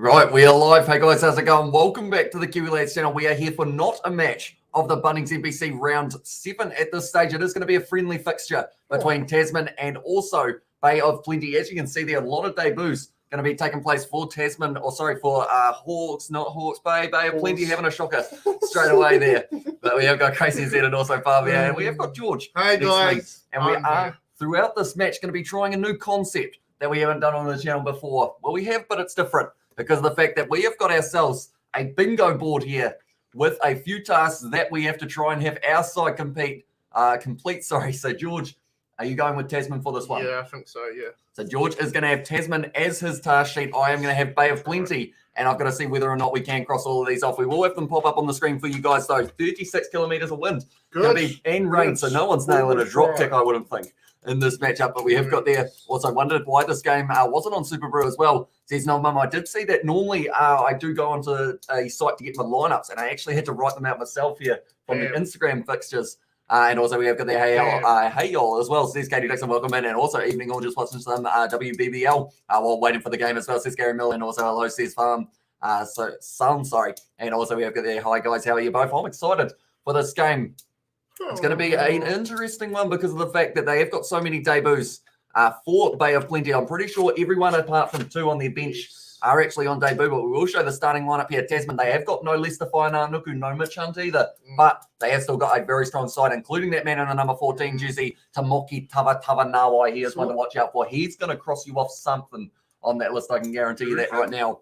Right, we are live. Hey guys, how's it going? Welcome back to the Kiwi Lads channel. We are here for not a match of the Bunnings NPC round 7 at this stage. It is going to be a friendly fixture between Tasman and also Bay of Plenty. As you can see there, a lot of debuts going to be taking place for Tasman, or sorry, for Hawks, not Hawks, Bay of Plenty having a shocker straight away there. But we have got Casey Z and also Fabio, and we have got George. Hey guys. And we are, throughout this match, going to be trying a new concept that we haven't done on the channel before. Well, we have, but it's different, because of the fact that we have got ourselves a bingo board here with a few tasks that we have to try and have our side complete. So, George, are you going with Tasman for this one? Yeah, I think so, yeah. So, George is going to have Tasman as his task sheet. I am going to have Bay of Plenty, and I've got to see whether or not we can cross all of these off. We will have them pop up on the screen for you guys, though. 36 kilometres of wind. Good. And rain, so no one's nailing a drop tick, I wouldn't think, in this matchup. But we have got there. Also wondered why this game wasn't on Super Brew as well. Says no, Mum. I did see that normally I do go onto a site to get my lineups, and I actually had to write them out myself here from the Instagram fixtures. And also we have got the hey y'all as well. Says Katie Dixon, welcome in, and also evening all, just watching some WBBL while waiting for the game as well. Says Gary Miller, and also hello, says Farm. Sorry. And also we have got the hi guys, how are you both? I'm excited for this game. It's going to be an interesting one because of the fact that they have got so many debuts for Bay of Plenty. I'm pretty sure everyone apart from two on their bench are actually on debut, but we will show the starting lineup here. Tasman, they have got no Lester Fainar Nuku, no Mitch Hunt either, but they have still got a very strong side, including that man in the number 14 jersey, Tamoki Tavanawai. He is one to watch out for. He's going to cross you off something on that list, I can guarantee you that right now.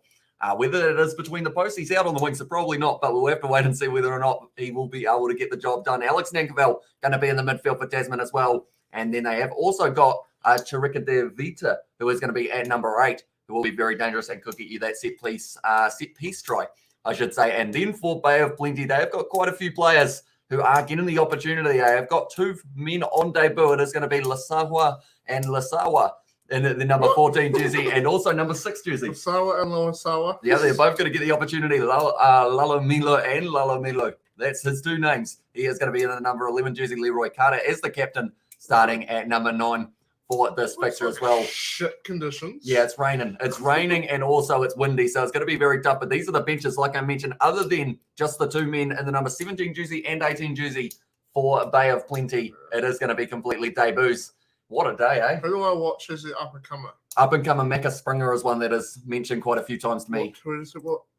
Whether it is between the posts, he's out on the wing, so probably not, but we'll have to wait and see whether or not he will be able to get the job done. Alex Nankerville going to be in the midfield for Tasman as well. And then they have also got Chirika De Vita, who is going to be at number 8, who will be very dangerous and could get you that set piece try, I should say. And then for Bay of Plenty, they have got quite a few players who are getting the opportunity. They have got 2 men on debut. It is going to be Lasawa and Lasawa in the number 14 jersey and also number 6 jersey. Lasawa and Lasawa. Yeah, they're both going to get the opportunity. Lalamilo and Lalamilo. That's his 2 names. He is going to be in the number 11 jersey. Leroy Carter as the captain, starting at number 9 for this fixture as well. Shit conditions. Yeah, it's raining. It's raining and also it's windy, so it's going to be very tough. But these are the benches, like I mentioned, other than just the 2 men in the number 17 jersey and 18 jersey for Bay of Plenty. It is going to be completely debuts. What a day, eh? Who do I watch as the up-and-comer? Up-and-comer Macca Springer is one that is mentioned quite a few times to me.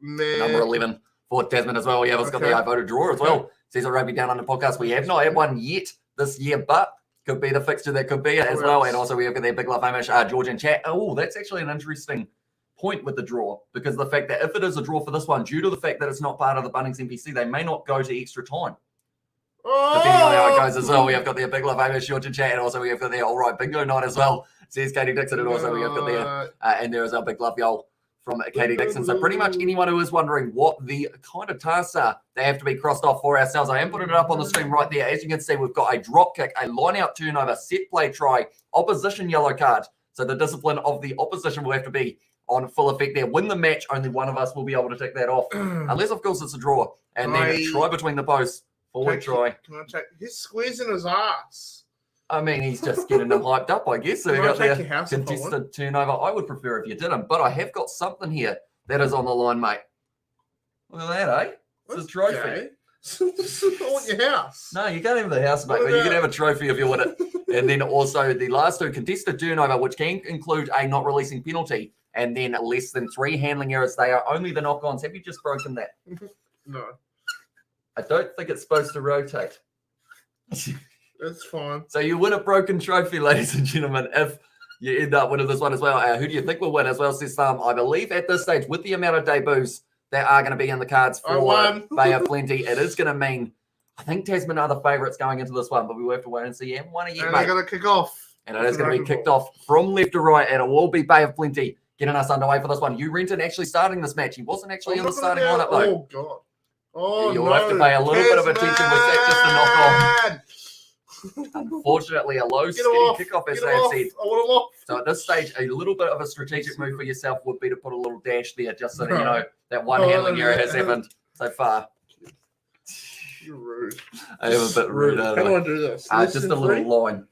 Number 11 for Tasman as well. Yeah, it's got the voted draw as well. Says a Rugby Down Under podcast. We have not had one yet this year, but could be the fixture that could be it as well. And also we have got their big love Hamish, George and chat. Oh, that's actually an interesting point with the draw, because the fact that if it is a draw for this one, due to the fact that it's not part of the Bunnings NPC, they may not go to extra time. Depending on how it goes as well. We have got their big love Hamish, George and chat, and also we have got their all right bingo night as well. Says Katie Dixon, and also we have got their, and there is our big love y'all from Katie Dixon. So pretty much anyone who is wondering what the kind of tasks are, they have to be crossed off for ourselves. I am putting it up on the screen right there. As you can see, we've got a drop kick, a line-out turnover, set play try, opposition yellow card. So the discipline of the opposition will have to be on full effect there. Win the match, only one of us will be able to tick that off. Unless, of course, it's a draw. And then a try between the posts. Forward try. Can I check? He's squeezing his ass. I mean, he's just getting them hyped up, I guess. So we got the contested turnover. I would prefer if you didn't, but I have got something here that is on the line, mate. Look at that, eh? It's a trophy. This is not your house. No, you can't have the house, mate, but you can have a trophy if you want it. And then also the last 2, contested turnover, which can include a not releasing penalty, and then less than 3 handling errors. They are only the knock-ons. Have you just broken that? No. I don't think it's supposed to rotate. It's fine. So you win a broken trophy, ladies and gentlemen, if you end up winning this one as well. Who do you think will win as well, says Sam? I believe at this stage, with the amount of debuts that are going to be in the cards for Bay of Plenty, it is going to mean, I think Tasman are the favourites going into this one, but we will have to wait and see. You haven't won it yet, and they're going to kick off. And it is going to be kicked off from left to right, and it will be Bay of Plenty getting us underway for this one. Hugh Renton actually starting this match. He wasn't actually in the starting lineup, though. Oh, God. Oh, you'll have to pay a little bit of attention with that, just a knock on. Unfortunately, a low skinny kickoff, as they have said. So at this stage, a little bit of a strategic move for yourself would be to put a little dash there, just so that you know that one handling error has happened so far. You're rude. I am a bit rude. How do I do this? Just a little line.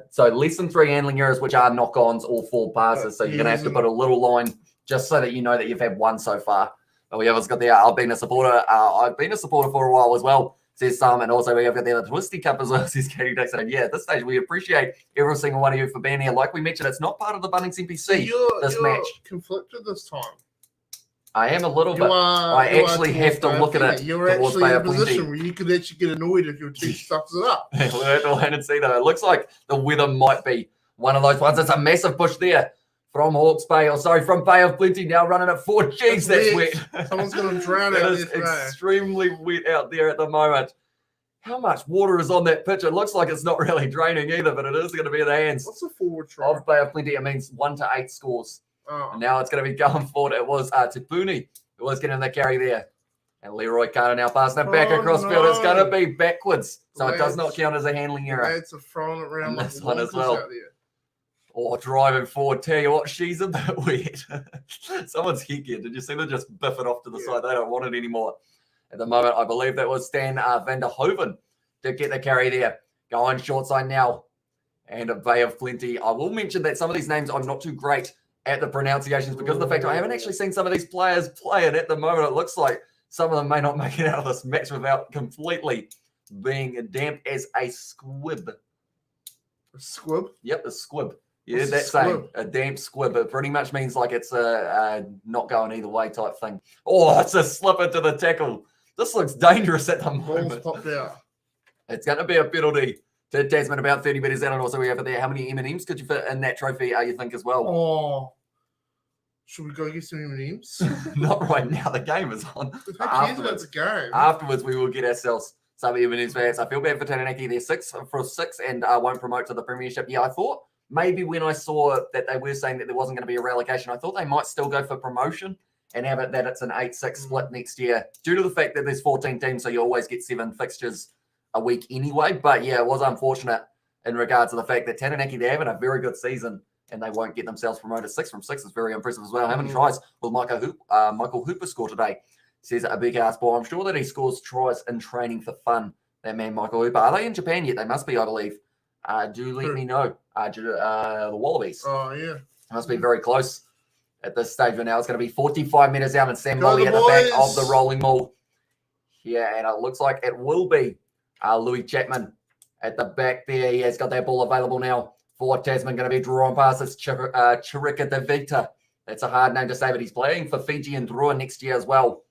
So less than 3 handling errors, which are knock-ons or 4 passes. So you're going to have to put a little line just so that you know that you've had one so far. But we have got the I've been a supporter. I've been a supporter for a while as well, says some. And also we have got the Twisty Cup as well, says Katie Dixon. And yeah, at this stage, we appreciate every single one of you for being here. Like we mentioned, it's not part of the Bunnings NPC, this match. Conflicted this time. I am a little bit. I actually have to look at it. You're actually in a position where you could actually get annoyed if your team stuffs it up. We'll have to wait and see though. It looks like the weather might be one of those ones. It's a massive push there from Hawke's Bay, or sorry, from Bay of Plenty, now running at 4. Jeez, that's wet. Someone's going to drown out It there is today. extremely wet out there at the moment. How much water is on that pitch? It looks like it's not really draining either, but it is going to be in the hands What's the forward try? of Bay of Plenty. It means 1 to 8 scores. Oh. And now it's going to be going forward. It was Tipuni who was getting the carry there. And Leroy Carter now passing it back across field. It's going to be backwards. So it does not count as a handling error. Lads are throwing it around like this one as well. out there. Or driving forward. Tell you what, she's a bit wet. Someone's hit here. Did you see them just biff it off to the side? They don't want it anymore. At the moment, I believe that was Stan van der Hoven to get the carry there. Going short side now. And a Bay of Plenty. I will mention that some of these names I'm not too great at the pronunciations because of the fact I haven't actually seen some of these players play. And at the moment, it looks like some of them may not make it out of this match without completely being damp as a squib. A squib? Yep, a squib. Yeah, What's that's saying a damp squib. It pretty much means like it's a not going either way type thing. Oh, it's a slip into the tackle. This looks dangerous at the moment. Ball's popped out. It's going to be a penalty to Tasman about 30 metres out. And also we have it there. How many M&Ms could you fit in that trophy, you think, as well? Oh. Should we go get some M&Ms? Not right now. The game is on. Who cares about the game? Afterwards, we will get ourselves some M&Ms fans. I feel bad for Taranaki. They're 6 for 6 and won't promote to the Premiership. Yeah, I thought maybe when I saw that they were saying that there wasn't going to be a relegation, I thought they might still go for promotion and have it that it's an 8-6 split next year due to the fact that there's 14 teams, so you always get 7 fixtures a week anyway. But yeah, it was unfortunate in regards to the fact that Taranaki, they're having a very good season and they won't get themselves promoted. 6 from 6 is very impressive as well. How many tries will Michael Hooper score today? Says a big ass ball. I'm sure that he scores tries in training for fun. That man, Michael Hooper. Are they in Japan yet? They must be, I believe. Do let me know. The Wallabies. Oh, yeah. It must be very close at this stage. But now it's going to be 45 minutes out and Sam Molly at the back of the rolling maul. Yeah, and it looks like it will be Louis Chapman at the back there. He has got that ball available now for Tasman. Going to be drawn past. It's Chirika De Vita. That's a hard name to say, but he's playing for Fiji and Drua next year as well.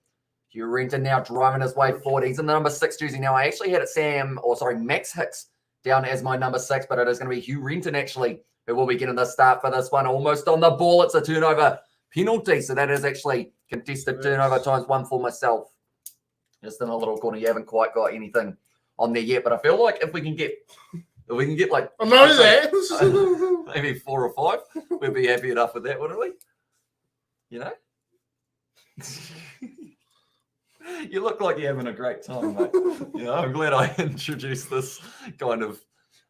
Hugh Renton now driving his way forward. He's in the number 6 jersey now. I actually had it Max Hicks down as my number 6, but it is going to be Hugh Renton actually who will be getting the start for this one. Almost on the ball. It's a turnover penalty. So that is actually contested turnover times 1 for myself. Just in a little corner. You haven't quite got anything on there yet, but I feel like if we can get like I know that. maybe 4 or 5, we'd be happy enough with that, wouldn't we? You know? You look like you're having a great time, mate. You know, I'm glad I introduced this kind of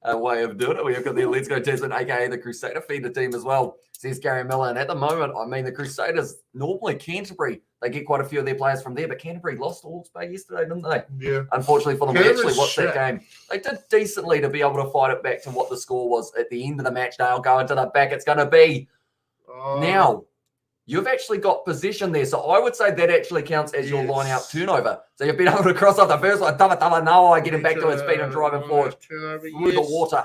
way of doing it. We've got the Let's Go Tasman, aka the Crusader feeder team as well, says Gary Miller. And at the moment, I mean, the Crusaders, normally Canterbury, they get quite a few of their players from there, but Canterbury lost to Hawke's Bay yesterday, didn't they? Yeah. Unfortunately for them, we actually watched that game. They did decently to be able to fight it back to what the score was at the end of the match. Now going to the back, it's going to be now. You've actually got possession there. So I would say that actually counts as your line-out turnover. So you've been able to cross off the first one. Now I get him back to his feet and driving forward through the water.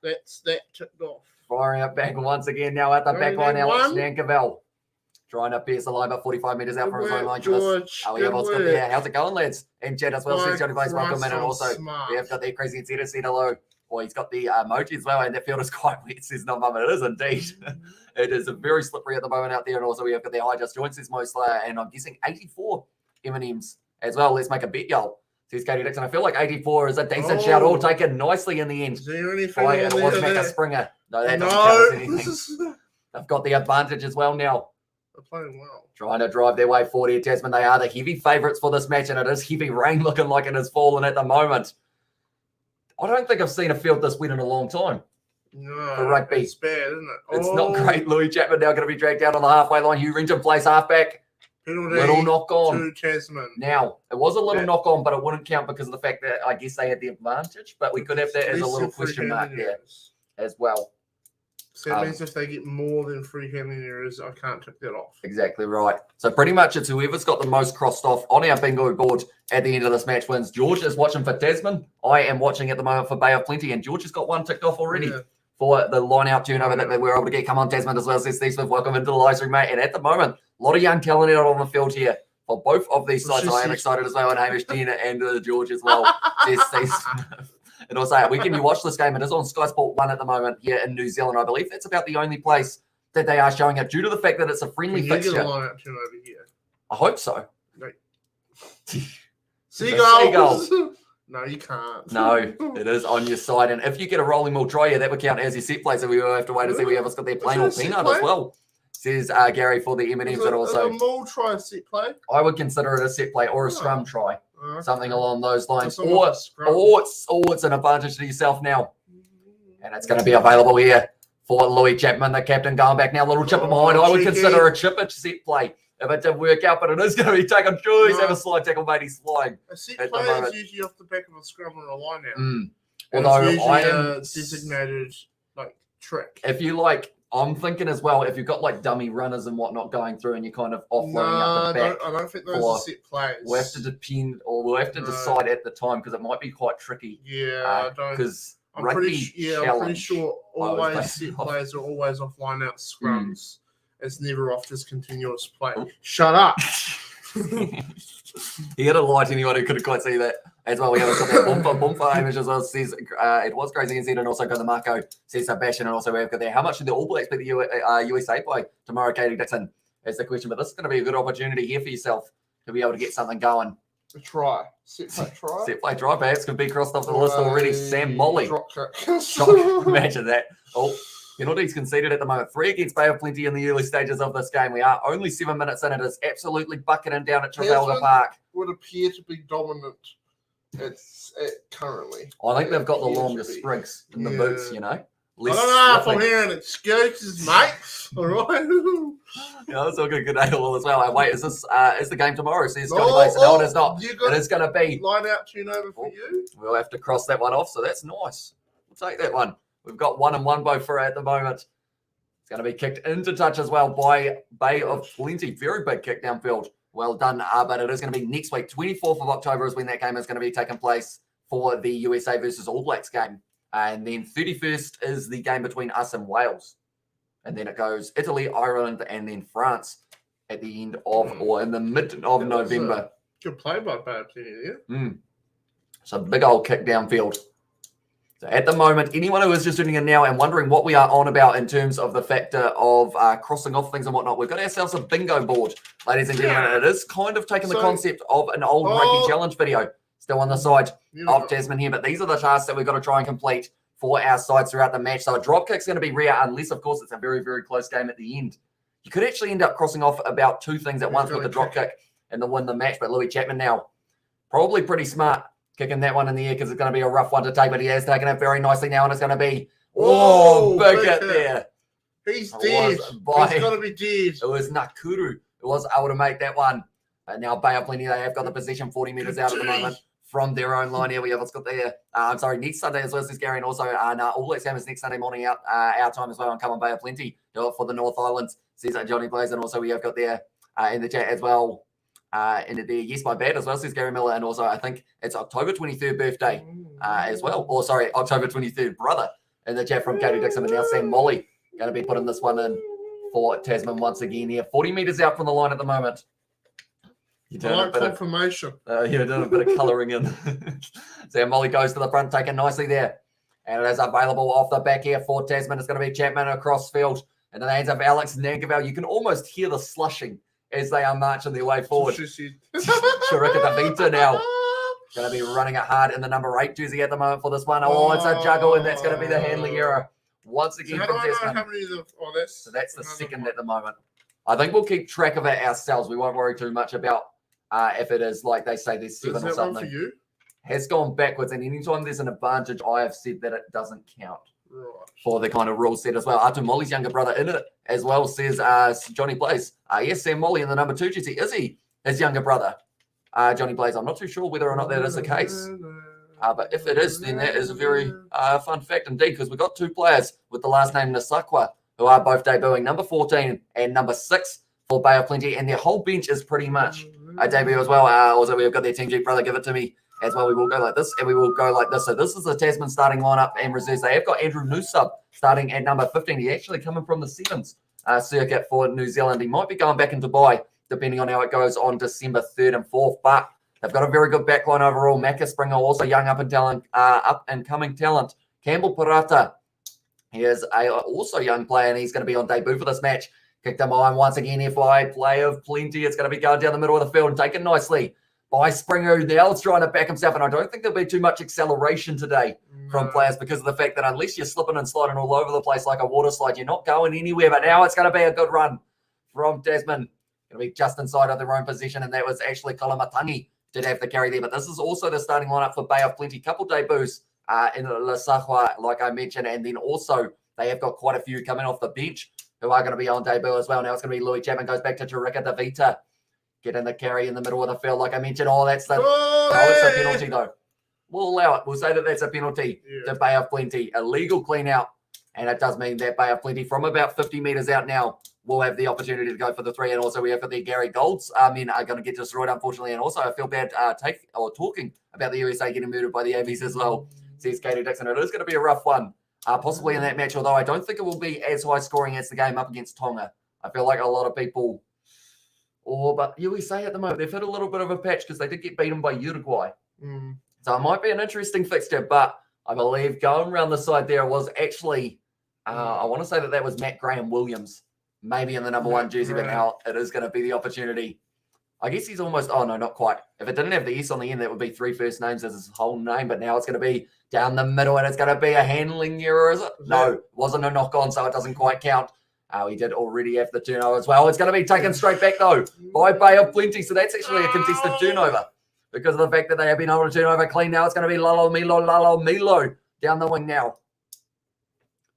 That's that tipped off. Firing up back once again now at the back line now. It's Nankerville. Trying to pierce the line about 45 metres out from his own line. How's it going, lads? And Jed as well. Says Johnny Blaze, welcome in. And also, we have got the crazy Zeta said hello. Well, he's got the emoji as well, and that field is quite wet, says not mum. It is indeed. It is very slippery at the moment out there, and also we have got the high just joints, says Mosler, and I'm guessing 84 M&Ms as well. Let's make a bet, y'all, says Katie Dixon. I feel like 84 is a decent shout, all taken nicely in the end. Is there anything it was Macca Springer. No, that doesn't count as anything. They've got the advantage as well now. They're playing well. Trying to drive their way forward here, Tasman. They are the heavy favourites for this match, and it is heavy rain looking like it has fallen at the moment. I don't think I've seen a field this wet in a long time. No, for rugby. It's bad, isn't it? It's not great. Louis Chapman now going to be dragged out on the halfway line. Hugh Renton plays halfback. Penalty. Little knock on. To Tasman. Now, it was a little knock on, but it wouldn't count because of the fact that I guess they had the advantage. But we could have that as a little question mark there as well. So that means if they get more than 3 handling errors, I can't tick that off. Exactly right. So pretty much it's whoever's got the most crossed off on our bingo board at the end of this match wins. George is watching for Tasman. I am watching at the moment for Bay of Plenty, and George has got one ticked off already for the line-out turnover that they were able to get. Come on, Tasman, as well as Steve Smith. Welcome into the live stream, mate. And at the moment, a lot of young talent out on the field here for both of these sides. I am excited as well, and Hamish, Tina, and George as well. Says Steve Smith. And also, when can you watch this game? It is on Sky Sport 1 at the moment here in New Zealand. I believe that's about the only place that they are showing it due to the fact that it's a friendly fixture. Get a line-out turn over here? I hope so. No. Seagulls! No, you can't. No, it is on your side. And if you get a rolling maul try, that would count as your set play. So we will have to wait to see whoever's got their plain or peanut as well. Says Gary for the M&Ms, and also a maul try a set play. I would consider it a set play or a scrum try, something along those lines, or it's an advantage to yourself now, and it's going to be available here for Louis Chapman, the captain, going back now, little chipper behind. I would consider a chipper set play if it did work out, but it is going to be taken. He's have a slide tackle, mate. He's flying. A set play is usually off the back of a scrum or a line out. Although it's usually a designated trick. If you like. I'm thinking as well, if you've got like dummy runners and whatnot going through and you're kind of offloading up the back. I don't think those are set plays. We'll have to we'll have to decide at the time because it might be quite tricky. Yeah, I don't. Because I'm pretty sure always set plays are always off line out scrums. It's never off discontinuous play. Shut up. He had a light, anyone who couldn't quite see that as well. We have got that Bumper image as well. Says it was crazy NZ, and also got the Marco says Sebastian, and also we've got there. How much do the All Blacks beat the USA by tomorrow, Katie Dixon? Is the question, but this is going to be a good opportunity here for yourself to be able to get something going. A try, set play try, set play try. Perhaps could be crossed off the list already. Sam Molly, drop kick. Imagine that. Oh. Penalties conceded at the moment. 3 against Bay of Plenty in the early stages of this game. We are only 7 minutes in. It is absolutely bucketing down at Trafalgar Park. Would appear to be dominant currently. I think they've got the longest sprigs in the boots, you know. I don't know if I'm hearing excuses, mate. All right. Yeah, that's all good ale as well. Wait, is this is the game tomorrow? Says Johnny Mason. No, it is not. It is going to be line out turnover for you. We'll have to cross that one off, so that's nice. We'll take that one. We've got 1 and 1 both for at the moment. It's going to be kicked into touch as well by Bay of Plenty. Very big kick downfield. Well done, but it is going to be next week. 24th of October is when that game is going to be taking place for the USA versus All Blacks game. And then 31st is the game between us and Wales. And then it goes Italy, Ireland, and then France at the end of, or in the mid of November. Good play by Bay of Plenty there. So big old kick downfield. So at the moment, anyone who is just tuning in now and wondering what we are on about in terms of the factor of crossing off things and whatnot, we've got ourselves a bingo board, ladies and gentlemen. It is kind of taking the concept of an old rugby challenge video, still on the side of Tasman here. But these are the tasks that we've got to try and complete for our sides throughout the match. So a drop kick's going to be rare unless, of course, it's a very, very close game at the end. You could actually end up crossing off about 2 things at once with the drop kick and the win the match. But Louis Chapman now, probably pretty smart. Kicking that one in the air because it's going to be a rough one to take, but he has taken it very nicely now, and it's going to be big hit there. He's dead. He's got to be dead. It was Nakuru. It was able to make that one. And now Bay of Plenty, they have got the possession 40 metres out at the moment from their own line. Here we have what's got there. I'm sorry, next Sunday as well as this, Gary, and also All Blacks game is next Sunday morning out our time as well on Come on Bay of Plenty. Do it for the North Islands, says Johnny Blaze, and also we have got there in the chat as well. In there, yes, my bad as well, says Gary Miller, and also I think it's October 23rd birthday as well. Or sorry, October 23rd brother in the chat from Katie Dixon, and now Sam Molly going to be putting this one in for Tasman once again here. 40 metres out from the line at the moment. I like confirmation. You're doing a bit of colouring in. Sam Molly goes to the front, taken nicely there. And it is available off the back here for Tasman. It's going to be Chapman across field. And then the hands of Alex Nankerville. You can almost hear the slushing as they are marching their way forward. Sharika Davita now going to be running it hard in the number 8 jersey at the moment for this one. Oh, it's a juggle, and that's going to be the handling error once again from Tasman. So that's the second at the moment. I think we'll keep track of it ourselves. We won't worry too much about if it is like they say there's 7 or something. One for you? Has gone backwards, and anytime there's an advantage, I have said that it doesn't count. Right. For the kind of rule set as well. Artur Molly's younger brother in it as well, says Johnny Blaze. Yes, Sam Molly in the number 2 jersey. Is he his younger brother? Johnny Blaze. I'm not too sure whether or not that is the case. But if it is, then that is a very fun fact indeed, because we've got two players with the last name Nasakwa, who are both debuting, number 14 and number 6 for Bay of Plenty, and their whole bench is pretty much a debut as well. Also, we've got their Team G brother, give it to me as well. We will go like this, and we will go like this. So this is the Tasman starting lineup and reserves. They have got Andrew Newsub starting at number 15. He actually coming from the sevens circuit for New Zealand. He might be going back in Dubai, depending on how it goes on December 3rd and 4th, but they've got a very good backline overall. Macca Springer, also young up and coming talent. Campbell Parata, he is also young player, and he's going to be on debut for this match. Kicked him on once again, FY play of plenty. It's going to be going down the middle of the field and taken nicely by Springer, who now is trying to back himself. And I don't think there'll be too much acceleration today from players, because of the fact that unless you're slipping and sliding all over the place like a water slide, you're not going anywhere. But now it's going to be a good run from Tasman. Going to be just inside of their own position, and that was actually Kalamatangi did have the carry there. But this is also the starting lineup for Bay of Plenty. Couple debuts in Lasahua, like I mentioned, and then also they have got quite a few coming off the bench who are going to be on debut as well. Now it's going to be Louis Chapman, goes back to Tarika Davita. Getting the carry in the middle of the field, like I mentioned. Oh, that's the it's a penalty though. We'll allow it. We'll say that that's a penalty to Bay of Plenty. Illegal clean out, and it does mean that Bay of Plenty from about 50 metres out now will have the opportunity to go for the 3. And also we have got the Gary Golds men are going to get destroyed, unfortunately. And also I feel bad talking about the USA getting murdered by the Avies as well, says Katie Dixon. It is going to be a rough one, possibly in that match, although I don't think it will be as high scoring as the game up against Tonga. I feel like a lot of people... but USA at the moment, they've hit a little bit of a patch because they did get beaten by Uruguay. So it might be an interesting fixture, but I believe going around the side there was actually, I want to say that was Matt Graham Williams, maybe in the number 1 jersey, but now it is going to be the opportunity. I guess he's almost, oh no, not quite. If it didn't have the S on the end, that would be 3 first names as his whole name, but now it's going to be down the middle, and it's going to be a handling error, is it? No, it wasn't a knock on, so it doesn't quite count. We did already have the turnover as well. It's going to be taken straight back, though, by Bay of Plenty. So that's actually a contested turnover because of the fact that they have been able to turn over clean. Now it's going to be Lalo Milo down the wing now,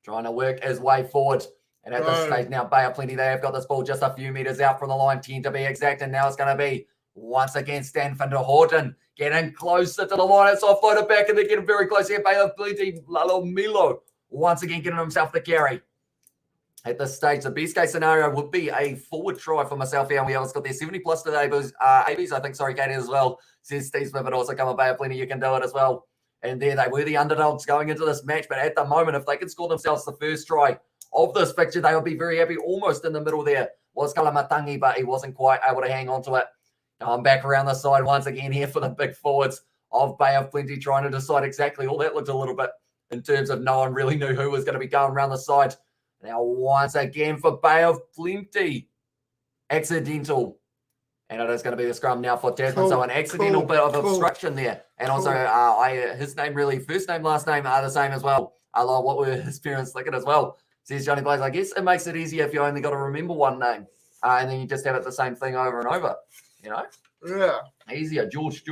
trying to work his way forward. And at this stage now, Bay of Plenty, they have got this ball just a few metres out from the line, 10 to be exact. And now it's going to be, once again, Stanford to Horton, getting closer to the line. It's offloaded back, and they're getting very close here. Bay of Plenty, Lalo Milo, once again getting himself the carry. At this stage, the best case scenario would be a forward try for myself here. And we have got their 70 plus today, ABs, I think, sorry, Katie, as well. Says Steve Smith, but also come on, Bay of Plenty, you can do it as well. And there they were the underdogs going into this match. But at the moment, if they can score themselves the first try of this fixture, they will be very happy. Almost in the middle there was Kalamatangi, but he wasn't quite able to hang on to it. I'm back around the side once again here for the big forwards of Bay of Plenty, trying to decide exactly. All that looked a little bit in terms of no one really knew who was going to be going around the side. Now, once again for Bay of Plenty, accidental. And it is going to be the scrum now for Tasman. So an accidental bit of obstruction there. And also, his name really, first name, last name are the same as well. I love what were his parents thinking as well. Says Johnny Blaze, I guess it makes it easier if you only got to remember one name. And then you just have it the same thing over and over, you know? Yeah. Easier. George.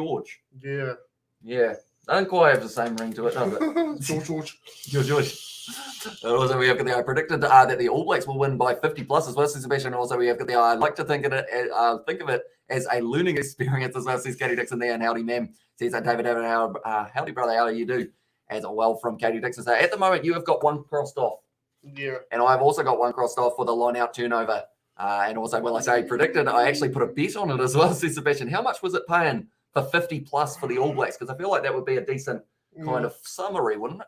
Yeah. Yeah. Don't quite have the same ring to it, does it? George. Also, we have got the predicted that the All Blacks will win by 50 plus as well, says Sebastian. Also, we have got the I like to think of it as a learning experience as well, says Katie Dixon there, and Howdy Ma'am says David, howdy brother, how do you do? As well from Katie Dixon. So at the moment, you have got one crossed off. Yeah. And I've also got one crossed off for the line out turnover. And also, when I say predicted, I actually put a bet on it as well, says Sebastian. How much was it paying for 50 plus for the All Blacks? Because I feel like that would be a decent kind of summary, wouldn't it?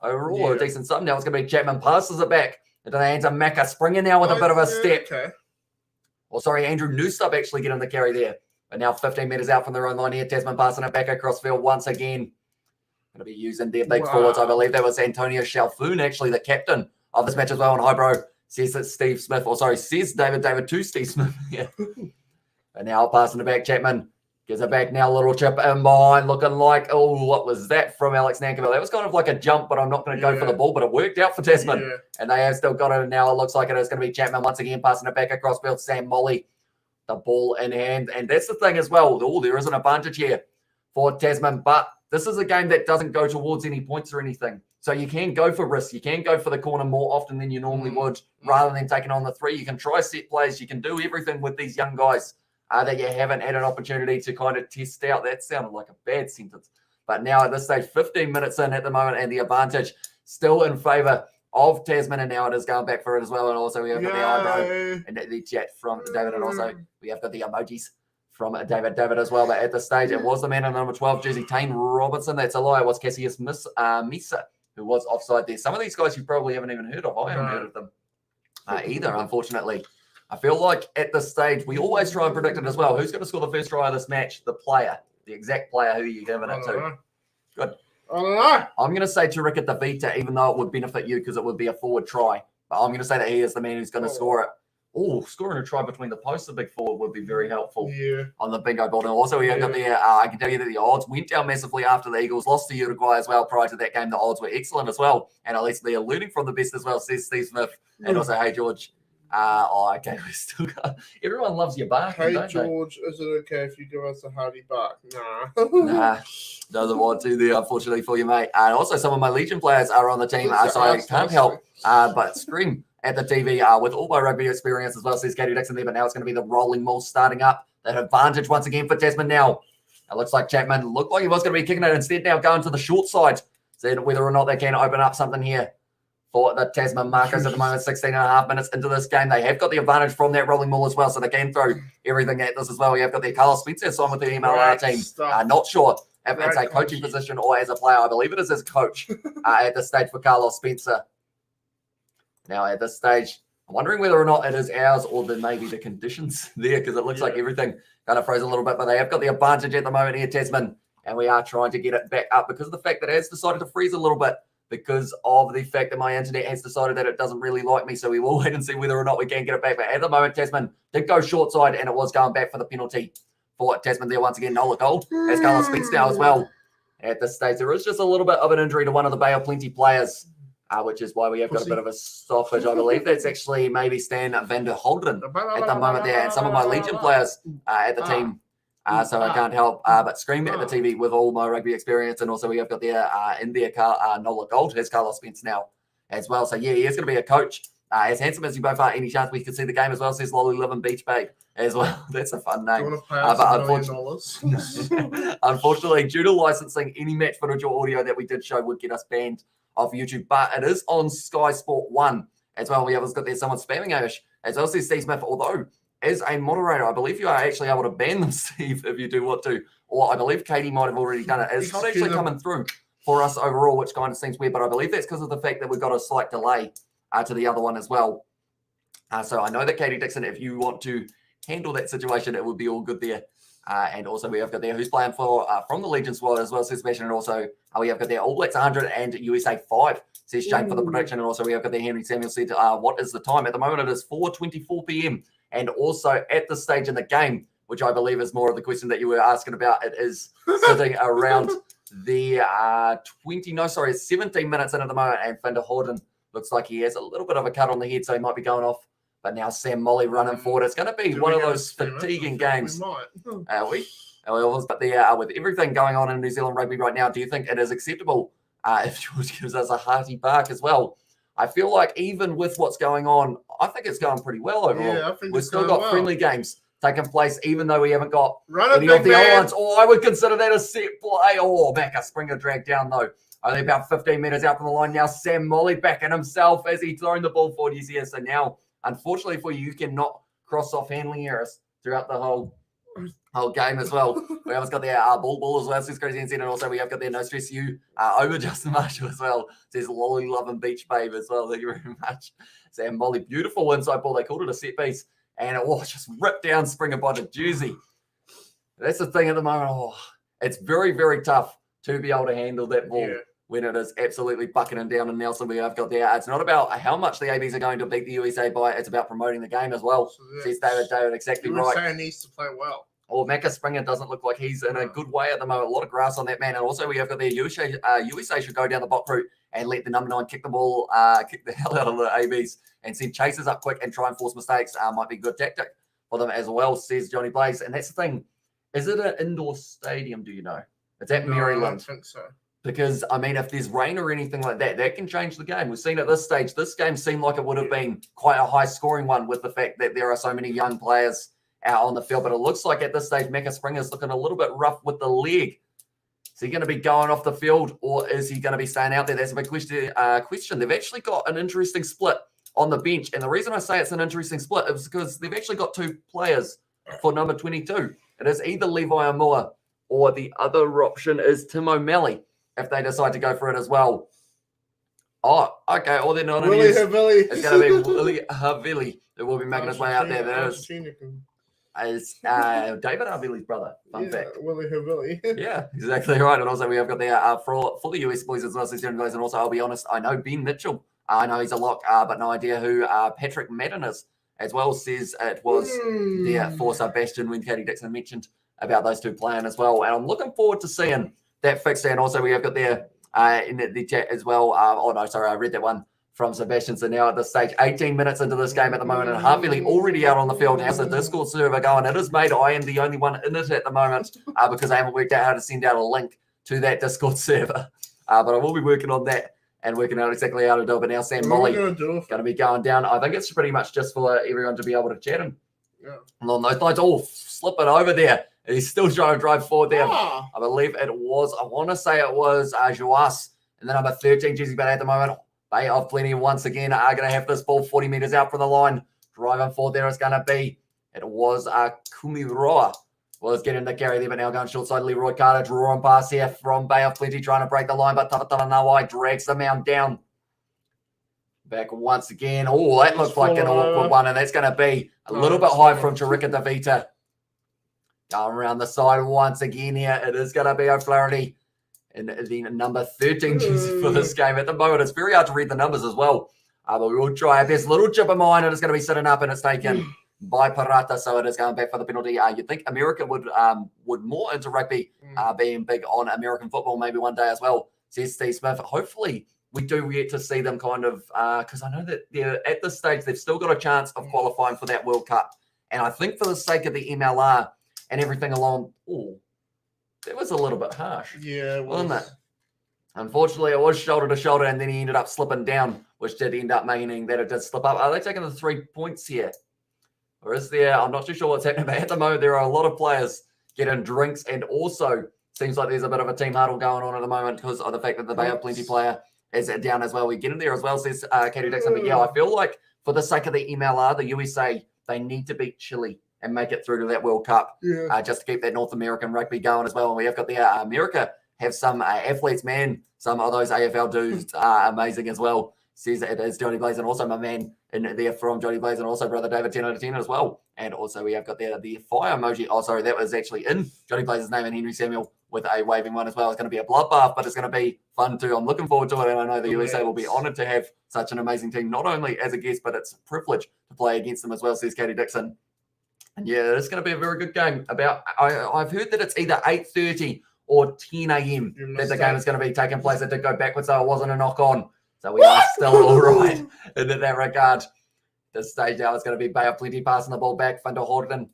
Overall, a decent sum. Now it's going to be Chapman passes it back into the hands of Macca Springer now with a bit of a step. Okay. Or sorry, Andrew Newsub actually getting the carry there. But now 15 metres out from their own line here. Tasman passing it back across field once again. Going to be using their big forwards. I believe that was Antonio Shalfoon, actually the captain of this match as well. And Hybro says that Steve Smith, says David to Steve Smith. Yeah. And now passing it back, Chapman. Gives it back now, little chip in behind, looking like, oh, what was that from Alex Nankivell? That was kind of like a jump, but I'm not going to go for the ball, but it worked out for Tasman. Yeah. And they have still got it, and now it looks like it is going to be Chapman once again, passing it back across field. Sam Molly, the ball in hand. And that's the thing as well. Oh, there is an advantage here for Tasman, but this is a game that doesn't go towards any points or anything. So you can go for risk. You can go for the corner more often than you normally would, rather than taking on the 3. You can try set plays. You can do everything with these young guys that you haven't had an opportunity to kind of test out. That sounded like a bad sentence. But now at this stage, 15 minutes in at the moment, and the advantage still in favour of Tasman, and now it is going back for it as well. And also we have got the eyebrow and the chat from David, and also we have got the emojis from David as well. But at this stage, it was the man in number 12 jersey, Tane Robertson. That's a lie. It was Cassius Misa, who was offside there. Some of these guys you probably haven't even heard of. I haven't heard of them either, unfortunately. I feel like at this stage, we always try and predict it as well. Who's going to score the first try of this match? The player, the exact player who you're giving it to. Good. I don't know. I'm going to say Tarika Davita, even though it would benefit you because it would be a forward try. But I'm going to say that he is the man who's going to score it. Oh, scoring a try between the posts, the big forward would be very helpful on the bingo board. And also, we have got the, I can tell you that the odds went down massively after the Eagles lost to Uruguay as well. Prior to that game, the odds were excellent as well. And at least they're learning from the best as well, says Steve Smith. And also, hey, George. Okay, we still got. Everyone loves your bark. Hey, George, is it okay if you give us a hearty bark? Nah. Doesn't want to there, unfortunately for you, mate. And also, some of my Legion players are on the team, so I can't help but scream at the TV with all my rugby experience as well, says Katie Dixon there. But now it's going to be the rolling maul starting up. That advantage once again for Tasman now. It looks like Chapman looked like he was going to be kicking it. Instead, now going to the short side. See whether or not they can open up something here for the Tasman markers at the moment. 16.5 minutes into this game. They have got the advantage from that rolling maul as well, so they can throw everything at this as well. We have got their Carlos Spencer signed with the MLR team. Not sure if it's a coaching position or as a player. I believe it is as coach at this stage for Carlos Spencer. Now at this stage, I'm wondering whether or not it is ours or maybe the conditions there, because it looks like everything kind of froze a little bit, but they have got the advantage at the moment here, Tasman, and we are trying to get it back up because of the fact that it has decided to freeze a little bit, because of the fact that my internet has decided that it doesn't really like me. So we will wait and see whether or not we can get it back. But at the moment, Tasman did go short side, and it was going back for the penalty for Tasman there once again. Nola goal as Carlos Spence now as well. At this stage, there is just a little bit of an injury to one of the Bay of Plenty players, which is why we have got a bit of a stoppage. I believe that's actually maybe Stan van der Holden at the moment there. And some of my Legion players at the team. So I can't help but scream at the TV with all my rugby experience. And also we have got there in there Nola Gold, has Carlos Spence now as well. So yeah, he is going to be a coach. As handsome as you both are, any chance we can see the game as well, says Lolly Living Beach Babe as well. That's a fun name. Do you want to pay us $1 million? Unfortunately, due to licensing, any match footage or audio that we did show would get us banned off YouTube. But it is on Sky Sport 1 as well. We have got there someone spamming Amish as well, says Steve Smith, although as a moderator, I believe you are actually able to ban them, Steve, if you do want to. Or I believe Katie might have already done it. It's not actually coming through for us overall, which kind of seems weird, but I believe that's because of the fact that we've got a slight delay to the other one as well. So I know that Katie Dixon, if you want to handle that situation, it would be all good there. And also we have got there who's playing for from the Legion squad as well, says Sebastian. And also we have got there All Blacks 100 and USA 5, says Shane for the prediction. And also we have got there Henry Samuel said, what is the time? At the moment it is 4:24 p.m. And also at this stage in the game, which I believe is more of the question that you were asking about, it is sitting around the 17 minutes in at the moment. And van der Horden looks like he has a little bit of a cut on the head, so he might be going off. But now Sam Molly running forward. It's going to be one of those fatiguing games. But with everything going on in New Zealand rugby right now, do you think it is acceptable if George gives us a hearty bark as well? I feel like even with what's going on, I think it's going pretty well overall. Yeah, I think we've still got friendly games taking place, even though we haven't got any of the other ones. Oh, I would consider that a set play. Oh, Macca Springer dragged down though. Only about 15 metres out from the line now. Sam Molly backing himself as he's throwing the ball forward. He's here. So now, unfortunately for you, you cannot cross off handling errors throughout the whole game as well. We have got their ball as well, says Crazy and also we have got their no stress you over Justin Marshall as well, says Lolly Loving Beach Babe as well. Thank you very much. Sam Molly, beautiful inside ball. They called it a set piece and just ripped down Springer by the jersey. That's the thing at the moment. It's very, very tough to be able to handle that ball when it is absolutely bucketing down. And Nelson, we have got there. It's not about how much the ABs are going to beat the USA by. It's about promoting the game as well. Says David, exactly right. USA needs to play well. Macca Springer doesn't look like he's in a good way at the moment. A lot of grass on that man. And also we have got there USA should go down the bot route and let the number 9 kick the ball, kick the hell out of the ABs and send chasers up quick and try and force mistakes. Might be a good tactic for them as well, says Johnny Blaze. And that's the thing. Is it an indoor stadium, do you know? It's at Maryland. I don't think so. Because, I mean, if there's rain or anything like that, that can change the game. We've seen at this stage, this game seemed like it would have been quite a high-scoring one with the fact that there are so many young players out on the field. But it looks like at this stage, Macca Springer's looking a little bit rough with the leg. he going to be going off the field, or is he going to be staying out there? That's a big question. They've actually got an interesting split on the bench. And the reason I say it's an interesting split is because they've actually got 2 players for number 22. It is either Levi Amua or the other option is Tim O'Malley if they decide to go for it as well. Oh, okay. All they're not Willie Havili. It's going to be Willie Havili who will be making his way out there. That is David Havili's brother. Fun fact. Willie Havili. Yeah, exactly right. And also we have got there for the US boys as well. So and also I'll be honest, I know Ben Mitchell. I know he's a lock, but no idea who Patrick Madden is as well. Says it was there for Sebastian when Katie Dixon mentioned about those 2 playing as well. And I'm looking forward to seeing that fixture. And also we have got there in the chat as well. I read that one from Sebastian. So now at this stage, 18 minutes into this game at the moment, and Harvey already out on the field. How's the Discord server going? It is made. I am the only one in it at the moment because I haven't worked out how to send out a link to that Discord server. But I will be working on that and working out exactly how to do it. But now Sam Molly going to be going down. I think it's pretty much just for everyone to be able to chat him. Yeah. On those lines, slipping over there. He's still trying to drive forward there. I believe it was, I want to say it was Joas. And the number 13 jersey, but at the moment, Bay of Plenty once again are going to have this ball 40 metres out from the line. Driving forward there is going to be, it was Kumiroa. Was getting the carry there, but now going short side. Leroy Carter drawing pass here from Bay of Plenty, trying to break the line, but Tapatanawai drags the mound down. Back once again. Oh, that looks like an awkward one, and that's going to be a little bit high from Chirika DeVita. Going around the side once again here. It is going to be O'Flaherty in the number 13 jersey for this game. At the moment, it's very hard to read the numbers as well. But we will try our best. Little chip of mine, and it's going to be sitting up, and it's taken by Parata, so it is going back for the penalty. You'd think America would more into rugby, being big on American football maybe one day as well, says Steve Smith. Hopefully, we do get to see them kind of, because I know that they're at this stage, they've still got a chance of qualifying for that World Cup. And I think for the sake of the MLR and everything along, that was a little bit harsh. Yeah, it was. Wasn't it? Unfortunately, it was shoulder to shoulder, and then he ended up slipping down, which did end up meaning that it did slip up. Are they taking the 3 points here? Or is there, I'm not too sure what's happening, but at the moment, there are a lot of players getting drinks, and also seems like there's a bit of a team huddle going on at the moment because of the fact that the Bay of Plenty player is down as well. We get in there as well, says Katie Dixon. But yeah, I feel like for the sake of the MLR, the USA, they need to beat Chile and make it through to that World Cup, just to keep that North American rugby going as well. And we have got the America have some athletes, man. Some of those AFL dudes are amazing as well. Says it is Johnny Blaze, and also my man in there from Johnny Blaze, and also brother David 10 out of 10 as well. And also we have got there the fire emoji. Oh, sorry, that was actually in Johnny Blaze's name, and Henry Samuel with a waving one as well. It's going to be a bloodbath, but it's going to be fun too. I'm looking forward to it, and I know the USA will be honoured to have such an amazing team, not only as a guest, but it's a privilege to play against them as well, says Katie Dixon. And yeah, it's going to be a very good game. I've heard that it's either 8:30 or 10 a.m. that the game is going to be taking place. It did go backwards, so it wasn't a knock-on. So we are still all right in that regard. This stage now is going to be Bay of Plenty passing the ball back. Vanderhoven,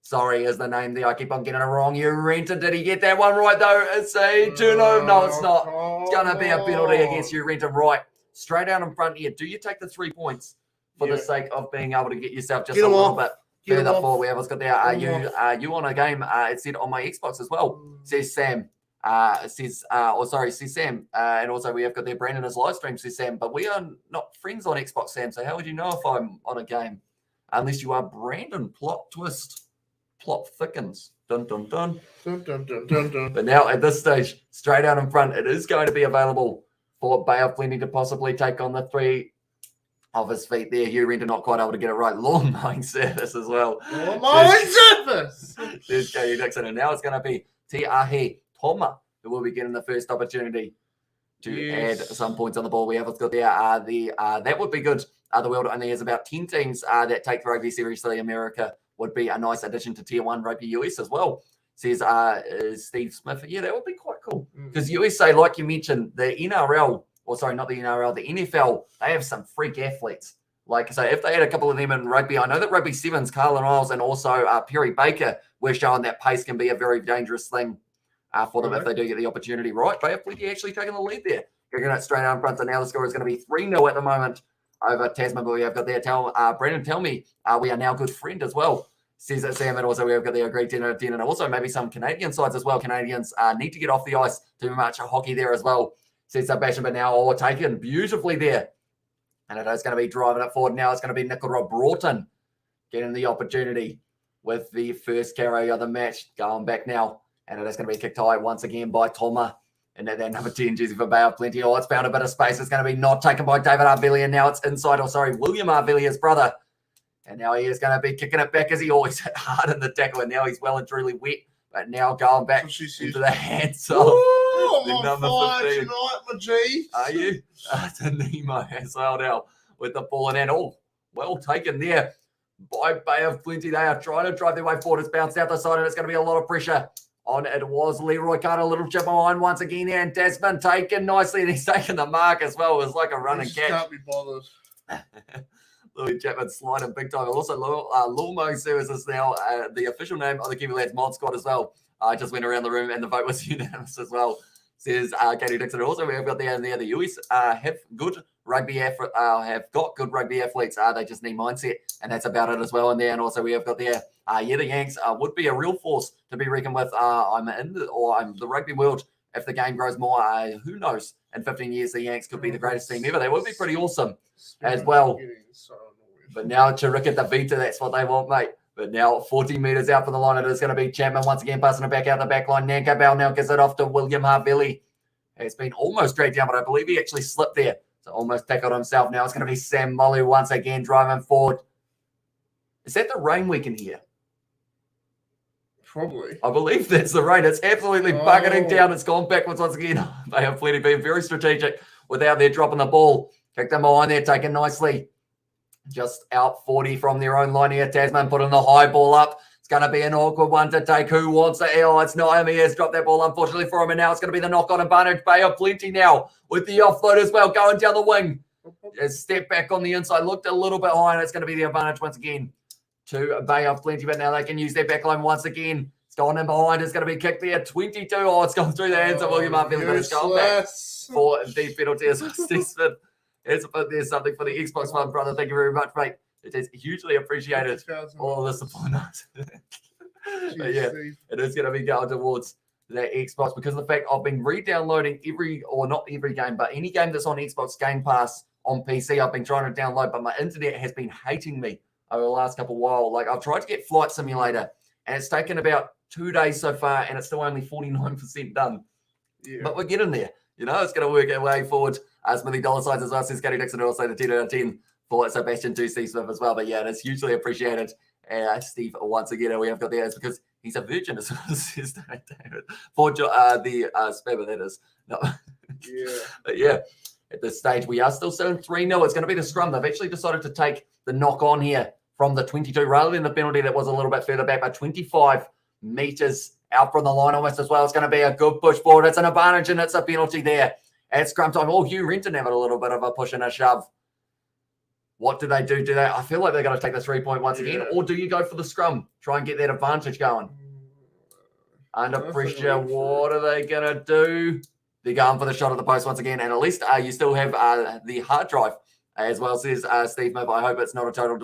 sorry, is the name there. I keep on getting it wrong. You rented. Did he get that one right, though? It's a 2-0. No, it's not. It's going to be a penalty against you, Renton. Right. Straight out in front here. Do you take the 3 points for the sake of being able to get yourself just a little bit further forward? We have got there. Are you on a game? It said on my Xbox as well. Says Sam. Says Sam. And also we have got there Brandon as live stream, says Sam. But we are not friends on Xbox, Sam. So how would you know if I'm on a game? Unless you are Brandon. Plot twist. Plot thickens. Dun, dun, dun. Dun, dun, dun, dun, dun. But now at this stage, straight out in front, it is going to be available for Bay of Plenty to possibly take on the 3 of his feet there. Hugh Renton not quite able to get it right. Long mowing service as well. Long mowing service! There's Katie Dixon. And now it's going to be Te Toma who will be getting the first opportunity to add some points on the ball. We have got there that would be good. The world only has about 10 teams that take rugby seriously. America would be a nice addition to Tier 1 Rugby US as well, says Steve Smith. Yeah, that would be quite cool. Because USA, like you mentioned, the NRL, or sorry, not the NRL, the NFL, they have some freak athletes. Like, so if they had a couple of them in rugby, I know that Rugby Sevens, Carlin Isles, and also Perry Baker were showing that pace can be a very dangerous thing for them if they do get the opportunity right. Bay of Plenty actually taking the lead there. Kicking it straight out in front, so now the score is going to be 3-0 at the moment over Tasman. But we have got there, Brendan, tell me, we are now good friend as well, says it, Sam. And also we've got the agreed 10 out of 10. And also maybe some Canadian sides as well. Canadians need to get off the ice. Too much hockey there as well. Says Sebastian, but now taken beautifully there. And it is going to be driving it forward. Now it's going to be Nicola Broughton getting the opportunity with the first carry of the match. Going back now. And it is going to be kicked high once again by Toma. And that number 10 jersey for Bay of Plenty. Oh, it's found a bit of space. It's going to be not taken by David Arvillier. Now it's inside. William Arvillier's brother. And now he is going to be kicking it back as he always hit hard in the tackle. And now he's well and truly wet. But now going back into the hands of the number 15. Tonight, my G. Are you? To Nemo as well now with the ball in hand. Oh, well taken there by Bay of Plenty. They are trying to drive their way forward. It's bounced out the side and it's going to be a lot of pressure on. It was Leroy Carter, a little chip behind once again there. And Tasman taken nicely and he's taken the mark as well. It was like a run and catch. Can't be bothered. Louis Chapman sliding big time. Also, Lawmo Services now, the official name of the Kiwi Lads mod squad as well. I just went around the room and the vote was unanimous as well. Says Katie Dixon. Also, we've got there the US have got good rugby athletes. They just need mindset, and that's about it as well in there. And also, we have got there. The Yanks would be a real force to be reckoned with. I'm the rugby world. If the game grows more, who knows? In 15 years, the Yanks could be the greatest team ever. They would be pretty awesome as well. But now Chirika Davita, that's what they want, mate. But now 40 metres out from the line, it is going to be Chapman once again passing it back out the back line. Nanka Bell now gives it off to William Harvilli. It's been almost dragged down, but I believe he actually slipped there. So almost tackled himself. Now it's going to be Sam Molly once again driving forward. Is that the rain we can hear? Probably. I believe that's the rain. It's absolutely bucketing down. It's gone backwards once again. They have plenty being very strategic without their dropping the ball. Kicked them behind there, taken nicely. Just out 40 from their own line here. Tasman putting the high ball up. It's going to be an awkward one to take. Who wants it? Oh, it's Naomi has dropped that ball, unfortunately, for him. And now it's going to be the knock-on advantage. Bay of Plenty now with the offload as well, going down the wing. Just step back on the inside. Looked a little bit high, and it's going to be the advantage once again to Bay of Plenty. But now they can use their back line once again. It's going in behind. It's going to be kicked there. 22. Oh, it's gone through the hands of William Arvilley, but it's gone back for the penalty as well. Steve Smith. There's something for the Xbox One, brother. Thank you very much, mate. It is hugely appreciated. All of the support. But yeah, it is going to be going towards that Xbox because of the fact I've been re-downloading not every game, but any game that's on Xbox Game Pass on PC, I've been trying to download, but my internet has been hating me over the last couple of while. Like I've tried to get Flight Simulator, and it's taken about 2 days so far, and it's still only 49% done. Yeah. But we're getting there. You know, it's going to work our way forward. Smithy dollar signs as well, says Scotty Dixon, and also the 10 out of 10 for Sebastian to Steve Smith as well. But yeah, it's hugely appreciated. Steve, once again, we have got there because he's a virgin as well as David. For the spammer, that is. No. Yeah. But yeah, at this stage, we are still selling 3-0. It's going to be the scrum. They've actually decided to take the knock on here from the 22 rather than the penalty that was a little bit further back by 25 metres out from the line almost as well. It's going to be a good push forward. It's an advantage and it's a penalty there at scrum time. Oh, Hugh Renton having a little bit of a push and a shove. What do they do? I feel like they're going to take the 3-point once again, or do you go for the scrum? Try and get that advantage going. Under pressure, what are they going to do? They're going for the shot at the post once again, and at least you still have the hard drive as well, says Steve Smith. I hope it's not a total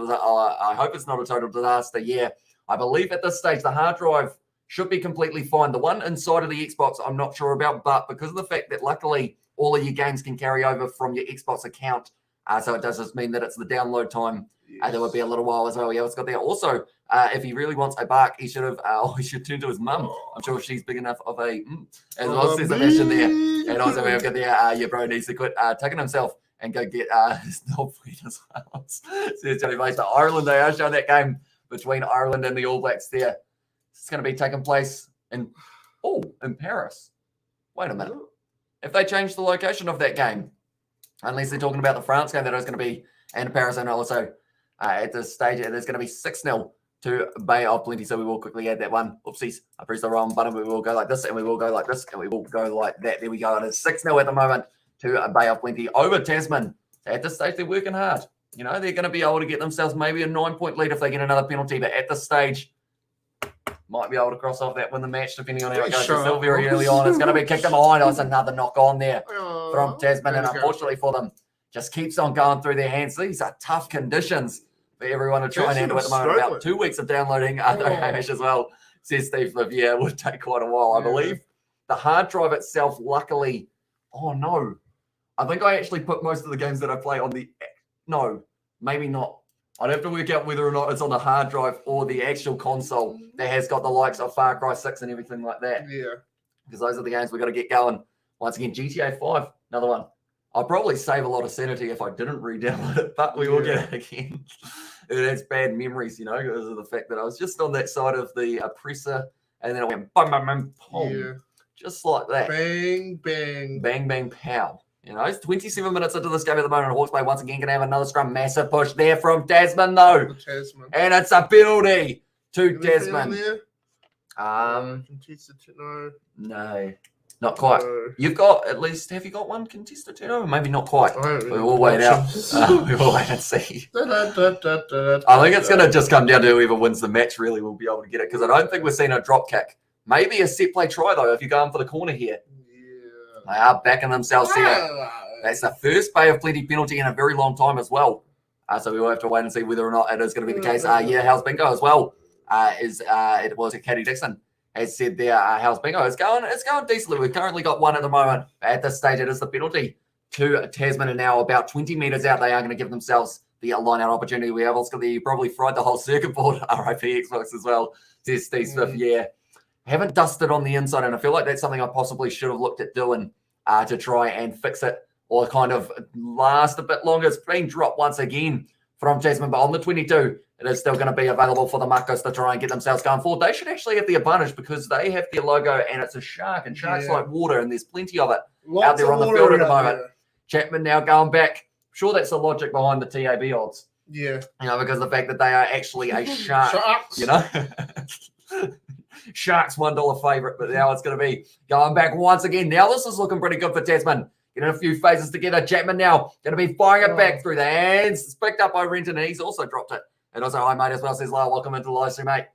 disaster. Yeah, I believe at this stage the hard drive should be completely fine. The one inside of the Xbox, I'm not sure about, but because of the fact that luckily all of your games can carry over from your Xbox account, so it does just mean that it's the download time. There would be a little while as well. Yeah, it's got there. Also, if he really wants a bark, he should have. He should turn to his mum. I'm sure she's big enough of a. As well, says Sebastian there. And also, we've got there. Your bro needs to quit tucking himself and go get his knob feet as well. Says Johnny Blaze. Ireland, they are showing that game between Ireland and the All Blacks there. It's going to be taking place in Paris. Wait a minute. If they change the location of that game, unless they're talking about the France game that is going to be in Paris, and also at this stage, it is going to be 6-0 to Bay of Plenty. So we will quickly add that one. Oopsies, I pressed the wrong button. We will go like this, and we will go like this, and we will go like that. There we go. And it's 6-0 at the moment to Bay of Plenty over Tasman. At this stage, they're working hard. You know, they're going to be able to get themselves maybe a 9-point lead if they get another penalty. But at this stage, might be able to cross off that win the match, depending on how it goes. It's still very early on. It's going to be kicked in behind. It's another knock on there from Tasman. And unfortunately for them, just keeps on going through their hands. These are tough conditions for everyone to try and handle at the moment. About 2 weeks of downloading Hamish as well, says Steve Smith. Yeah, it would take quite a while, I believe. The hard drive itself, luckily, oh no. I think I actually put most of the games that I play on the, no, maybe not. I'd have to work out whether or not it's on the hard drive or the actual console that has got the likes of Far Cry 6 and everything like that. Yeah. Because those are the games we've got to get going. Once again, GTA 5, another one. I'll probably save a lot of sanity if I didn't re-download it, but we will get it again. It's bad memories, you know, because of the fact that I was just on that side of the oppressor, and then I went bum, bum, bum, boom, just like that. Bang, bang. Bang, bang, pow. You know, it's 27 minutes into this game at the moment. Hawke's Bay once again going to have another scrum. Massive push there from Tasman, though. And it's a penalty to Tasman. Contested, no, not quite. You've got at least, have you got one contested turnover? Maybe not quite. We'll wait out. We will wait and see. I think it's going to just come down to whoever wins the match, really, will be able to get it, because I don't think we're seeing a drop kick. Maybe a set play try, though, if you're going for the corner here. They are backing themselves here. That's the first Bay of Plenty penalty in a very long time as well. So we will have to wait and see whether or not it is going to be the case. How's Bingo as well? It was Caddy Dixon has said there. How's Bingo? It's going decently. We've currently got one at the moment. At this stage, it is the penalty to Tasman, and now about 20 metres out, they are going to give themselves the line-out opportunity. We have also probably fried the whole circuit board. RIP Xbox as well, says Steve Smith. Yeah. Haven't dusted on the inside, and I feel like that's something I possibly should have looked at doing to try and fix it or kind of last a bit longer. It's been dropped once again from Tasman, but on the 22, it is still going to be available for the Marcos to try and get themselves going forward. They should actually have the advantage because they have their logo and it's a shark, and sharks like water, and there's plenty of it out there on the field at the moment. Chapman now going back. I'm sure that's the logic behind the TAB odds. Yeah. You know, because of the fact that they are actually a shark. Sharks. You know? Sharks $1 favorite, but now it's going to be going back once again. Now this is looking pretty good for Tasman. Getting a few phases together. Chapman now going to be firing it back through the hands. It's picked up by Renton, and he's also dropped it. And also, hi, mate, as well, says Lyle. Welcome into the live stream, mate.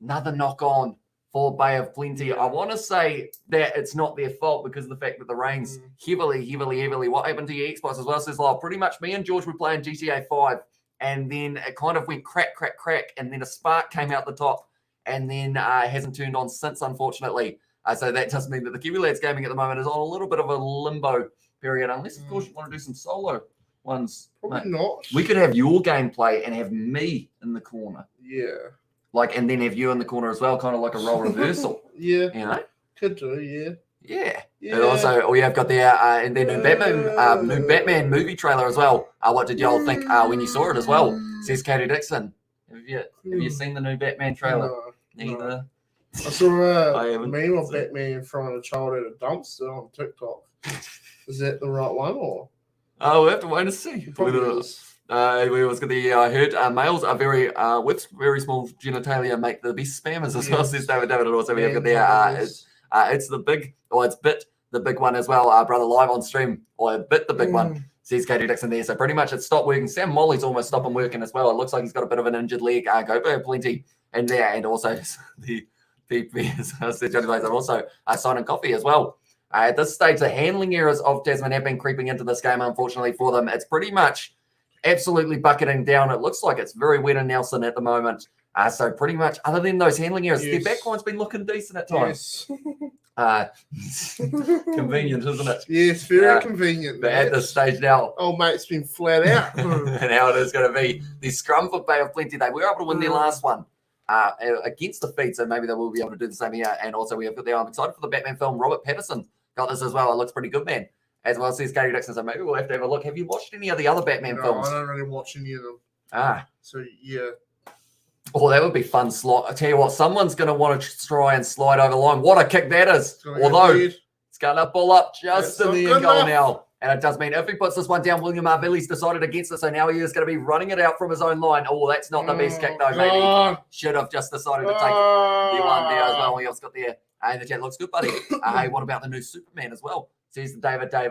Another knock on for Bay of Plenty. I want to say that it's not their fault because of the fact that the rain's heavily. What happened to your Xbox as well, says Lyle? Pretty much me and George were playing GTA 5, and then it kind of went crack, and then a spark came out the top, and then hasn't turned on since, unfortunately. So that does mean that the Kiwi Lads Gaming at the moment is on a little bit of a limbo period, unless, of course, you want to do some solo ones. Probably not. We could have your gameplay and have me in the corner. Yeah. Like, and then have you in the corner as well, kind of like a role reversal. Yeah. You know? Could do, yeah. And also, we have got there, and then new Batman movie trailer as well. What did y'all think when you saw it as well? Says Katie Dixon. Have you seen the new Batman trailer? No, Neither. No. I saw a meme of Batman throwing a child at a dumpster on TikTok. Is that the right one, or? Oh, we'll have to wait and see. Probably is. We was the heard males are very with very small genitalia make the best spammers as well, says David. And also we have got there it's the big, or it's Bit the big one as well, brother, live on stream, or Bit the big one, says Katie Dixon there. So pretty much it's stopped working. Sam Molly's almost stopped working as well. It looks like he's got a bit of an injured leg. Go Bay Plenty in there, and also the PP as said Johnny Blaze, and also Sign Coffee as well. At this stage, the handling errors of Tasman have been creeping into this game, unfortunately for them. It's pretty much absolutely bucketing down. It looks like it's very wet in Nelson at the moment. So pretty much, other than those handling errors, their backline's been looking decent at times. Convenient, isn't it? Yes, very convenient. But at this stage now, oh mate's been flat out. And now it is going to be the scrum for Bay of Plenty. They were able to win their last one against the Feet, so maybe they will be able to do the same here. And also, we have got there. I'm excited for the Batman film. Robert Pattinson got this as well. It looks pretty good, man. As well, says Katie Dixon. So maybe we'll have to have a look. Have you watched any of the other Batman films? I don't really watch any of them. So yeah. Oh, that would be fun slot. I tell you what, someone's going to want to try and slide over the line. What a kick that is! Although it's going to pull up just in the end goal now. And it does mean if he puts this one down, William Arvilli's decided against it. So now he is going to be running it out from his own line. Oh, that's not the best kick, though, maybe. Should have just decided to take the one there as well. We also got there. And the chat looks good, buddy. Hey, what about the new Superman as well? Says David. I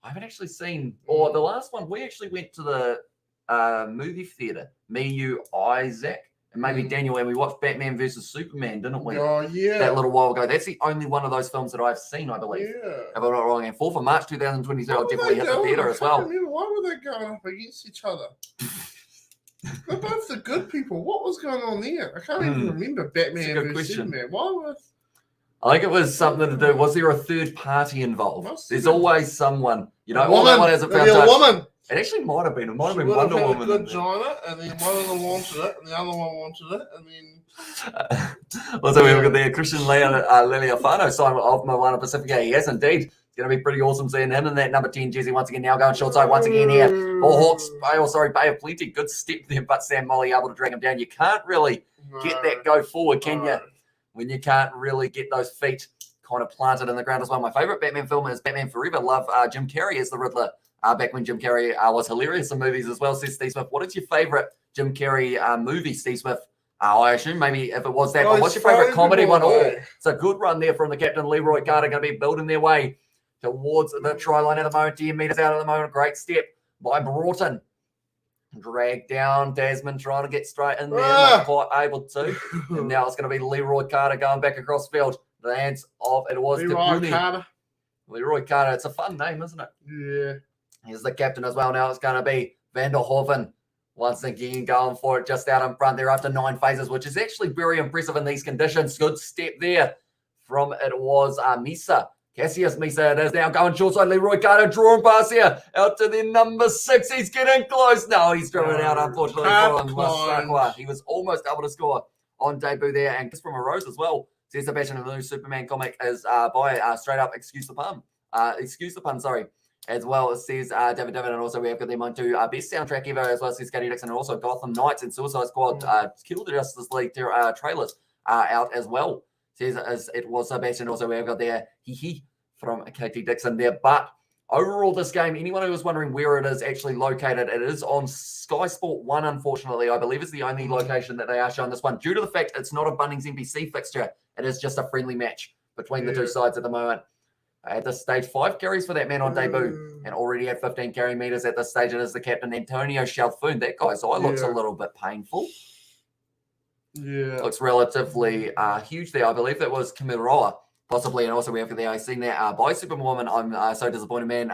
haven't actually seen, or the last one, we actually went to the movie theater. Me, you, Isaac, and maybe Daniel, and we watched Batman versus Superman, didn't we? Oh, yeah. That little while ago. That's the only one of those films that I've seen, I believe. Yeah. If I'm not wrong. And 4th of March 2022, I'll definitely hit the theater as well. Why were they going up against each other? They're both the good people. What was going on there? I can't even remember Batman versus Superman. Why was... I think it was something to do. Was there a third party involved? There's always someone. You know, all that one hasn't found a woman. It actually might have been. It might have been Would Wonder have Woman. Good vagina, and then one of them wanted it, and the other one wanted it, and then. Also, we've got there Christian Liliafano, sign of Moana Pacifica. He has indeed. It's going to be pretty awesome seeing him in that number 10 jersey once again. Now going short side once again here. For Hawks, Bay of Plenty. Good step there, but Sam Molly able to drag him down. You can't really get that go forward, can you? When you can't really get those feet kind of planted in the ground as well. My favorite Batman film is Batman Forever. Love Jim Carrey as the Riddler. Back when Jim Carrey was hilarious in movies as well, says Steve Smith. What is your favorite Jim Carrey movie, Steve Smith? I assume maybe if it was that, but what's your favorite comedy one? It's a good run there from the captain, Leroy Carter, going to be building their way towards the try line at the moment. 10 meters out at the moment. Great step by Broughton. Drag down Tasman, trying to get straight in there, not quite able to. And now it's going to be Leroy Carter going back across field. The hands of it was Leroy Carter. Leroy Carter. It's a fun name, isn't it? Yeah. Here's the captain as well. Now it's going to be Van der Hoven once again going for it just out in front there after 9 phases, which is actually very impressive in these conditions. Good step there from it was Misa. Cassius Misa it is now going short side. Leroy Carter drawing pass here out to the number 6. He's getting close. No, he's driven out, unfortunately. He was almost able to score on debut there. And Kiss from a Rose as well. Says Sebastian, the new Superman comic is by straight up Excuse the Pun, sorry. As well as says David, and also we have got them on to best soundtrack ever, as well as says Scotty Dixon, and also Gotham Knights and Suicide Squad Kill the Justice League trailers out as well. Says as it was Sebastian, also we have got there from Katie Dixon there. But overall, this game, anyone who was wondering where it is actually located, it is on Sky Sport 1, unfortunately. I believe is the only location that they are showing this one, due to the fact it's not a Bunnings NPC fixture. It is just a friendly match between the two sides at the moment. At this stage, 5 carries for that man on debut and already had 15 carry meters at this stage. It is the captain, Antonio Chalfoun. That guy's eye looks a little bit painful. Yeah. Looks relatively huge there. I believe that was Kamiroa, possibly. And also we have there, I've seen that by Superwoman. I'm so disappointed, man.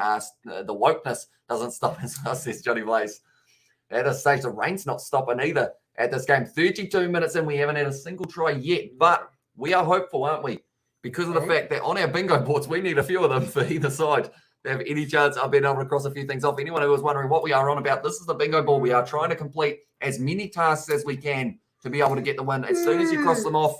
The wokeness doesn't stop as well, says Johnny Blaze. At this stage, the rain's not stopping either at this game. 32 minutes in, we haven't had a single try yet, but we are hopeful, aren't we? Because of the fact that on our bingo boards, we need a few of them for either side to have any chance of being able to cross a few things off. Anyone who was wondering what we are on about, this is the bingo board. We are trying to complete as many tasks as we can to be able to get the win. As soon as you cross them off,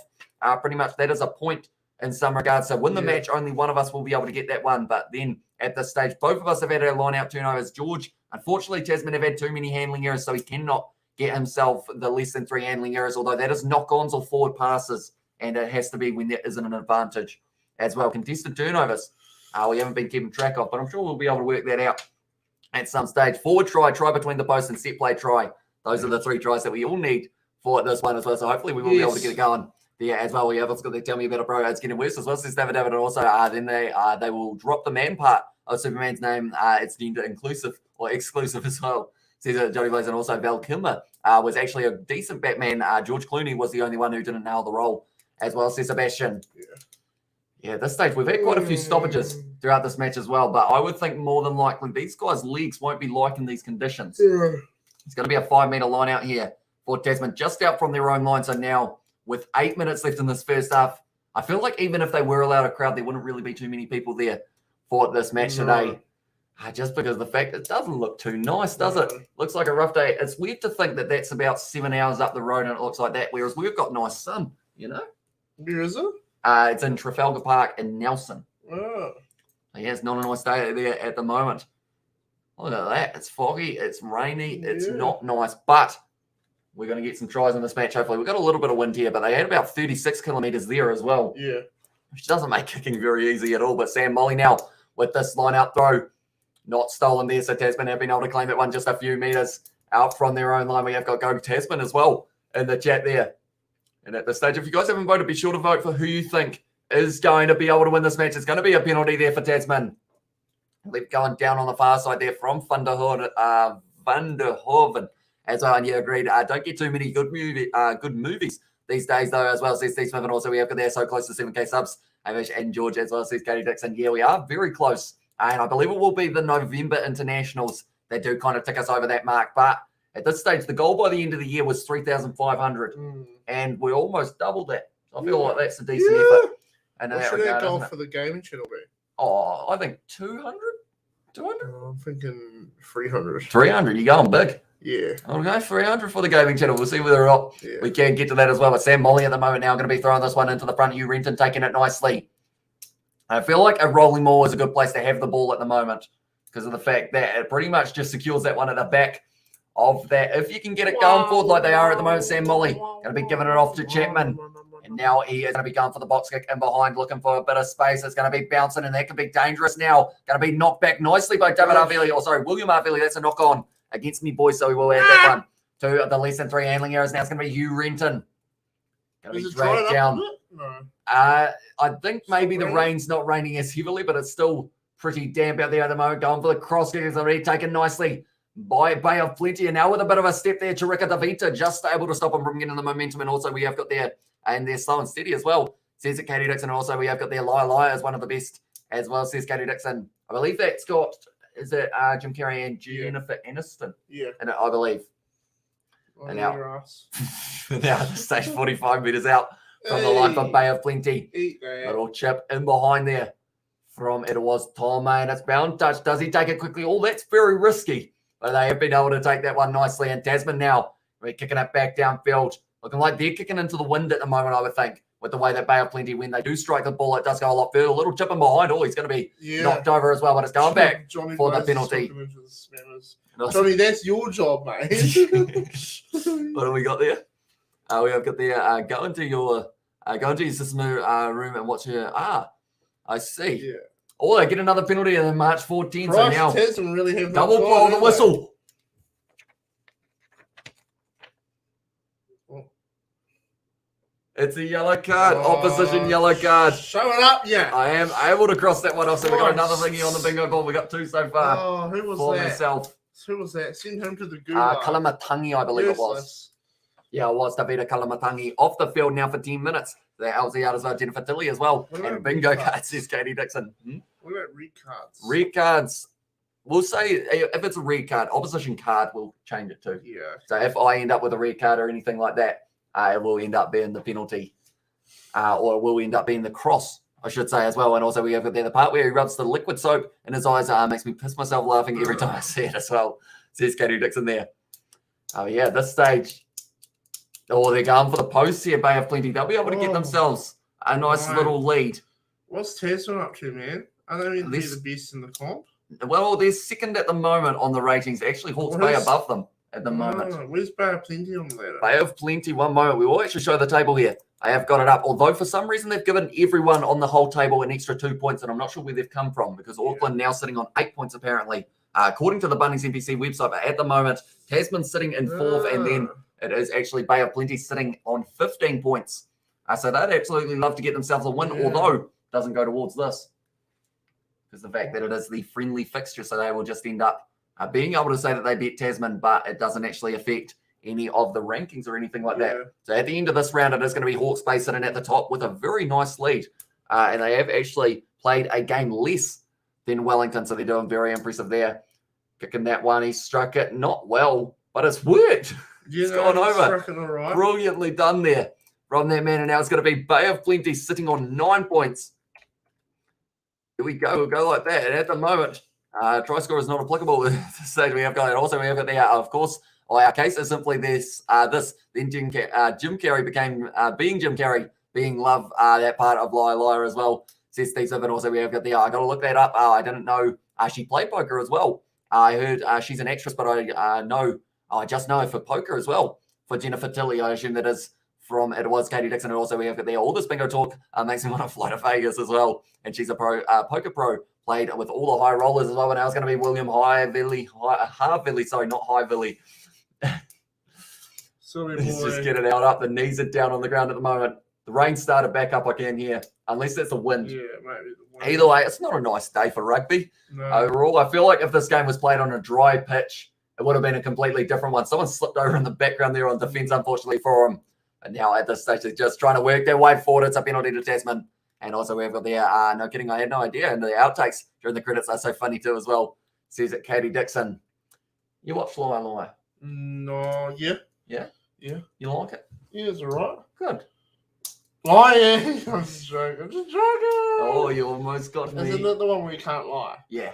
pretty much that is a point in some regards. So win the match, only one of us will be able to get that one. But then at this stage, both of us have had our line-out turnovers. George, unfortunately, Tasman have had too many handling errors, so he cannot get himself the less than 3 handling errors, although that is knock-ons or forward passes, and it has to be when there isn't an advantage as well. Contested turnovers, we haven't been keeping track of, but I'm sure we'll be able to work that out at some stage. Forward try between the posts, and set play try. Those are the 3 tries that we all need for this one as well. So hopefully we will be able to get it going there as well. We have got to tell me about it, bro. It's getting worse as well, says David. And also then they will drop the man part of Superman's name. It's deemed inclusive or exclusive as well, says Johnny Blaze. And also Val Kilmer was actually a decent Batman. George Clooney was the only one who didn't nail the role as well, says Sebastian. Yeah, at this stage, we've had quite a few stoppages throughout this match as well, but I would think more than likely these guys' legs won't be liking these conditions. It's going to be a 5-meter line out here for Tasman, just out from their own line. So now, with 8 minutes left in this first half, I feel like even if they were allowed a crowd, there wouldn't really be too many people there for this match today. Just because of the fact it doesn't look too nice, does it? Looks like a rough day. It's weird to think that that's about 7 hours up the road and it looks like that, whereas we've got nice sun, you know? Where is it? It's in Trafalgar Park in Nelson. Yeah, it's not a nice day there at the moment. Look at that. It's foggy. It's rainy. It's not nice, but we're going to get some tries in this match, hopefully. We've got a little bit of wind here, but they had about 36 kilometres there as well. Yeah. Which doesn't make kicking very easy at all. But Sam Molly now with this line-out throw, not stolen there. So Tasman have been able to claim that one just a few metres out from their own line. We have got Go Tasman as well in the chat there. And at this stage, if you guys haven't voted, be sure to vote for who you think is going to be able to win this match. It's going to be a penalty there for Tasman. Going down on the far side there from Van der Hoven. As well, and you agreed. Don't get too many good movies these days, though, as well, says Steve Smith. And also, we have got there so close to 7K subs. Hamish and George, as well, says Katie Dixon. Yeah, we are very close. And I believe it will be the November internationals that do kind of tick us over that mark. But At this stage, the goal by the end of the year was 3,500, and we almost doubled that. I feel like that's a decent effort. And what should our goal for the gaming channel be? Oh, I think 200? 200? I'm thinking 300. 300, you're going big. Yeah. I'll go 300 for the gaming channel. We'll see whether or not we can get to that as well. But Sam Molly at the moment now going to be throwing this one into the front. Hugh Renton taking it nicely. I feel like a rolling maul is a good place to have the ball at the moment because of the fact that it pretty much just secures that one at the back of that. If you can get it going forward like they are at the moment, Sam Molly going to be giving it off to Chapman. And now he is going to be going for the box kick in behind, looking for a bit of space. It's going to be bouncing, and that could be dangerous now. Going to be knocked back nicely by David Arveli. Or sorry, William Arveli. That's a knock on against me, boys. So we will add that one to the less than 3 handling errors. Now it's going to be Hugh Renton. Going to be dragged down. No. I think maybe the rain's not raining as heavily, but it's still pretty damp out there at the moment. Going for the cross kick is already taken nicely by Bay of Plenty. And now with a bit of a step there, Chirika Davita just able to stop him from getting the momentum. And also we have got there, and they're slow and steady as well, says it Katie Dixon. Also we have got there Liar as one of the best as well, says Katie Dixon. I believe that's got, is it Jim Carrey and Jennifer Aniston? Yeah. And I believe. And now, now at the stage 45 metres out from the line for Bay of Plenty. Little chip in behind there from it was Tom May. It's bound touch. Does he take it quickly? Oh, that's very risky. But they have been able to take that one nicely. And Tasman now, we're kicking it back downfield. Looking like they're kicking into the wind at the moment, I would think, with the way that Bay of Plenty, when they do strike the ball, it does go a lot further. A little chip in behind. Oh, he's going to be knocked over as well, but it's going back for the penalty. Johnny, that's your job, mate. What do we got there? We have got there, go into your system room and watch your, I see. Yeah. Oh, they get another penalty and then March 14. So now really have double blow the whistle. It's a yellow card, opposition yellow card. Show it up, yeah. I am able to cross that one off, so we got another thingy on the bingo board. We got 2 so far. Oh, who was for that? Myself. Who was that? Send him to the gulag. Kalamatangi, I believe it was. Yeah, it was Davida Kalamatangi off the field now for 10 minutes. The LZ out as well, Jennifer Tilly as well. And bingo cards, says Katie Dixon. What about red cards? Red cards. We'll say if it's a red card, opposition card, we'll change it too. Yeah. So if I end up with a red card or anything like that, it will end up being the penalty. Or it will end up being the cross, I should say, as well. And also we have there the part where he rubs the liquid soap in his eyes. Makes me piss myself laughing every time I see it as well. Says Katie Dixon there. Oh, yeah, this stage. Oh, they're going for the post here, Bay of Plenty. They'll be able to get themselves a nice little lead. What's Tasman up to, man? Are they meant to be the best in the comp? Well, they're second at the moment on the ratings. Actually, Hawke's Bay above them at the moment. Where's Bay of Plenty on there? Bay of Plenty, one moment. We will actually show the table here. I have got it up, although for some reason they've given everyone on the whole table an extra 2 points, and I'm not sure where they've come from because Auckland now sitting on 8 points apparently, according to the Bunnings NPC website. But at the moment, Tasman's sitting in 4th, and then it is actually Bay of Plenty sitting on 15 points. So they'd absolutely love to get themselves a win, although it doesn't go towards this because the fact that it is the friendly fixture, so they will just end up being able to say that they beat Tasman, but it doesn't actually affect any of the rankings or anything like that. So at the end of this round, it is going to be Hawke's Bay sitting at the top with a very nice lead. And they have actually played a game less than Wellington, so they're doing very impressive there. Kicking that one, he struck it not well, but it's worked. It's gone over. Brilliantly done there from that man. And now it's going to be Bay of Plenty sitting on 9 points. Here we go. We'll go like that. And at the moment, try score is not applicable at this stage. We have got it. Also, we have it there, of course. Our case is simply this. Then Jim Carrey became being Jim Carrey, being love that part of Liar as well, says Steve Sivan. Also, we have got there. I got to look that up. I didn't know she played poker as well. I heard she's an actress, but I just know her for poker as well. For Jennifer Tilly, I assume that is from it was Katie Dixon. And also, we have got there. All this bingo talk makes me want to fly to Vegas as well. And she's a poker pro. Played with all the high rollers as well. And now it's going to be William Harvilly, sorry, not Highvilly. Sorry, Let's just get it out up. The knees are down on the ground at the moment. The rain started back up again here, unless that's the wind. Yeah, maybe the wind. Either way, it's not a nice day for rugby. No. Overall, I feel like if this game was played on a dry pitch, it would have been a completely different one. Someone slipped over in the background there on defence, unfortunately, for him. And now at this stage, they're just trying to work their way forward. It's a penalty to Tasman. And also we've got there, no kidding, I had no idea. And the outtakes during the credits are so funny too as well. Says it Katie Dixon. You watch Liar. No, yeah. Yeah? Yeah. You like it? Yeah, it's alright. Good. Oh, yeah. I'm just joking. I'm just joking. Oh, you almost got me. Isn't it the one where you can't lie? Yeah.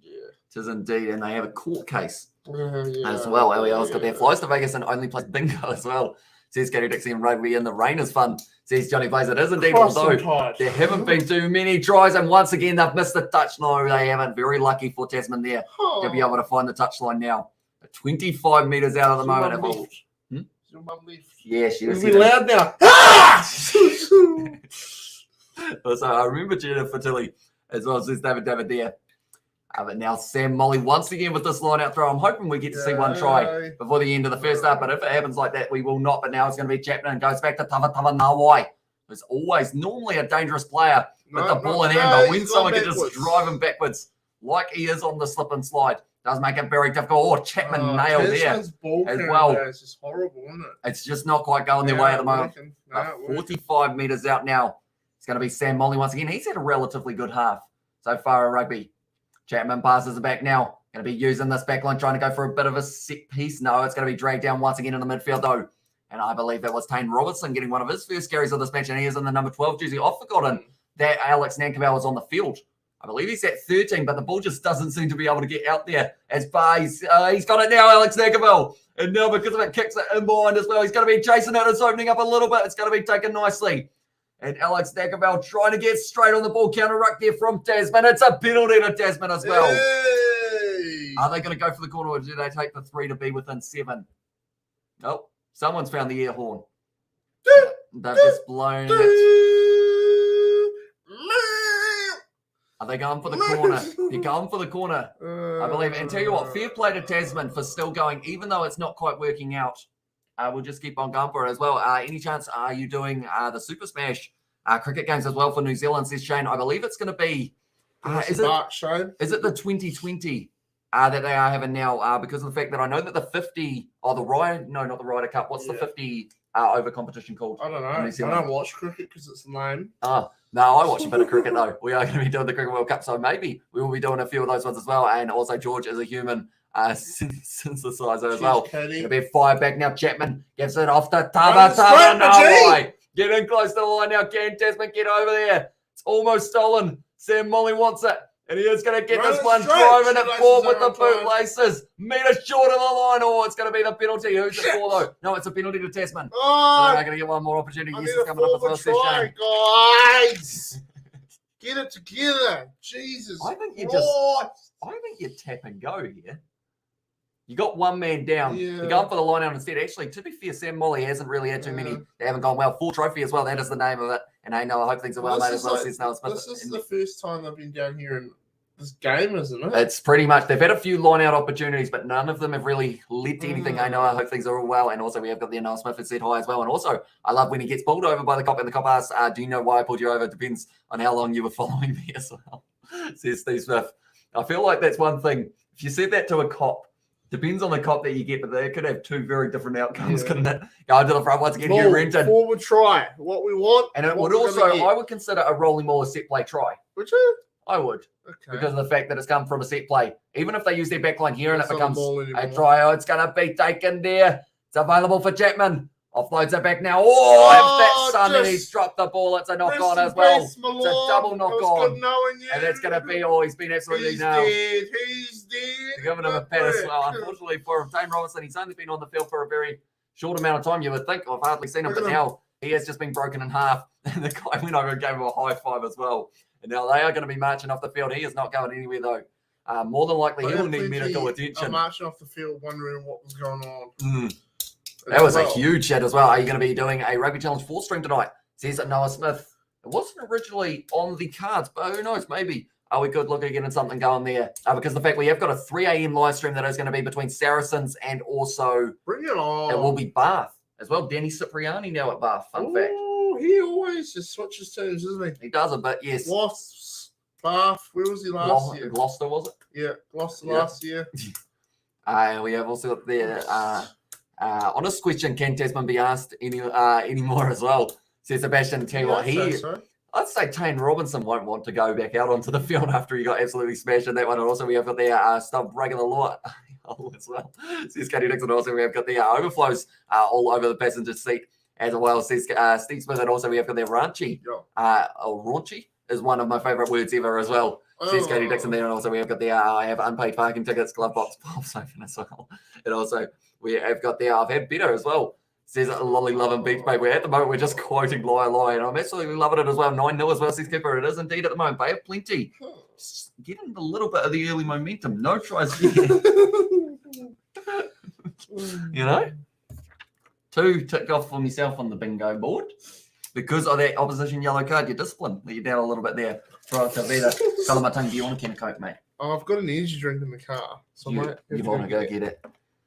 Yeah. It is indeed, and they have a court case Yeah, as well. Eliel's got their flies to Vegas and only plays bingo as well. Says Gary Dixie and Rugby in the rain is fun. Says Johnny Blaze, it is indeed, although there haven't been too many tries, and once again they've missed the touch. No, they haven't. Very lucky for Tasman there. They'll be able to find the touchline now. 25 metres out at the moment. Your mum left. Yeah, she was. Be loud now. So I remember Jennifer Tilly as well. Says David there. But now Sam Molly once again with this line out throw. I'm hoping we get to see one try before the end of the first half. But if it happens like that, we will not. But now it's going to be Chapman and goes back to Tava Nawai. Who's always normally a dangerous player with the ball in hand. But when someone can just drive him backwards like he is on the slip and slide, does make it very difficult. Oh, Chapman nailed there as well. It's just horrible, isn't it? It's just not quite going their way at the moment. 45 metres out now. It's going to be Sam Molly once again. He's had a relatively good half so far at rugby. Chapman passes it back now. Going to be using this back line, trying to go for a bit of a set piece. No, it's going to be dragged down once again in the midfield, though. And I believe that was Tane Robertson getting one of his first carries of this match, and he is in the number 12 jersey. I've forgotten that Alex Nankabell was on the field. I believe he's at 13, but the ball just doesn't seem to be able to get out there. As Bar's, he's got it now, Alex Nankabell. And now because of it, kicks it in behind as well. He's going to be chasing it. It's opening up a little bit. It's going to be taken nicely. And Alex Nankabell trying to get straight on the ball. Counter ruck there from Tasman. It's a penalty to Tasman as well. Hey. Are they going to go for the corner, or do they take the 3 to be within 7? Nope. Someone's found the air horn. They've just blown it. Are they going for the corner? They're going for the corner, I believe. And tell you what, fair play to Tasman for still going, even though it's not quite working out. We'll just keep on going for it as well. Any chance are you doing the Super Smash cricket games as well for New Zealand, says Shane? I believe it's going to be, is it the 2020 that they are having now because of the fact that I know that the 50, not the Ryder Cup, what's the 50 over competition called? I don't know. I don't watch cricket because it's lame. No, I watch a bit of cricket though. We are going to be doing the Cricket World Cup, so maybe we will be doing a few of those ones as well. And also George is a human synthesizer as well. It'll be 5 back now. Chapman gives it off to Tava. Getting close to the line now. Can Tasman get over there? It's almost stolen. Sam Molly wants it. And he is going to get this one, driving it forward with the bootlaces. Metre short of the line. Oh, it's going to be the penalty. Who's it for, though? No, it's a penalty to Tasman. Oh, they're going to get one more opportunity. Yes, it's coming up as well, guys. Get it together. Jesus I think you tap and go here. You got one man down. Yeah. You're going for the line out instead. Actually, to be fair, Sam Molly hasn't really had too many. They haven't gone well. Full trophy as well. That is the name of it. And I know, I hope things are well made as well. This is the first time I've been down here in this game, isn't it? It's pretty much. They've had a few line out opportunities, but none of them have really led to anything. I know, I hope things are all well. And also, we have got the Anil Smith at set high as well. And also, I love when he gets pulled over by the cop, and the cop asks, do you know why I pulled you over? Depends on how long you were following me as well, says Steve Smith. I feel like that's one thing. If you said that to a cop, depends on the cop that you get, but they could have 2 very different outcomes, couldn't it? Go to the front once again, Hugh Renton. Forward try, what we want. And it would also, I would consider a rolling ball a set play try. Would you? I would. Okay. Because of the fact that it's come from a set play. Even if they use their backline here and it becomes a try, it's going to be taken there. It's available for Chapman. Offloads it back now. Oh, if that's Son and he's dropped the ball, it's a knock on as well. It's a double knock on. And that's going to be, he's been absolutely nailed. He's dead. Giving him a pat as well. Unfortunately for him, Tane Robertson, he's only been on the field for a very short amount of time, you would think. I've hardly seen him, but now he has just been broken in half. And the guy went over and gave him a high five as well. And now they are going to be marching off the field. He is not going anywhere, though. More than likely, he will need medical attention. Marching off the field, wondering what was going on. That was a huge chat as well. Are you going to be doing a Rugby Challenge 4 stream tonight? Says Noah Smith. It wasn't originally on the cards, but who knows? Maybe we could look at getting something going there. Because the fact we have got a 3 a.m. live stream that is going to be between Saracens and also bring it on. It will be Bath as well. Danny Cipriani now at Bath. Fun fact. He always just switches teams, doesn't he? He does it, but yes. Wasps, Bath. Where was he last year? Gloucester, was it? Yeah, Gloucester last year. We have also got there. Honest question, can Tasman be asked anymore as well? Says Sebastian. Tell you what, I'd say Tane Robinson won't want to go back out onto the field after he got absolutely smashed in that one. And also we have got there Stub Regular Law. hole as well. Says Katie Dixon. Also, we have got the overflows all over the passenger seat as well. Says Steve Smith. And also, we have got the raunchy. Raunchy is one of my favourite words ever as well. Says Katie Dixon there. And also, we have got the I have unpaid parking tickets, glove box, pops open as well. And also, we have got the I've had better as well. Says Lolly Loving Beach Baby. At the moment, we're just quoting Lie, and I'm absolutely loving it as well. 9-0 as well, says Kipper. It is indeed at the moment. They have plenty. Getting a little bit of the early momentum. No tries yet. You know? 2 ticked off for myself on the bingo board. Because of that opposition yellow card, your discipline. Let you down a little bit there. Try to be the tell my tongue, do you want a can of Coke, mate? I've got an energy drink in the car. So you want to go get it?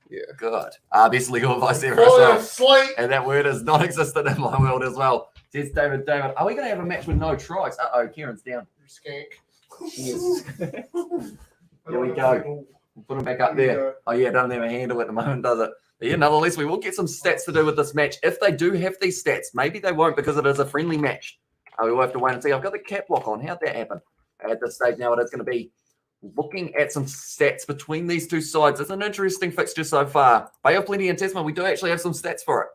Yeah. Good. Best legal advice there as well. And that word is non-existent in my world as well. Says David, are we going to have a match with no tries? Uh-oh, Kieran's down. Skank. Yes. Here we go. We'll put him back up there. Oh, yeah, doesn't have a handle at the moment, does it? But yeah, nonetheless, we will get some stats to do with this match. If they do have these stats, maybe they won't because it is a friendly match. We will have to wait and see. I've got the cap lock on. How'd that happen? At this stage now, it is going to be looking at some stats between these two sides. It's an interesting fixture so far. Bay of Plenty and Tasman, we do actually have some stats for it.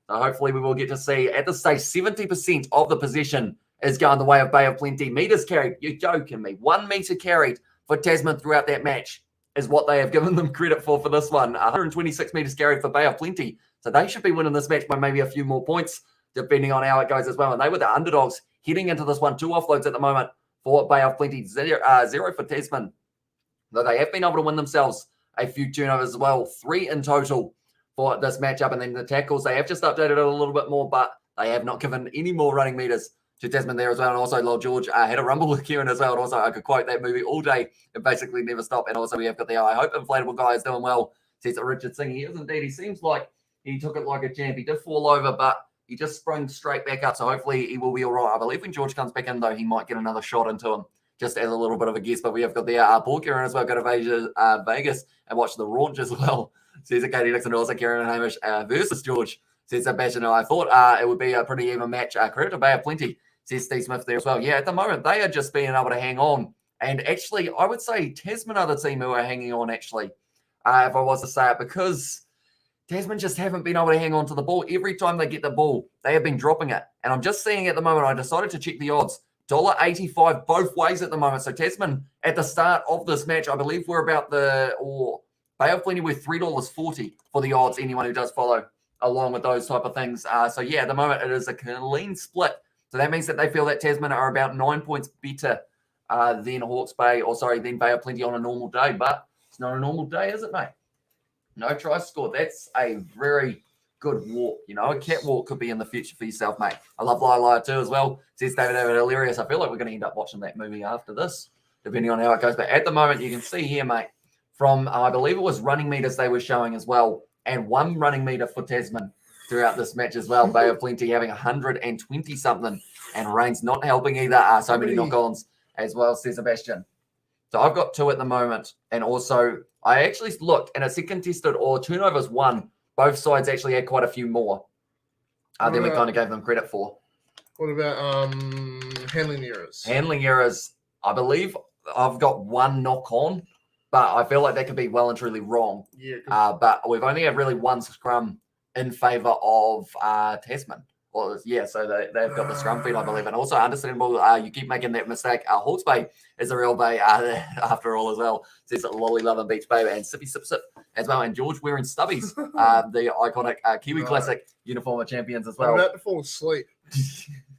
So hopefully we will get to see. At this stage, 70% of the possession is going the way of Bay of Plenty. Meters carried, you're joking me. 1 meter carried for Tasman throughout that match is what they have given them credit for this one. 126 meters carried for Bay of Plenty. So they should be winning this match by maybe a few more points, depending on how it goes as well. And they were the underdogs heading into this one. 2 offloads at the moment for Bay of Plenty, 0 for Tasman. Though they have been able to win themselves a few turnovers as well. 3 in total for this matchup. And then the tackles, they have just updated it a little bit more, but they have not given any more running meters to Tasman there as well. And also, Lord George had a rumble with Kieran as well. And also, I could quote that movie all day and basically never stop. And also, we have got the I hope inflatable guy is doing well. Says Richard Singh. He is indeed. He seems like he took it like a champ. He did fall over, but he just sprung straight back up. So hopefully he will be all right. I believe when George comes back in, though, he might get another shot into him. Just as a little bit of a guess, but we have got the Paul Kieran as well. Go to Vegas and watch the Raunch as well. Says it Katie Dixon, also Kieran and Hamish versus George. Says Sebastian. I thought it would be a pretty even match. Credit to Bay of Plenty. Says Steve Smith there as well. Yeah, at the moment, they are just being able to hang on. And actually, I would say Tasman are the team who are hanging on, actually, if I was to say it, because Tasman just haven't been able to hang on to the ball. Every time they get the ball, they have been dropping it. And I'm just seeing at the moment, I decided to check the odds. $1.85 both ways at the moment. So Tasman at the start of this match, I believe we're about Bay of Plenty with $3.40 for the odds. Anyone who does follow along with those type of things. So yeah, at the moment it is a clean split. So that means that they feel that Tasman are about 9 points better than Hawke's Bay, than Bay of Plenty on a normal day. But it's not a normal day, is it, mate? No tries scored. That's a very good walk. You know, a catwalk could be in the future for yourself, mate. I love Liar too as well. Says David Hilarious. I feel like we're going to end up watching that movie after this, depending on how it goes. But at the moment, you can see here, mate, from I believe it was running meters they were showing as well, and 1 running meter for Tasman throughout this match as well. Bay of Plenty having 120 something, and Rain's not helping either. So many knock-ons as well, says Sebastian. So I've got 2 at the moment, and also I actually looked, and it's contested or turnovers 1. Both sides actually had quite a few more than we kind of gave them credit for. What about handling errors? Handling errors, I believe I've got 1 knock on, but I feel like that could be well and truly wrong. Yeah. But we've only had really 1 scrum in favour of Tasman. Well, yeah, so they've got the scrum feed, I believe. And also understandable, you keep making that mistake. Hawke's Bay is a real bay after all as well. Says Lolly Loving Beach Bay and Sippy Sip Sip as well. And George wearing stubbies, the iconic Kiwi Classic uniform of champions as well. I'm about to fall asleep.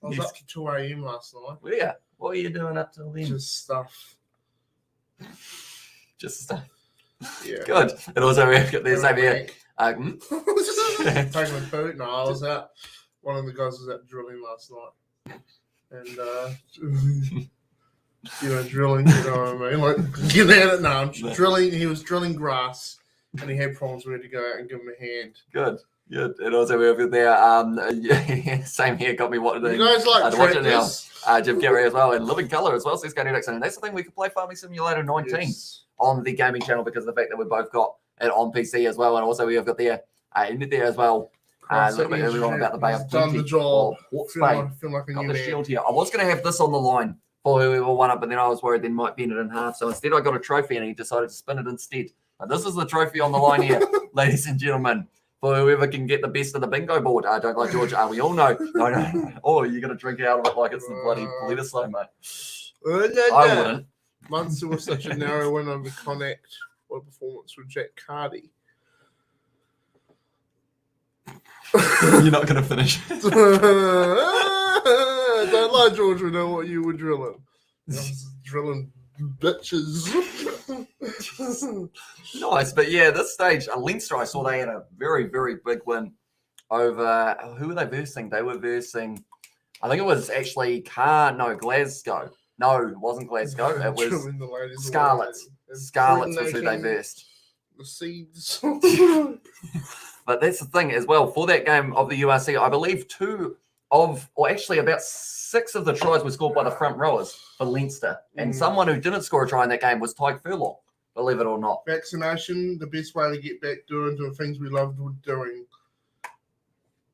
I was up to 2 a.m. last night. Well, yeah. What were you doing up till then? Just stuff. Just stuff. Yeah. Good. And also we've got this over here. Taking a boot. No, I was out. One of the guys was out drilling last night. And, drilling, you know what I mean? Like, get at it now. Drilling. He was drilling grass, and he had problems. We had to go out and give him a hand. Good. And also we've got there. Same here. Got me watching. You guys like tractors? Jim Carey as well, and Living Colour as well. Says Katie Dixon, and that's the thing. We could play Farming Simulator 19 on the gaming channel because of the fact that we've both got it on PC as well, and also we have got there ended there as well. A little bit earlier on about the Bay of Plenty. Done the job. Feel like got the shield here. I was going to have this on the line for whoever won up, but then I was worried they might bend it in half. So instead, I got a trophy, and he decided to spin it instead. But this is the trophy on the line here, ladies and gentlemen, for whoever can get the best of the bingo board. Don't like George. We all know. No. Oh, you're going to drink out of it like it's the bloody Bledisloe, mate. I wouldn't. Munster was such a narrow win over Connacht. What a performance with Jack Carty. You're not going to finish. Don't lie, George. We know what you were drilling. I was drilling bitches. Nice, but yeah, this stage, Leinster, I saw they had a very, very big win over. Who were they versing? They were versing. I think it was actually Glasgow. No, it wasn't Glasgow. It was Scarlets. Scarlets was who they versed. The Seeds. But that's the thing as well. For that game of the URC, I believe about 6 of the tries were scored by the front rowers for Leinster. And someone who didn't score a try in that game was Tyke Furlong, believe it or not. Vaccination, the best way to get back doing things we loved doing.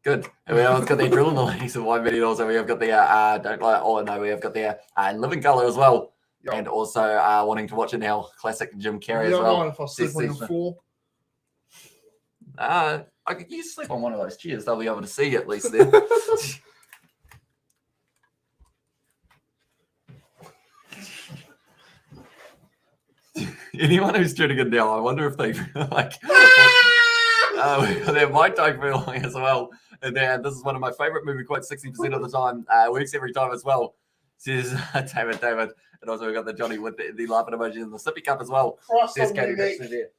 Good. And we have got the drill in the ladies of $1 million. Also, we have got the we have got the living colour as well. Yep. And also wanting to watch it now, classic Jim Carrey as well. If I sleep on the floor. You sleep on one of those chairs, they'll be able to see at least then. Anyone who's tuning in now, I wonder if they like. They're my Tyke Furlong as well. And this is one of my favorite movie quotes 60% of the time. Works every time as well. Says David. And also we've got the Johnny with the laughing emoji and the sippy cup as well. Says Katie Dixon there.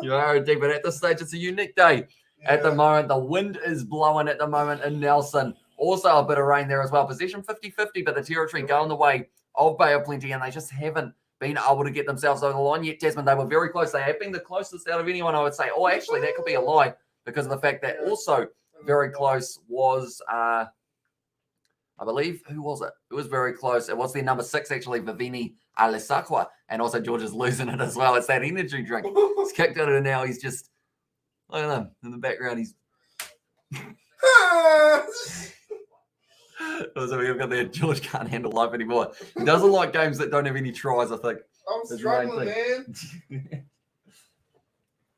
You are indeed, but at this stage, it's a unique day. Yeah. At the moment, the wind is blowing at the moment in Nelson. Also a bit of rain there as well. Possession 50-50, but the territory going the way of Bay of Plenty, and they just haven't been able to get themselves over the line yet. Tasman, they were very close. They have been the closest out of anyone, I would say. Oh, actually, that could be a lie because of the fact that also very close was, I believe, who was it? It was very close. It was their number 6, actually, Vivini Alessakwa. And also George is losing it as well. It's that energy drink. He's kicked it and now he's just, look at him in the background. He's... So we've got there, George can't handle life anymore. He doesn't like games that don't have any tries, I think. I'm struggling, man.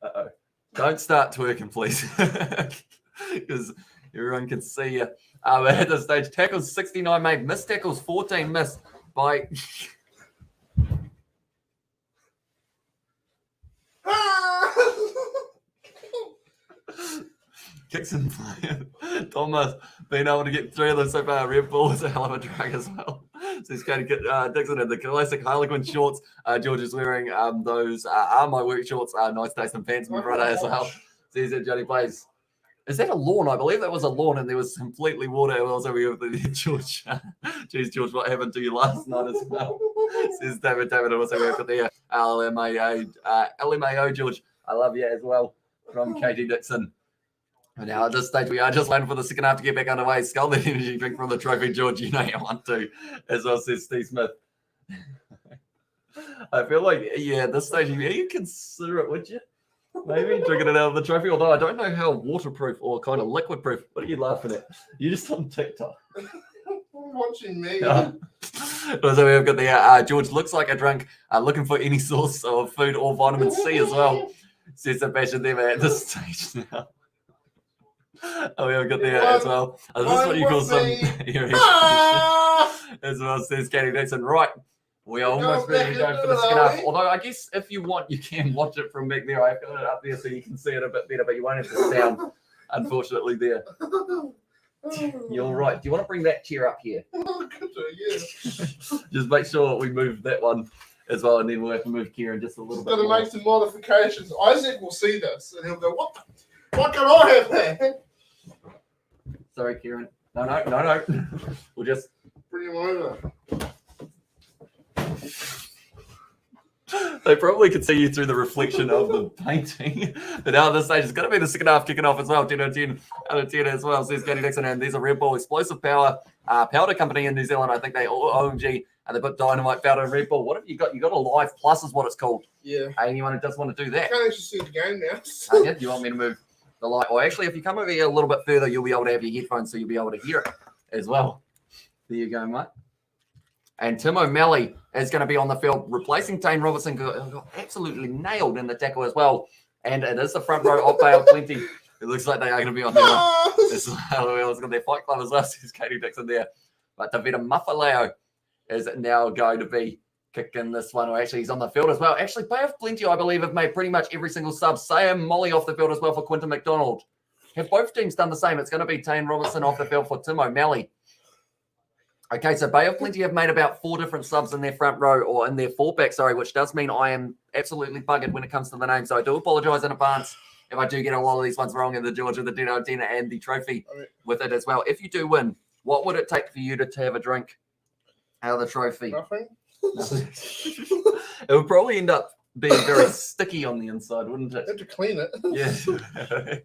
Uh-oh. Don't start twerking, please. Because everyone can see you. At this stage, tackles 69 made, missed tackles 14 missed by... Kicks and Thomas being able to get 3 of them so far. Red Bull is a hell of a drag as well. So he's going to get Dixon in the classic Harlequin shorts. George is wearing those are my work shorts. Nice Tasman pants, my brother as well. Sees it, Johnny plays. Is that a lawn? I believe that was a lawn and there was completely water. Also, we have the George. Jeez, George, what happened to you last night as well? Says David. Also, we have got the LMAO, George. I love you as well from Katie Dixon. And now at this stage, we are just waiting for the second half to get back underway. Skull that energy drink from the trophy, George. You know you want to, as well, says Steve Smith. I feel like, this stage, you consider it, would you? Maybe drinking it out of the trophy, although I don't know how waterproof or kind of liquid proof. What are you laughing at? You're just on TikTok. Watching me. So we've got the George looks like a drunk, looking for any source of food or vitamin C as well. Says Sebastian there at this stage now. Oh, we've got there as well. This is what you call some as well, says Katie Dixon. Right. We are almost ready to go for the second half. Although I guess if you want, you can watch it from back there. I've got it up there so you can see it a bit better, but you won't have the sound, unfortunately, there. You're right. Do you want to bring that chair up here? Yeah. Just make sure we move that one as well, and then we'll have to move Kieran just a little bit. Going to make some modifications. Isaac will see this, and he'll go, What can I have there? Sorry, Kieran. No. We'll just bring him over. They probably could see you through the reflection of the painting. But now at this stage, it's going to be the second half kicking off as well. 10 out of 10 as well, says Katie Dixon. And there's a Red Bull Explosive Power powder company in New Zealand. I think they OMG, and they put dynamite powder in Red Bull. What have you got? You got a Live Plus is what it's called. Yeah. Anyone who does want to do that. I can't actually see the game now. Yeah, do you want me to move the light? Or actually, if you come over here a little bit further, you'll be able to have your headphones so you'll be able to hear it as well. There you go, mate. And Tim O'Malley is going to be on the field, replacing Tane Robertson, who got absolutely nailed in the tackle as well. And it is the front row of Bale 20. It looks like they are going to be on their It's got their fight club as well. There's Katie Dixon there. But Davida Mafaleo is now going to be kicking this one. Or actually, he's on the field as well. Actually, Bay of Plenty, I believe, have made pretty much every single sub. Sam Molly off the field as well for Quinton McDonald. Have both teams done the same? It's going to be Tane Robertson off the field for Tim O'Malley. Okay, so Bay of Plenty have made about 4 different subs in their front row, or in their fullback, sorry, which does mean I am absolutely buggered when it comes to the name. So I do apologise in advance if I do get a lot of these ones wrong in the Georgia, the Dino Dina, and the trophy with it as well. If you do win, what would it take for you to have a drink out of the trophy? Nothing. It would probably end up being very sticky on the inside, wouldn't it? You have to clean it. Yeah.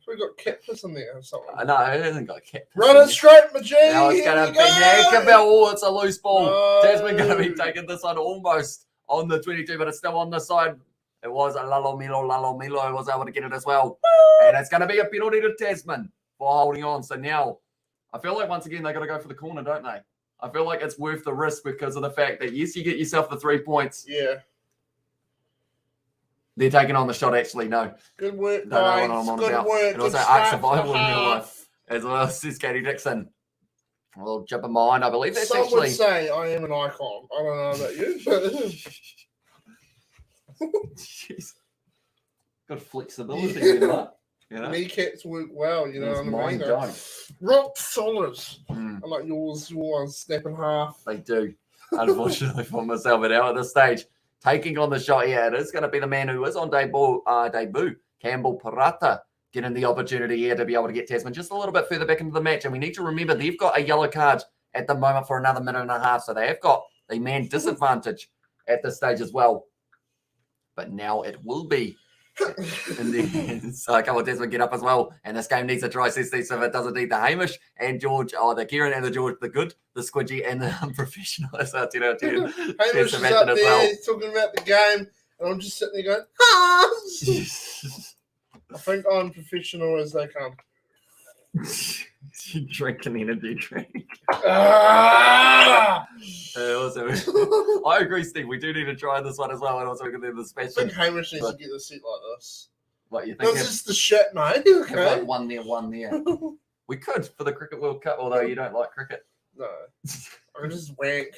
We got cat piss in there or something. I know, it hasn't got cat piss. Run it straight, Majee. Now it's going to be oh, it's a loose ball. No. Tasman going to be taking this one almost on the 22, but it's still on the side. It was a Lalomilo was able to get it as well. And it's going to be a penalty to Tasman for holding on. So now, I feel like once again, they got to go for the corner, don't they? I feel like it's worth the risk because of the fact that, yes, you get yourself the 3 points. Yeah. They're taking on the shot, actually. No. Good work, Don't guys. know what I'm on Good about. work. And also Good Arc start Survival for in real half. life as well, says Katie Dixon. A little jump in mind. I believe that's Some actually... would say I am an icon. I don't know about you. Jeez. Good flexibility in that. You know? Kneecaps work well, you know Yes, what I mine mean? don't. Rock solid. Mm. Unlike yours, your one's snap in half. They do, unfortunately for myself. But now at this stage, taking on the shot here, it is going to be the man who is on debut, Campbell Parata, getting the opportunity here to be able to get Tasman just a little bit further back into the match. And we need to remember they've got a yellow card at the moment for another minute and a half. So they have got the man disadvantage at this stage as well. But now it will be in the end. So come on, Tasman, get up as well. And this game needs a try, says Steve. So if it doesn't need the Hamish and George, the Kieran and the George, the good, the squidgy, and the unprofessional. That's our 10 out of 10. Hamish is up there, he's talking about the game, and I'm just sitting there going, ah! I think I'm professional as they come. You drink an energy drink. Ah! Also, I agree, Steve. We do need to try this one as well, and also we can do the I special. think Hamish needs to get the seat like this. What you think? This is the shit, mate. Have Okay. like one there. We could for the Cricket World Cup, although you don't like cricket. No. I just wank.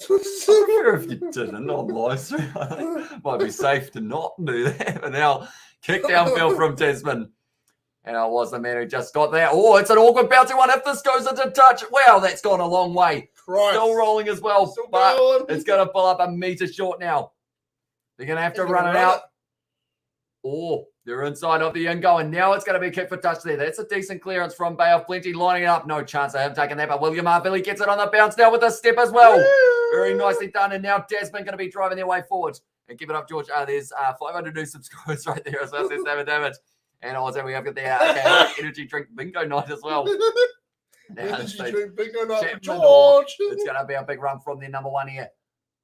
I'm sure if you didn't on live stream, I think might be safe to not do that. But now, kick downfield from Tasman. And I was the man who just got that. Oh, it's an awkward bouncy one. If this goes into touch, wow, that's gone a long way. Christ. Still rolling as well, Still but going. it's going to pull up a metre short now. They're going to have to run it out. Oh, they're inside of the in-go, and now it's going to be a kick for touch there. That's a decent clearance from Bay of Plenty, lining it up. No chance of him taking that, but William Arvilli gets it on the bounce now with a step as well. Very nicely done, and now Tasman going to be driving their way forward. And give it up, George. There's 500 new subscribers right there as well, says David David. And also we have got the energy drink bingo night as well. Energy drink bingo night for Chapman, George. It's going to be a big run from their number one here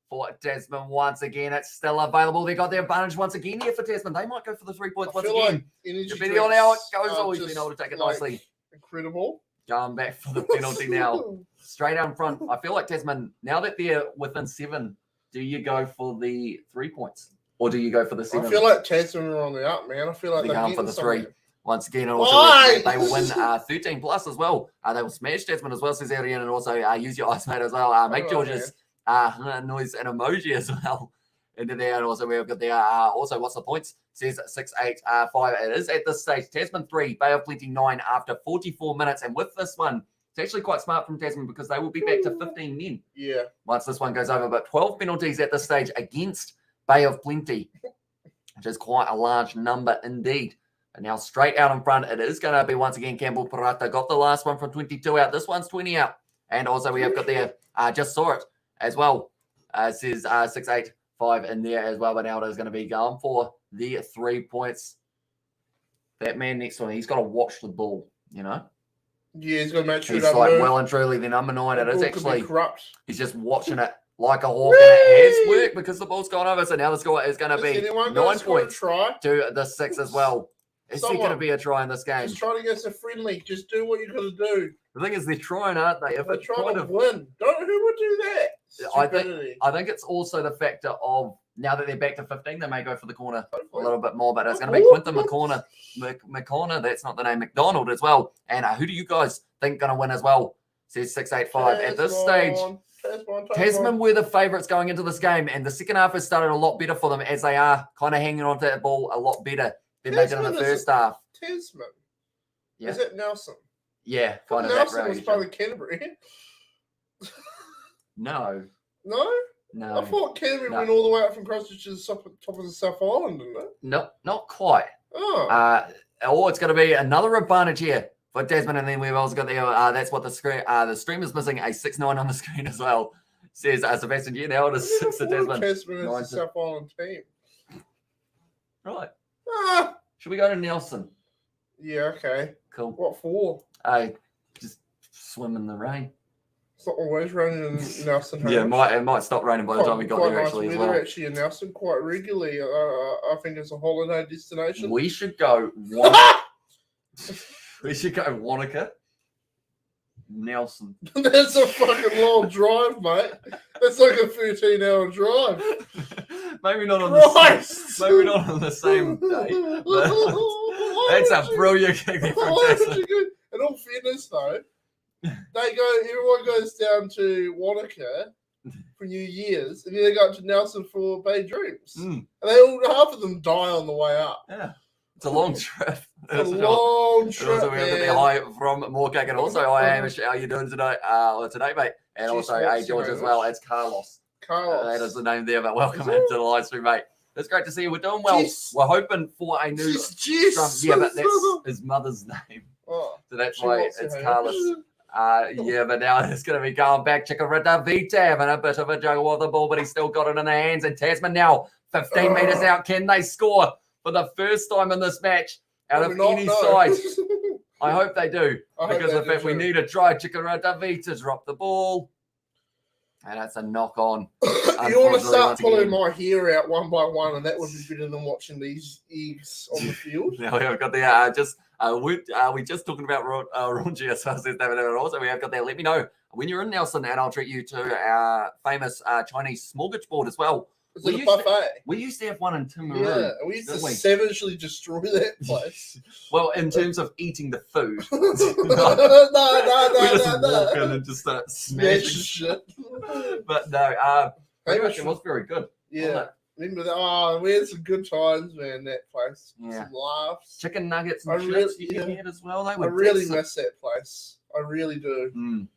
for Tasman once again. It's still available. They got their advantage once again here for Tasman. They might go for the 3 points once again. Like energy Depending on how it drinks goes, are always just, been able to take it like, nicely. Incredible. Going back for the penalty now. Straight out in front. I feel like Tasman, now that they're within 7, do you go for the 3 points? Or do you go for the 7? I feel like Tasman are on the up, man. I feel like They're going for the 3. somewhere. Once again, and also Why? they will win 13 plus as well. They will smash Tasman as well, says Ariane, and also use your ice mate as well. Make George's noise and emoji as well into there. And also we've got there. Also, what's the points? Says 6-8-5. It is at this stage. Tasman 3, Bay of Plenty 9 after 44 minutes. And with this one, it's actually quite smart from Tasman because they will be back to 15 men. Yeah. Once this one goes over. But 12 penalties at this stage against Bay of Plenty, which is quite a large number indeed. And now straight out in front, it is going to be once again Campbell Parata. Got the last one from 22 out. This one's 20 out. And also we have got there, just saw it as well. It says 6-8-5 in there as well. But now it is going to be going for the 3 points. That man next to him, he's got to watch the ball, you know? Yeah, he's got to make sure he's that like move. well and truly the number 9. It is actually corrupt. He's just watching it like a hawk, and it has worked because the ball's gone over. So now the score is going to be 9 points to the 6 as well. Is there going to be a try in this game? Just try to get us friendly. Just do what you got to do. The thing is, they're trying, aren't they? If They're it's trying kind to of win. Who would do that? I think it's also the factor of now that they're back to 15, they may go for the corner a little bit more, but it's going to be Quinton McCorner. That's not the name. McDonald as well. And who do you guys think going to win as well? Says 685. At this stage, Tasman were the favourites going into this game, and the second half has started a lot better for them as they are kind of hanging on to that ball a lot better than they did in the first half. Tasman. Yeah. Is it Nelson? Yeah, kind of. Nelson was part of Canterbury. No. No? No. I thought Canterbury went all the way up from Christchurch to the top of the South Island, didn't it? No, not quite. Oh. It's going to be another advantage here for Tasman, and then we've also got that's what the screen. The stream is missing a 6-9 on the screen as well. Says Sebastian, now it is 6 to Tasman. Tasman is the South Island team. Right. Ah. Should we go to Nelson? Yeah, okay. Cool. What for? Just swim in the rain. It's not always raining in Nelson. Yeah, it might stop raining by the time we got there actually as well. Actually in Nelson quite regularly. I think it's a holiday destination. We should go we should go Wanaka. Nelson. That's a fucking long drive, mate. That's like a 13-hour drive. Maybe not on the same day. That's a brilliant kick there from Tasman. In all fairness, though, everyone goes down to Wanaka for New Year's, and then they go up to Nelson for Bay Dreams. And half of them die on the way up. Yeah. It's a long trip. It's a long trip. Also, we have the hi from Moorcock, and also hi Hamish. How you doing today? Today, mate. And also, hey George as well. It's Carlos. That is the name there, but welcome into the live stream, mate. It's great to see you. We're doing well. We're hoping for a new drum. Yeah, but that's his mother's name. So that's why it's Carlos. But now it's going to be going back. Chikorita Vita having a bit of a juggle with the ball, but he's still got it in the hands. And Tasman now 15 metres out. Can they score for the first time in this match out of any side? I hope they do. Because in fact, we need a try. Chikorita Vita drop the ball. And that's a knock on. You want to start pulling my hair out one by one, and that would be better than watching these eggs on the field. Now we have got the we just talking about raunchy as far as David. Also, we have got that. Let me know when you're in Nelson, and I'll treat you to our famous Chinese smorgasbord as well. Is it a buffet? We used to have one in Timaru. Yeah, we used to savagely destroy that place. Well, in terms of eating the food. No. We just walk in and just start smashing shit. But no, it was very good. Yeah. Remember that? We had some good times, man, that place. Yeah. Some laughs. Chicken nuggets and chips you had as well. I really miss that place. I really do.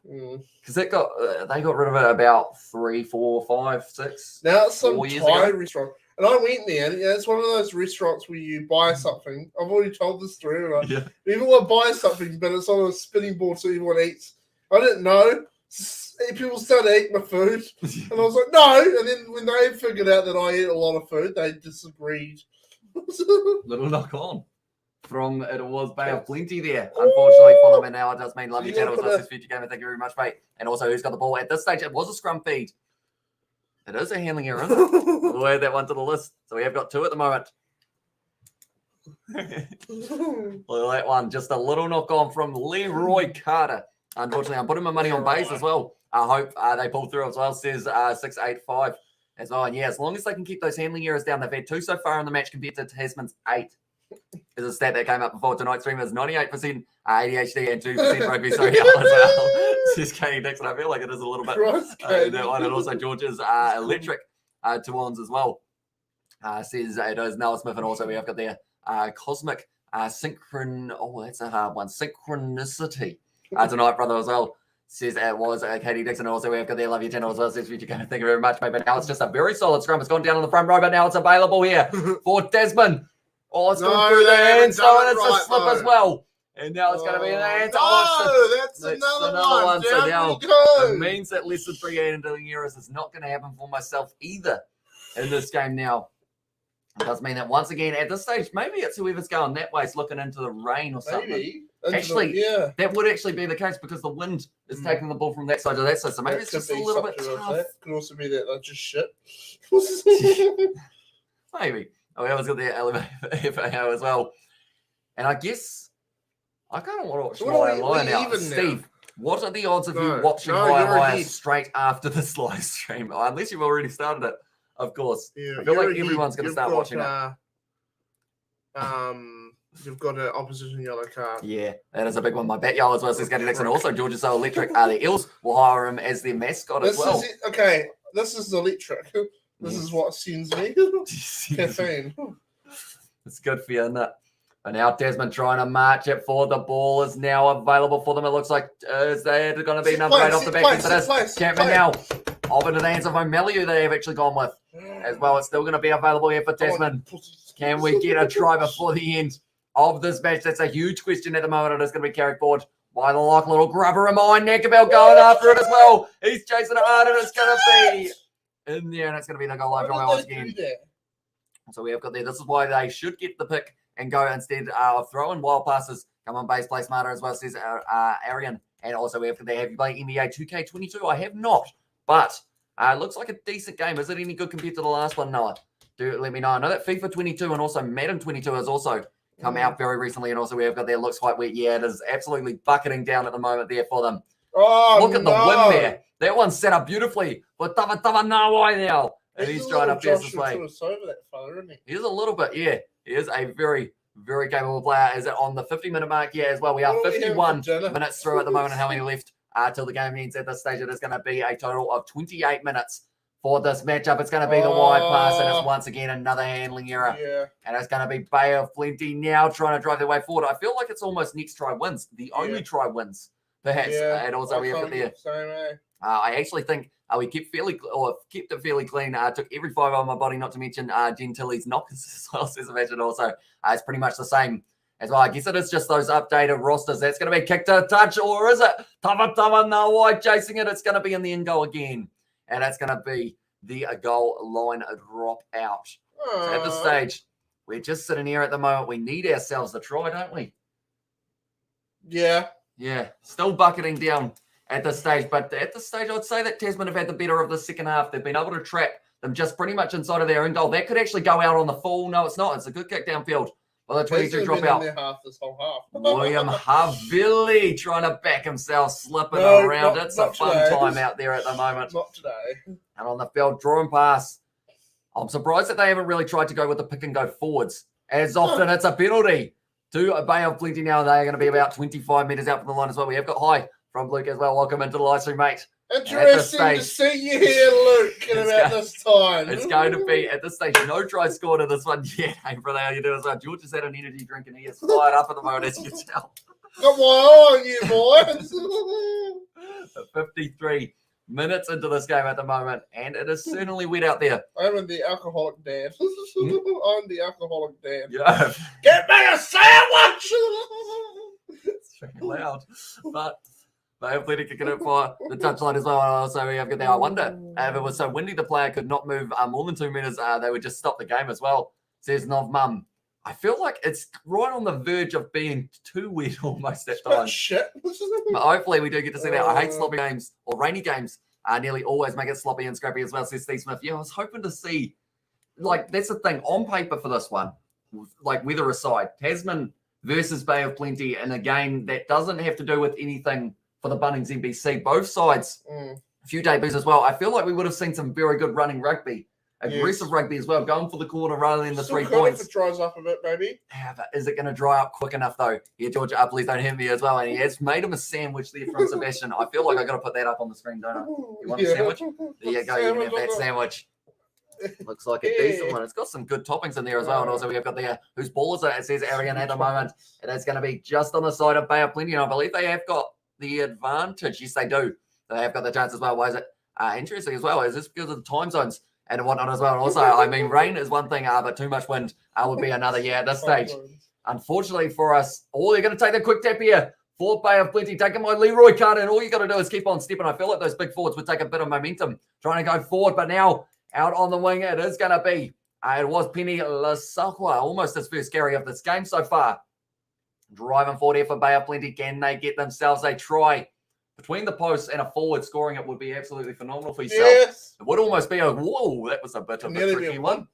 Because they got rid of it about 3, 4, 5, 6. Now it's some Thai restaurant, and I went there. And it's one of those restaurants where you buy something. I've already told this story. Even want to buy something, but it's on a spinning board, so everyone eats. I didn't know. People started eating my food, and I was like, no. And then when they figured out that I eat a lot of food, they disagreed. Little knock on. From it was Bay of Plenty there. Unfortunately for them, and now it does mean love your channel. That's future gamer. Thank you very much, mate. And also, who's got the ball at this stage? It was a scrum feed. It is a handling error. We'll add that one to the list. So we have got 2 at the moment. Well, that one, just a little knock on from Leroy Carter. Unfortunately, I'm putting my money on base as well. I hope they pull through as well. Says 685 as well. And yeah, as long as they can keep those handling errors down, they've had 2 so far in the match compared to Tasman's 8. Is a stat that came up before tonight's stream. Is 98% ADHD and 2% rugby. Sorry, as well. Says Katie Dixon. I feel like it is a little bit that one. And also George's electric Tuans as well. Says it is Noah Smith, and also we have got their cosmic synchron. Oh, that's a hard one. Synchronicity tonight, brother, as well. Says it was Katie Dixon. And also we have got their love your channel as well. Says future gamer. Thank you very much, mate. But now it's just a very solid scrum. It's gone down on the front row, but now it's available here for Tasman. Oh, it's going through the hands. Oh, and it's a slip as well. And now it's going to be an hands. That's another one. So now it means that less than 3 handling errors is not going to happen for myself either in this game now. It does mean that once again, at this stage, maybe it's whoever's going that way is looking into the rain or something. Maybe. Actually, that would actually be the case because the wind is taking the ball from that side to that side. So maybe it's just a little bit tough. It could also be that they're just shit. Maybe. Oh, we always got the elevator FAO as well. And I guess I kind of want to watch my line out. Steve, What are the odds of you No, watching no, Higher you're Higher ahead. straight after this live stream? Unless you've already started it, of course. Yeah, I feel you're like everyone's going to start watching it. You've got an opposition yellow card. Yeah, that is a big one. My bet yellow as well, says Scotty Dixon. Also, Georgia So Electric. The Eels will hire him as their mascot as well. This is electric. This is what sends me. Caffeine. It's good for you, isn't it? And now Tasman trying to march it forward. The ball is now available for them. It looks like they're going to be number 8 off the back. Yes, it is. Chapman now off into the hands of O'Malley, who they have actually gone with as well. It's still going to be available here for Tasman. Can we get a try before the end of this match? That's a huge question at the moment. It is going to be carried forward by the lock. Little grubber of mine. Neckerbell going after it as well. He's chasing it hard, and it's going to be in there, and it's going to be the goal line try once again. So we have got there. This is why they should get the pick and go instead of throwing wild passes. Come on, base, play smarter as well, says Arian. And also we have got there. Have you played NBA 2K22? I have not, but it looks like a decent game. Is it any good compared to the last one, Noah? Do let me know. I know that FIFA 22 and also Madden 22 has also come out very recently, and also we have got there. Looks quite wet. Yeah, it is absolutely bucketing down at the moment there for them. Oh, look at the wind there. That one's set up beautifully for Tava Nawai now. And he's trying to pierce his way. He is a little bit, yeah. He is a very, very capable player. Is it on the 50-minute mark? Yeah, as well. We are 51 minutes through at the moment, and how many left till the game ends at this stage? It is going to be a total of 28 minutes for this matchup. It's going to be the wide pass, and it's once again another handling error. Yeah. And it's going to be Bay of Plenty now trying to drive their way forward. I feel like it's almost next try wins. The only try wins, perhaps. Yeah. And also we have got there. I actually think we kept it fairly clean. Took every fibre on my body, not to mention Gentili's knockers as well, says Imagine. Also, it's pretty much the same as well. I guess it is just those updated rosters. That's going to be kicked to touch, or is it? Tava Nawai chasing it. It's going to be in the end goal again. And it's going to be the goal line drop out. So at this stage, we're just sitting here at the moment. We need ourselves a try, don't we? Yeah. Yeah, still bucketing down at this stage. But at this stage, I'd say that Tasman have had the better of the second half. They've been able to trap them just pretty much inside of their own goal. That could actually go out on the full. No, it's not. It's a good kick downfield. Well, the 22 drop out. This whole half. William Havili trying to back himself, slipping around. It's a fun time out there at the moment. Not today. And on the field, drawing pass. I'm surprised that they haven't really tried to go with the pick and go forwards. As often, it's a penalty to Bay of Plenty now. They're going to be about 25 metres out from the line as well. We have got high from Luke as well. Welcome into the live stream, mate. Interesting to see you here, Luke, in about this time. It's going to be, at this stage, no try scored in this one yet. Hey, brother, how you doing as well? George has had an energy drink and he is fired up at the moment, as you can tell. Got my eye on you, boys. 53 minutes into this game at the moment, and it is certainly wet out there. I'm the alcoholic dad. I'm the alcoholic dad. Yeah. Get me a sandwich! It's very loud. But hopefully to kick it up for the touchline as well. So we have got there. I wonder if it was so windy the player could not move more than 2 meters, they would just stop the game as well, says Nov Mum. I feel like it's right on the verge of being too wet almost at times. Shit. But hopefully we do get to see that. I hate sloppy games or rainy games. Nearly always make it sloppy and scrappy as well, says Steve Smith. Yeah, I was hoping to see, like, that's the thing. On paper for this one, like weather aside, Tasman versus Bay of Plenty in a game that doesn't have to do with anything for the Bunnings NPC. Both sides, a few debuts as well. I feel like we would have seen some very good running rugby. Aggressive rugby as well, going for the corner rather than the 3 points. If it dries up a bit, maybe. Yeah, but is it going to dry up quick enough, though? Yeah, Georgia, please don't hit me as well. And he has made him a sandwich there from Sebastian. I feel like I got to put that up on the screen, don't I? You want a sandwich? There you go. You can have that sandwich. Looks like a decent one. It's got some good toppings in there as well. And also we've got there, whose ball is it? It says Arian at the moment. And it's going to be just on the side of Bay of Plenty. And I believe they have got the advantage. Yes, they do. They have got the chance as well. Why is it interesting as well? Is this because of the time zones and whatnot as well? And also, I mean, rain is one thing, but too much wind would be another. Yeah, at this stage, unfortunately for us, they're going to take the quick tap here. For Bay of Plenty, taking my Leroy card, and all you got to do is keep on stepping. I feel like those big forwards would take a bit of momentum trying to go forward, but now out on the wing, it is going to be. It was Penny Lasakwa, almost his first carry of this game so far. Driving forward here for Bay of Plenty. Can they get themselves a try? Between the posts and a forward scoring it would be absolutely phenomenal for yourself. Yes. It would almost be a, whoa, that was a bit of a tricky one.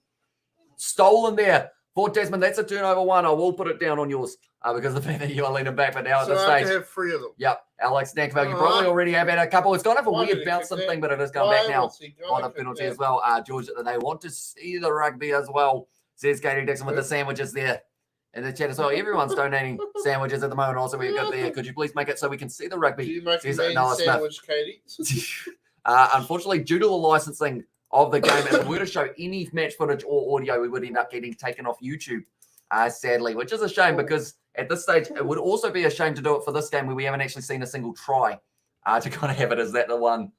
Stolen there For Tasman, that's a turnover 1. I will put it down on yours because of the fact that you are leaning back. But now at this I stage, can have 3 of them. Yep, Alex Snankville, you probably already have had a couple. It's kind of a weird bouncing thing, but it is going back now on a penalty as well. George, they want to see the rugby as well, says Katie Dixon with the sandwiches there in the chat as well. Everyone's donating sandwiches at the moment. Also, we've got there. Could you please make it so we can see the rugby? Do you make says a Noah sandwich, Katie? Unfortunately, due to the licensing of the game, if we were to show any match footage or audio, we would end up getting taken off YouTube. Sadly, which is a shame because at this stage, it would also be a shame to do it for this game where we haven't actually seen a single try to kind of have it as that the one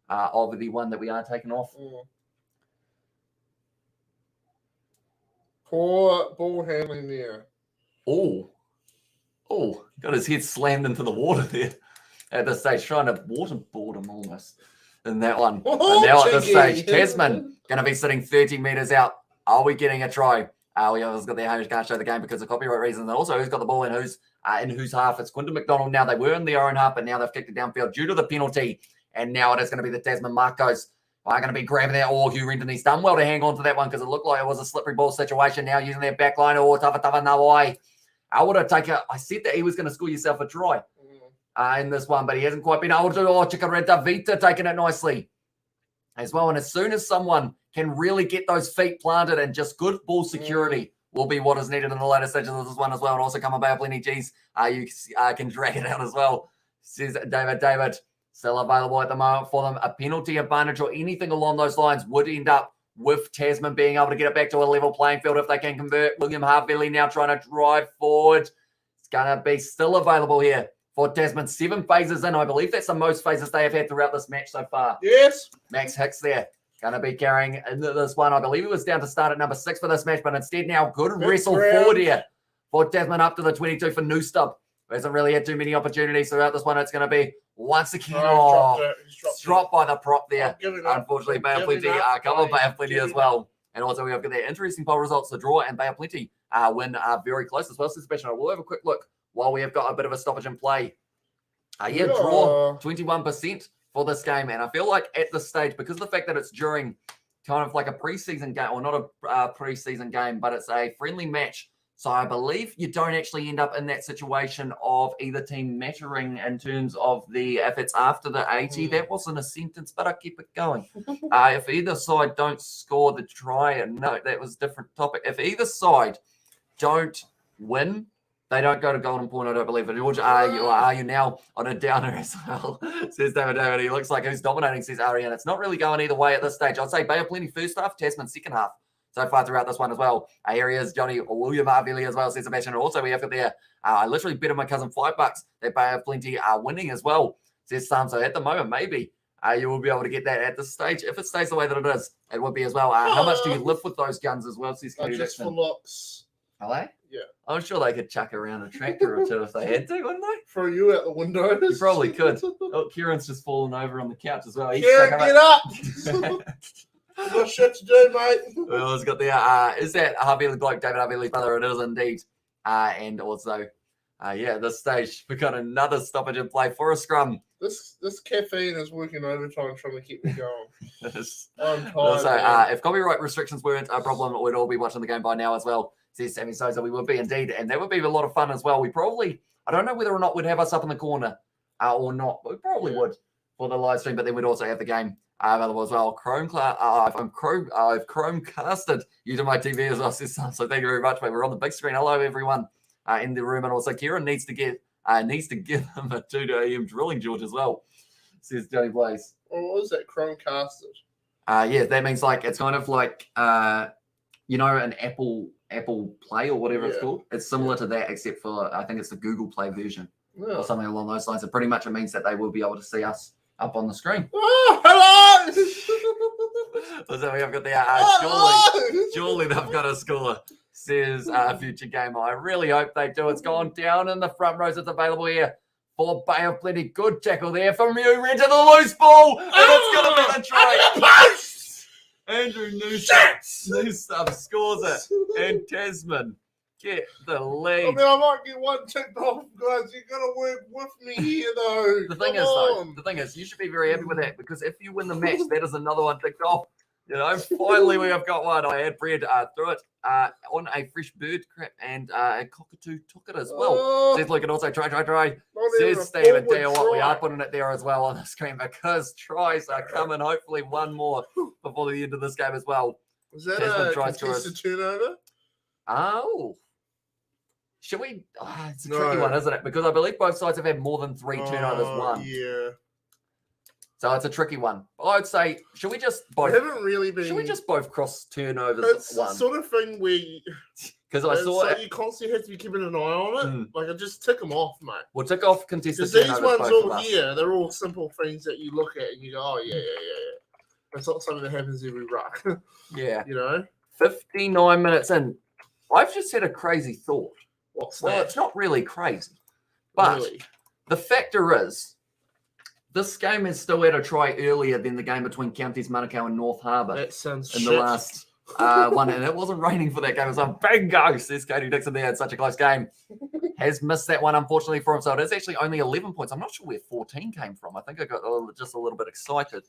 of the one that we are taking off. Poor ball handling there. Oh, got his head slammed into the water there at this stage, trying to waterboard him almost in that one. And now at this stage, Tasman going to be sitting 30 meters out. Are we getting a try? We always got their home, can't show the game because of copyright reasons. And also, who's got the ball in whose half? It's Quinton McDonald now. They were in their own half, but now they've kicked it downfield due to the penalty. And now it is going to be the Tasman Marcos. Are going to be grabbing that. Hugh Renton, he's done well to hang on to that one because it looked like it was a slippery ball situation. Now using their back line. Tafa Nawai. I would have taken I said that he was going to score yourself a try in this one, but he hasn't quite been able to. Chikareta Vita taking it nicely as well. And as soon as someone can really get those feet planted and just good ball security will be what is needed in the later stages of this one as well. And also come about plenty G's. You can drag it out as well, says David. Still available at the moment for them. A penalty advantage or anything along those lines would end up with Tasman being able to get it back to a level playing field if they can convert. William Harvey now trying to drive forward. It's going to be still available here for Tasman. 7 phases in. I believe that's the most phases they have had throughout this match so far. Yes. Max Hicks there. Going to be carrying into this one. I believe he was down to start at number 6 for this match, but instead now good wrestle forward here for Tasman up to the 22 for Newstub. Hasn't really had too many opportunities throughout this one. It's going to be once again dropped by the prop there. Unfortunately, Bay of Plenty cover Bay of Plenty as well. And also we have got their interesting poll results. The draw and Bay of Plenty win are very close as well. So Sebastian, we'll have a quick look while we have got a bit of a stoppage in play. Draw 21% for this game. And I feel like at this stage, because of the fact that it's during kind of like a preseason game, or not a preseason game, but it's a friendly match. So I believe you don't actually end up in that situation of either team mattering in terms of if it's after the 80. That wasn't a sentence, but I'll keep it going. If either side don't score the try, no, that was a different topic. If either side don't win, they don't go to golden point, I don't believe. But George, are you now on a downer as well? Says David. He looks like he's dominating, says Ariane. It's not really going either way at this stage. I'd say Bay of Plenty first half, Tasman second half. So far throughout this one as well. Here he is, Johnny William Harvey as well, says Sebastian. And also we have got there, I literally betted my cousin $5 that Bay of Plenty are winning as well, says Sam. So at the moment, maybe you will be able to get that at this stage. If it stays the way that it is, it would be as well. How much do you live with those guns as well, says Katie Just Dixon? for looks. Are they? Yeah. I'm sure they could chuck around a tractor or two if they had to, wouldn't they? Throw you out the window. You probably could. Oh, Kieran's just fallen over on the couch as well. Kieran, get up! Got shit to do, mate. Well, it's got the is that Harvey bloke, David Harvey's brother? It is indeed. And also, this stage we got another stoppage in play for a scrum. This caffeine is working overtime trying to keep me going. I'm tired. Also, if copyright restrictions weren't a problem, we'd all be watching the game by now as well. Says Sammy Souza, we would be indeed, and that would be a lot of fun as well. We probably, I don't know whether or not we'd have us up in the corner or not. We probably would for the live stream, but then we'd also have the game available as well. I've Chromecasted you to my TV as well, says Sam. So thank you very much, mate. We're on the big screen. Hello, everyone in the room, and also Kieran needs to give him a 2 AM drilling, George, as well. Says Johnny Blaze. Well, what is that? Chromecasted. That means like it's kind of like an Apple Play or whatever it's called. It's similar to that, except for I think it's the Google Play version or something along those lines. So pretty much it means that they will be able to see us up on the screen. Oh, hello! So we have got the surely they've got a score, says Future Gamer. I really hope they do. It's gone down in the front rows. It's available here for Bay of Plenty. Good tackle there from you. Into the loose ball, and it's going to be the try. Andrew Newsome scores it, and Tasman get the lead. I mean, I might get one ticked off, guys. You got to work with me here, though. The thing is, you should be very happy with that, because if you win the match, that is another one ticked off. Finally we have got one. I had bread through it on a fresh bird crap, and a cockatoo took it as well. Says Luke, and also try. Says Steve, and tell you what, we are putting it there as well on the screen because tries are coming. Hopefully one more before the end of this game as well. Was that a contested turnover? Oh. Should we? It's a tricky one, isn't it? Because I believe both sides have had more than 3 turnovers won. Yeah. So it's a tricky one. I'd say, should we just both? Haven't really been. Should we just both cross turnovers? It's one? the sort of thing where because I saw you constantly have to be keeping an eye on it. Like I just tick them off, mate. We'll tick off contested turnovers. These ones all here, they're all simple things that you look at and you go, oh yeah. It's not something that happens every ruck. Yeah. 59 minutes in. I've just had a crazy thought. What's that? Well, it's not really crazy, but the factor is, this game is still at a try earlier than the game between Counties Manukau and North Harbour. That sounds in the last one, and it wasn't raining for that game. It was a bingo. Says Katie Dixon there. It's such a close game. Has missed that one, unfortunately, for him. So it is actually only 11 points. I'm not sure where 14 came from. I think I got just a little bit excited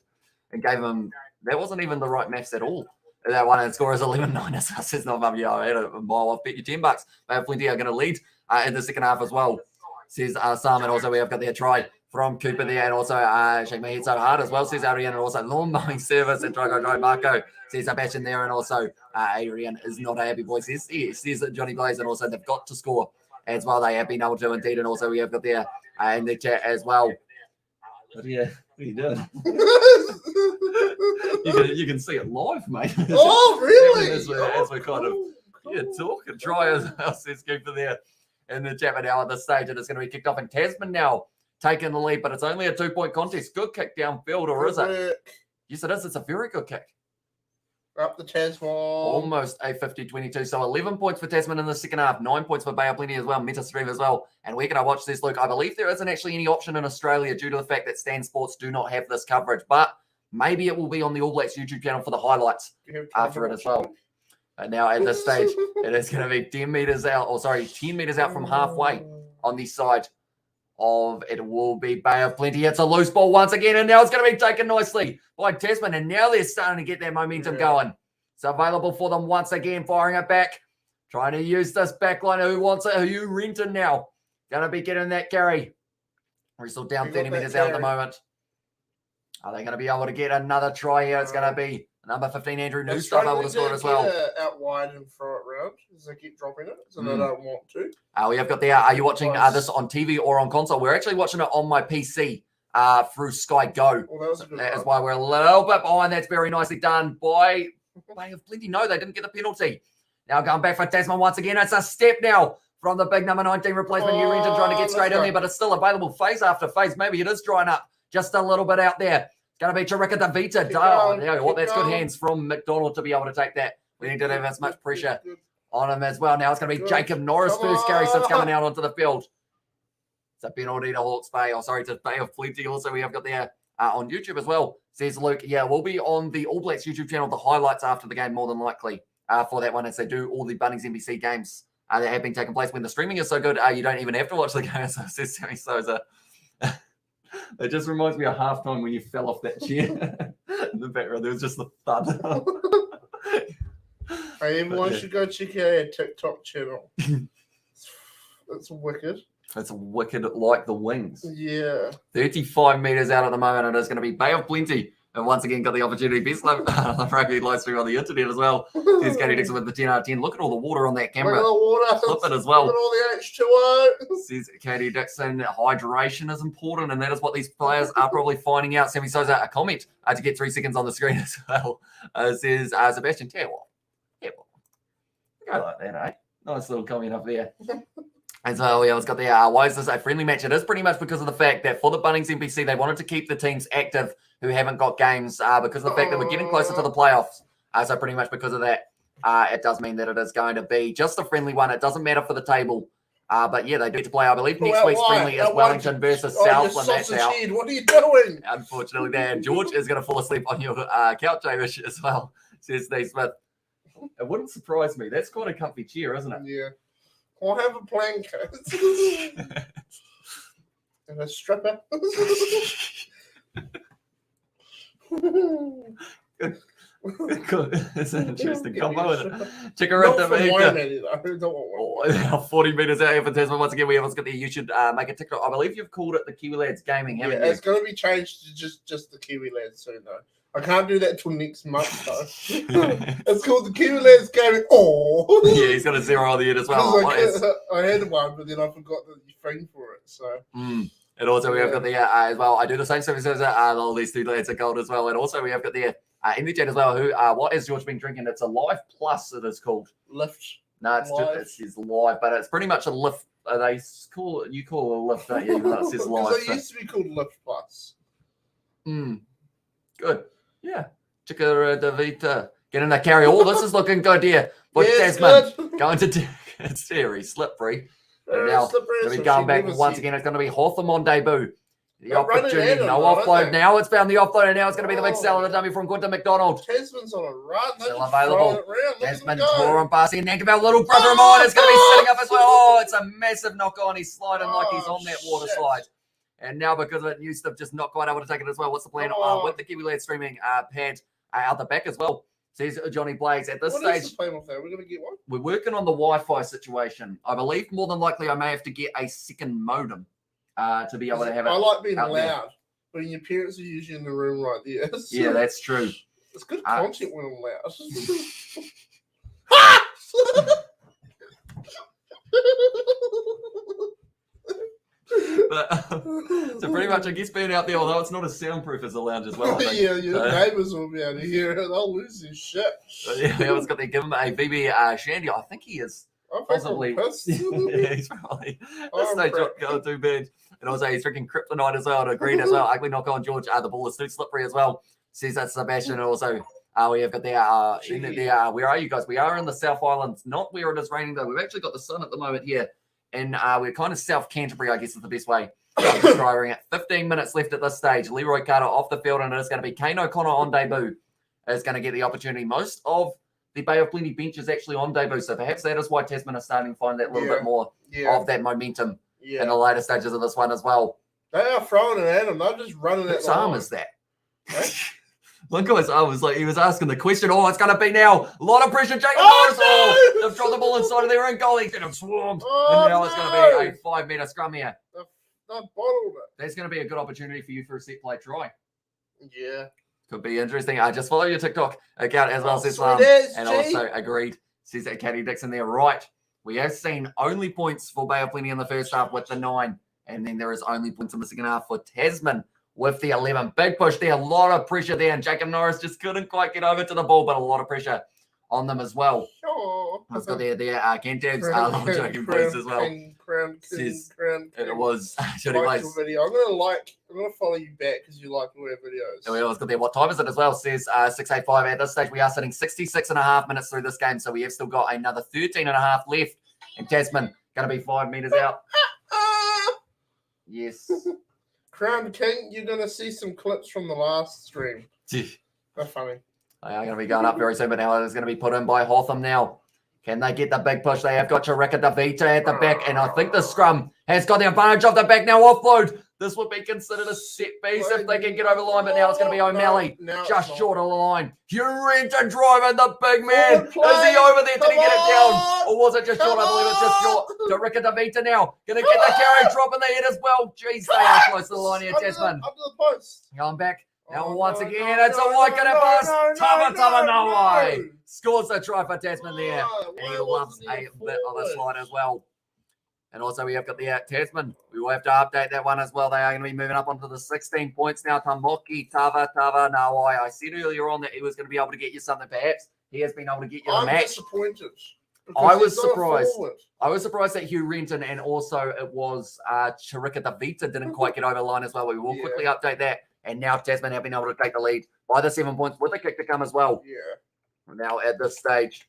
and gave him. That wasn't even the right maths at all. That one and score is 11-9. Says not mum. Yeah, I had a mile off. Bet you $10. They have plenty are going to lead in the second half as well. Says Sam, and also we have got their try from Cooper there, and also shake my head so hard as well. Says Adrian, and also lawn mowing service and try Marco. Says Sebastian there, and also Adrian is not a happy boy. Says Johnny Blaze, and also they've got to score as well. They have been able to indeed, and also we have got there in the chat as well. But yeah, what are you doing? you can see it live, mate. Oh, really? as we're kind of talk and try as well. Says Cooper there in the chat. But now at this stage, it is going to be kicked off, and Tasman now taking the lead, but it's only a 2-point contest. Good kick downfield, or is it? Yes, it is. It's a very good kick. Up the Tasman. Almost a 50-22. So 11 points for Tasman in the second half. 9 points for Bay of Plenty as well. Meta Stream as well. And where can I watch this, Luke? I believe there isn't actually any option in Australia due to the fact that Stan Sports do not have this coverage. But maybe it will be on the All Blacks YouTube channel for the highlights after it as well. And now at this stage, it is going to be 10 meters out from halfway on the side of it will be Bay of Plenty. It's a loose ball once again, and now it's going to be taken nicely by Tasman, and now they're starting to get their momentum going. It's available for them once again, firing it back, trying to use this back line. Who wants it? Who you renting now? Going to be getting that carry. We're still down 30 meters out at the moment. Are they going to be able to get another try here? It's going to be number 15, Andrew Newstop, able to score it as well. Out wide and throw it round as they keep dropping it, so they don't want to. We have got there. Are you watching this on TV or on console? We're actually watching it on my PC through Sky Go. Well, that was a good that is why we're a little bit behind. That's very nicely done by Bay of Plenty. No, they didn't get the penalty. Now going back for Tasman once again. It's a step now from the big number 19 replacement. Hugh Renton trying to get straight in there, but it's still available phase after phase. Maybe it is drying up just a little bit out there. Going to be Chirika Davita. That's good hands from McDonald to be able to take that. We need to have as much pressure on him as well. Now it's going to be Jacob Norris first carry since coming out onto the field. It's a penalty to Hawke's Bay. To Bay of Plenty. Also, we have got there on YouTube as well. Says Luke, we'll be on the All Blacks YouTube channel, the highlights after the game more than likely for that one, as they do all the Bunnings NPC games that have been taking place. When the streaming is so good, you don't even have to watch the game. So says Sammy Souza. It just reminds me of halftime when you fell off that chair in the background. There was just the thud. Everyone should go check out our TikTok channel. It's wicked. It's wicked like the wings. Yeah. 35 meters out at the moment. It is going to be Bay of Plenty. And once again, got the opportunity. Best rugby live stream on the internet as well. Here's Katie Dixon with the 10 out of 10. Look at all the water on that camera. Look at the water. Flip it as well. Look at all the H2O. Says Katie Dixon, hydration is important, and that is what these players are probably finding out. Sammy Souza, a comment to get 3 seconds on the screen as well. Says Sebastian, tell you what. Go like that, eh? Nice little comment up there. And so it's got the why is this a friendly match? It is pretty much because of the fact that for the Bunnings NPC, they wanted to keep the teams active who haven't got games because of the fact that we're getting closer to the playoffs. So pretty much because of that, it does mean that it is going to be just a friendly one. It doesn't matter for the table. But yeah, they do to play. I believe next week's friendly is Wellington versus Southland. That's out. What are you doing? Unfortunately, there. George is going to fall asleep on your couch, Amish, as well, says Steve Smith. It wouldn't surprise me. That's quite a comfy chair, isn't it? Yeah. I'll have a blanket. And a stripper. It's an interesting combo, isn't it? Check Not out for the my many, though. Don't want one. 40 meters out here for Tasman. Once again, we have got there. You should make a TikTok. I believe you've called it the Kiwi Lads Gaming, haven't you? It's going to be changed to just the Kiwi Lads soon, though. I can't do that until next month, though. It's called the Kiwi Lads Gaming. Oh, yeah, he's got a 0 on the end as well. I had one, but then I forgot the thing for it. So. And also we have got the as well. I do the same service as all these 2 lads are gold as well. And also we have got the MDJ as well. Who what has George been drinking? It's a Live Plus. It is called Lift. No, it's Live. just it says Live, but it's pretty much a lift. They call it, you call it a lift, don't you? Even though it says Live. Because it used to be called Lift Plus. Good. Yeah. Chica Davita. Get in the carry. Oh, this is looking good here. But Tasman going to it's very slippery. And now we're going back once again. It's going to be Hawthorne on debut. The opportunity, no offload. Now it's found the offload, and now it's going to be the big seller, the dummy from Quinton McDonald. Tasman's on a run. Still available. Tasman drawing past and think about little brother of mine. It's going to be sitting up as well. Oh, it's a massive knock on. He's sliding like he's on that water slide. And now because of it, Newstuff just not quite able to take it as well. What's the plan with the Kiwi Lad streaming pad out the back as well? Says Johnny Blades at this stage. What is the plan with that? We're going to get one? We're working on the Wi-Fi situation. I believe more than likely I may have to get a second modem to be able to have it. I like being loud, there. When your parents are usually in the room right there. So yeah, that's true. It's good content when I'm loud. But, so pretty much, I guess being out there, although it's not as soundproof as the lounge as well. Yeah, your neighbours will be able to hear it. They'll lose their shit. Yeah, I was got to give him a VB Shandy. I think he is possibly. Yeah, he's probably. This stage not going too bad. And also, he's freaking kryptonite as well. To agreed as well. Ugly knock on George. The ball is too slippery as well. Says that's Sebastian. And also, we have got there. Where are you guys? We are in the South Island. Not where it is raining though. We've actually got the sun at the moment here. And we're kind of South Canterbury, I guess is the best way of describing it. 15 minutes left at this stage. Leroy Carter off the field, and it is going to be Kane O'Connor on debut. Is going to get the opportunity. Most of the Bay of Plenty bench is actually on debut, so perhaps that is why Tasman are starting to find that little bit more of that momentum in the later stages of this one as well. They are throwing it at him. They're just running it. Whose arm is that? Look at his arm. Was like he was asking the question. Oh, it's going to be now. A lot of pressure. Jacob Morris. Oh, they've dropped the ball inside of their own goal. He's going to swarm. And now it's going to be a 5-meter scrum here. They've bottled it. That's going to be a good opportunity for you for a set play try. Yeah. Could be interesting. Just follow your TikTok account as well, says and also agreed. Says that Caddy Dixon there. Right. We have seen only points for Bay of Plenty in the first half with the 9. And then there is only points in the second half for Tasman with the 11. Big push there. A lot of pressure there. And Jacob Norris just couldn't quite get over to the ball, but a lot of pressure on them as well. Let's go there. Kentabs, joking place as well. It was Johnny Blaze. I'm gonna follow you back because you like all our videos. And we always got there. What time is it as well? Says 6:85. At this stage, we are sitting 66.5 minutes through this game, so we have still got another 13.5 left. And Tasman going to be 5 meters out. Yes. Crown King, you're gonna see some clips from the last stream. They're funny. They are going to be going up very soon, but now it's going to be put in by Hawthorne now. Can they get the big push? They have got Chirika Davita at the back, and I think the scrum has got the advantage of the back now. Offload. This would be considered a set piece if they can get over the line, but now it's going to be O'Malley just short of the line. Urenta driving the big man. Is he over there? Did he get it down? Or was it just short? I believe it's just short. Chirika Davita now. Going to get the carry, dropping the head as well. Jeez, they are close to the line here, Tasman. Up to the post. Going back. Now once again, it's a wide cut pass. Tama, no way. Scores a try for Tasman there. And he loves a bit of a slide as well. And also we have got the Tasman. We will have to update that one as well. They are going to be moving up onto the 16 points now. Tamoki, Tava, Nawai. I said earlier on that he was going to be able to get you something. Perhaps he has been able to get you the match. I'm disappointed. I was surprised. I was surprised that Hugh Renton and also it was Chirika Davita didn't quite get over the line as well. We will quickly update that. And now Tasman have been able to take the lead by the 7 points with a kick to come as well. Yeah. Now at this stage,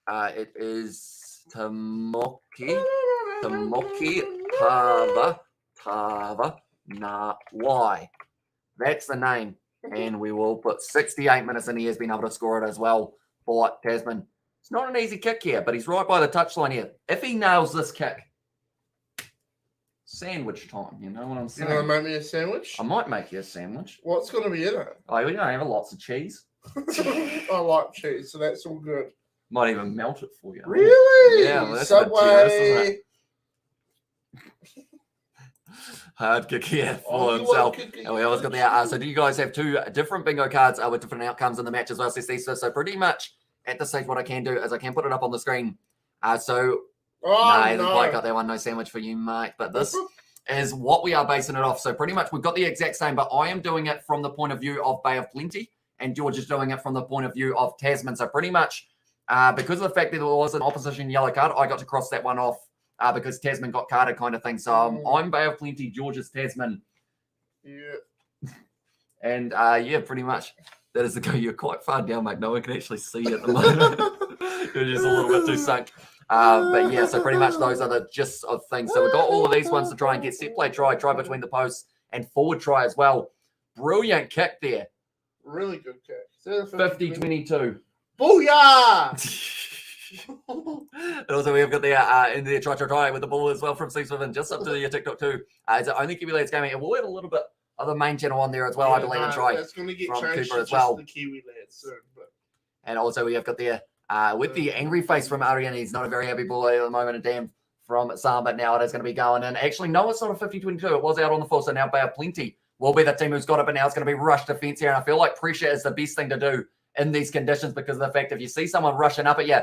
it is Tamoki, Tava, Nawai. That's the name. And we will put 68 minutes in. He has been able to score it as well for Tasman. It's not an easy kick here, but he's right by the touchline here. If he nails this kick, sandwich time, you know what I'm saying? You want to make me a sandwich? I might make you a sandwich. What's going to be in it? Oh, we don't have lots of cheese. I like cheese, so that's all good. Might even melt it for you. Really? Yeah, well, that's a bit generous, isn't Subway. it? Hard kick here for himself. And we always got the so do you guys have two different bingo cards with different outcomes in the match as well? So pretty much at this stage, what I can do is I can put it up on the screen. So I haven't quite got that one. No sandwich for you, Mike. But this is what we are basing it off. So pretty much we've got the exact same, but I am doing it from the point of view of Bay of Plenty, and George is doing it from the point of view of Tasman. So pretty much because of the fact that there was an opposition yellow card, I got to cross that one off. Because Tasman got carded kind of thing. So I'm Bay of Plenty, George is Tasman. Yeah. And yeah, pretty much that is the go. You're quite far down, mate. No one can actually see you at the moment. You're just a little bit too sunk. But yeah, so pretty much those are the gist of things. So we've got all of these ones to try and get set play try between the posts, and forward try as well. Brilliant kick there. Really good kick. 50-22. Booyah! And also we've got the in the try with the ball as well from Steve Swithin, just up to your TikTok too. It's only Kiwi Lads Gaming, and we'll add a little bit of the main channel on there as well. I believe in try. That's going to get from changed Cooper to as well. the Kiwi Lads soon. But... And also we have got there with the angry face from Arian. He's not a very happy boy at the moment. A damn from Sam, but now it is going to be going in. Actually, no, it's not a 50-22. It was out on the full, so now Bay of Plenty will be the team who's got it, but now it's going to be rush defense here. And I feel like pressure is the best thing to do in these conditions because of the fact if you see someone rushing up at you,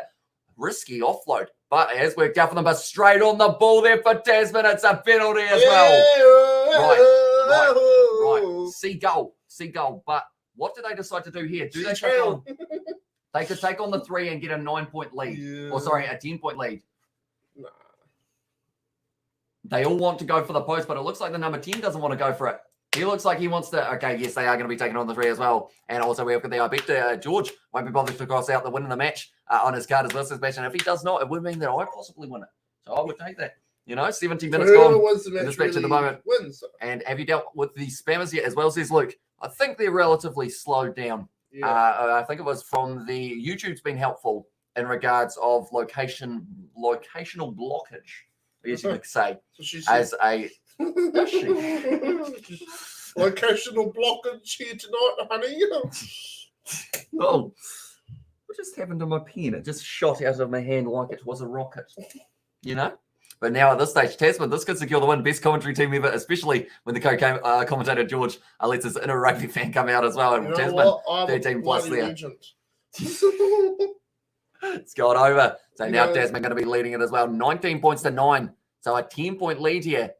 risky offload, but it has worked out for them. But straight on the ball there for Tasman. It's a penalty as well. Right. Seagull. But what do they decide to do here? Do they take on? They could take on the 3 and get a 9-point lead, or sorry, a 10-point lead. Nah. They all want to go for the post, but it looks like the number 10 doesn't want to go for it. He looks like he wants to. Okay, yes, they are going to be taking on the 3 as well. And also, we have got the I bet George won't be bothered to cross out the win in the match on his card as well. Match. And if he does not, it would mean that I possibly win it. So I would take that. 70 minutes gone in this match at the moment. Wins. And have you dealt with the spammers yet as well, says Luke? I think they're relatively slowed down. Yeah. I think it was from the YouTube's been helpful in regards of locational blockage, I guess you could say, as a... Does she? Locational blockage here tonight, honey. Oh, what just happened to my pen? It just shot out of my hand like it was a rocket. But now at this stage, Tasman, this could secure the win. Best commentary team ever, especially when the co-commentator George lets his inner rugby fan come out as well. And Tasman, 13 plus there. It's gone over. So now Tasman going to be leading it as well. 19 points to 9. So a 10-point lead here.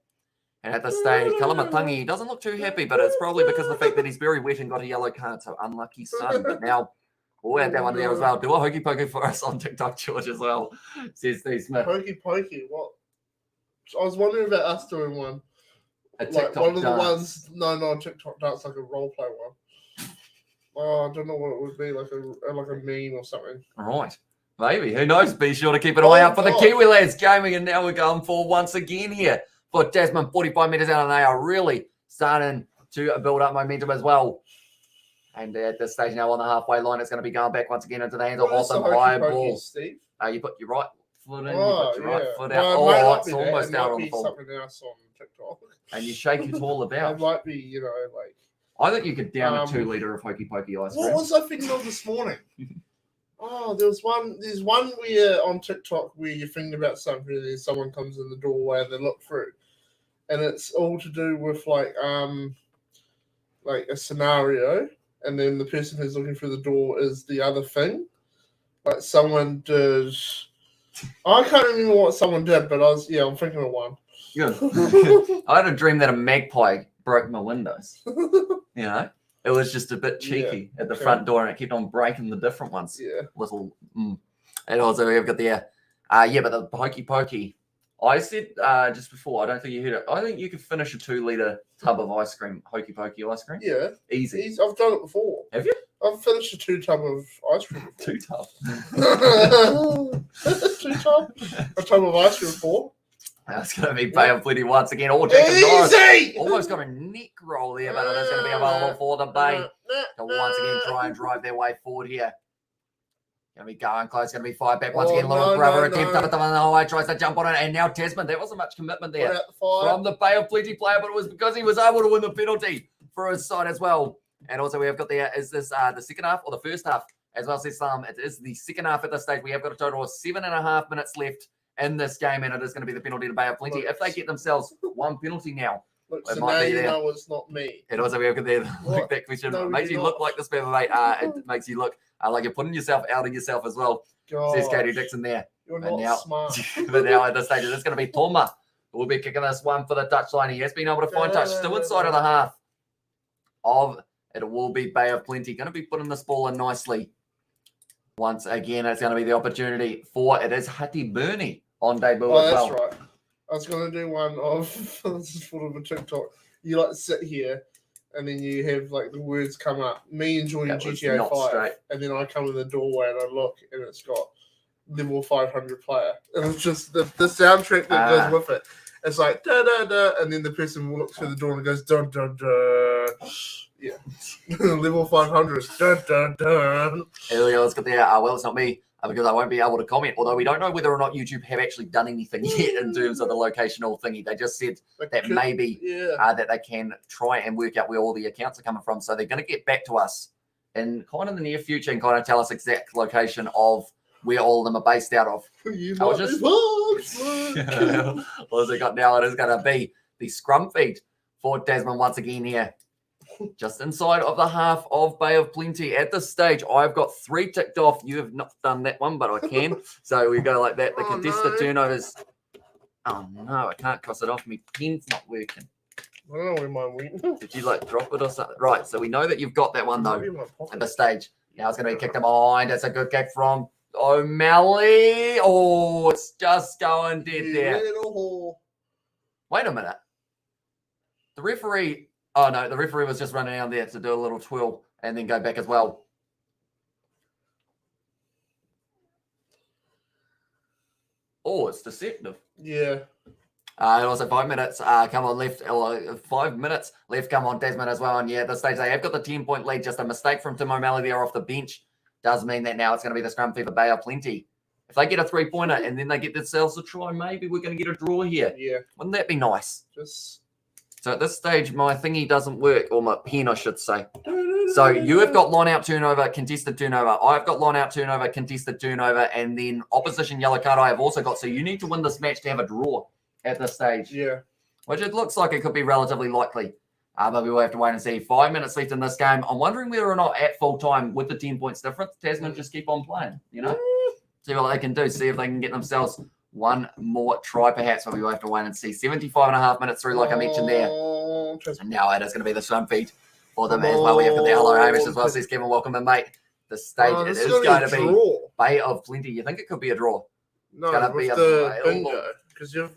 And at this stage, Kalamatangi doesn't look too happy, but it's probably because of the fact that he's very wet and got a yellow card. So unlucky son. But now we'll add that one there as well. Do a hokey pokey for us on TikTok, George, as well, says Steve Smith. Hokey pokey? What? I was wondering about us doing one. A TikTok one of dance. the ones, no, TikTok dance, like a role play one. Oh, I don't know what it would be, like a meme or something. Right. Maybe. Who knows? Be sure to keep an eye out for the Kiwi Lads Gaming. And now we're going for once again here for Tasman, 45 metres out, and they are really starting to build up momentum as well. And at this stage now on the halfway line, it's going to be going back once again into the hands of Hotham. High ball. Steve? You put your right foot in, oh, you put your right foot out. Well, it's almost out on the ball. Something else on TikTok. And you shake it all about. It might be, like... I think you could down a 2-litre of hokey pokey ice cream. What was I thinking of this morning? There's one where on TikTok where you're thinking about something and then someone comes in the doorway and they look through. And it's all to do with like a scenario, and then the person who's looking through the door is the other thing. Like someone did, I can't remember what someone did, but I'm thinking of one. Yeah. I had a dream that a magpie broke my windows. It was just a bit cheeky at the front door, and it kept on breaking the different ones. Yeah. And also we've got the but the hokey pokey. I said just before, I don't think you heard it. I think you could finish a 2-litre tub of ice cream, hokey pokey ice cream. Yeah. Easy. I've done it before. Have you? I've finished a 2-tub of ice cream before. 2 tub? 2-tub? A tub of ice cream before. That's going to be Bay of Plenty once again. Oh, Jacob Norris almost got a neck roll there, but it is going to be available for the Bay to once again try and drive their way forward here. Going to be going close. Going to be fired back once again. Little grubber attempt up at the hallway. Tries to jump on it. And now Tasman. There wasn't much commitment there from the Bay of Plenty player, but it was because he was able to win the penalty for his side as well. And also we have got there, is this the second half or the first half? As well says it is the second half at this stage. We have got a total of 7.5 minutes left in this game, and it is going to be the penalty to Bay of Plenty. If they get themselves one penalty now, look, it so might now be you there. know it's not me. And also we have got there What? that question. No, It makes you look like the spammer, mate. It makes you look like you're putting yourself out of yourself as well. Says Katie Dixon there. You're But not now, smart. but now at this stage, it's going to be Toma who will be kicking this one for the touchline. He has been able to find touch still inside of the half of it. Will be Bay of Plenty going to be putting this ball in nicely. Once again, it's going to be the opportunity for it is Hati Bernie on debut as well. That's right. I was going to do one of this is sort of a TikTok. You like sit here and then you have like the words come up. Me enjoying That was GTA not 5, straight. and then I come in the doorway and I look and it's got level 500 player, and it's just the soundtrack that goes with it. It's like da da da, and then the person will look through the door and it goes dun dun dun. Yeah, level 500. Dun dun dun. Here we go. Let's get there. Well, it's not me because I won't be able to comment. Although we don't know whether or not YouTube have actually done anything yet in terms of the locational thingy. They just said that maybe that they can try and work out where all the accounts are coming from. So they're going to get back to us in kind of the near future and kind of tell us exact location of where all of them are based out of. What has it got now? It is going to be the scrum feed for Tasman once again here. Just inside of the half of Bay of Plenty. At this stage, I've got 3 ticked off. You have not done that one, but I can. So we go like that. The contested turnovers. Oh, no, I can't cross it off. My pen's not working. I don't know where mine went. Did you like drop it or something? Right, so we know that you've got that one, though, at this stage. Now it's going to be kicked behind. That's a good kick from O'Malley. Oh, it's just going dead there. Wait a minute. The referee... Oh, no, the referee was just running down there to do a little twirl and then go back as well. Oh, it's deceptive. Yeah. And also 5 minutes come on left. 5 minutes left come on Tasman as well. And yeah, at this stage, they have got the 10-point lead. Just a mistake from Tim O'Malley there off the bench does mean that now it's going to be the scrum fever Bay of Plenty. If they get a 3-pointer and then they get themselves a try, maybe we're going to get a draw here. Yeah. Wouldn't that be nice? Just... So at this stage, my thingy doesn't work, or my pen, I should say. So you have got line-out turnover, contested turnover. I've got line-out turnover, contested turnover, and then opposition yellow card I have also got. So you need to win this match to have a draw at this stage. Yeah. Which it looks like it could be relatively likely. But we will have to wait and see. 5 minutes left in this game. I'm wondering whether or not at full time, with the 10 points difference, Tasman just keep on playing, you know? See what they can do. See if they can get themselves one more try, perhaps, but we will have to wait and see. 75.5 minutes through, like I mentioned there. And now it is going to be the scrum feed for them as well. We have got the hello Hamish as well, says Kevin. Welcome in, mate. The stage it is going to be Bay of Plenty. You think it could be a draw? No, it's going to with be a the bingo. Because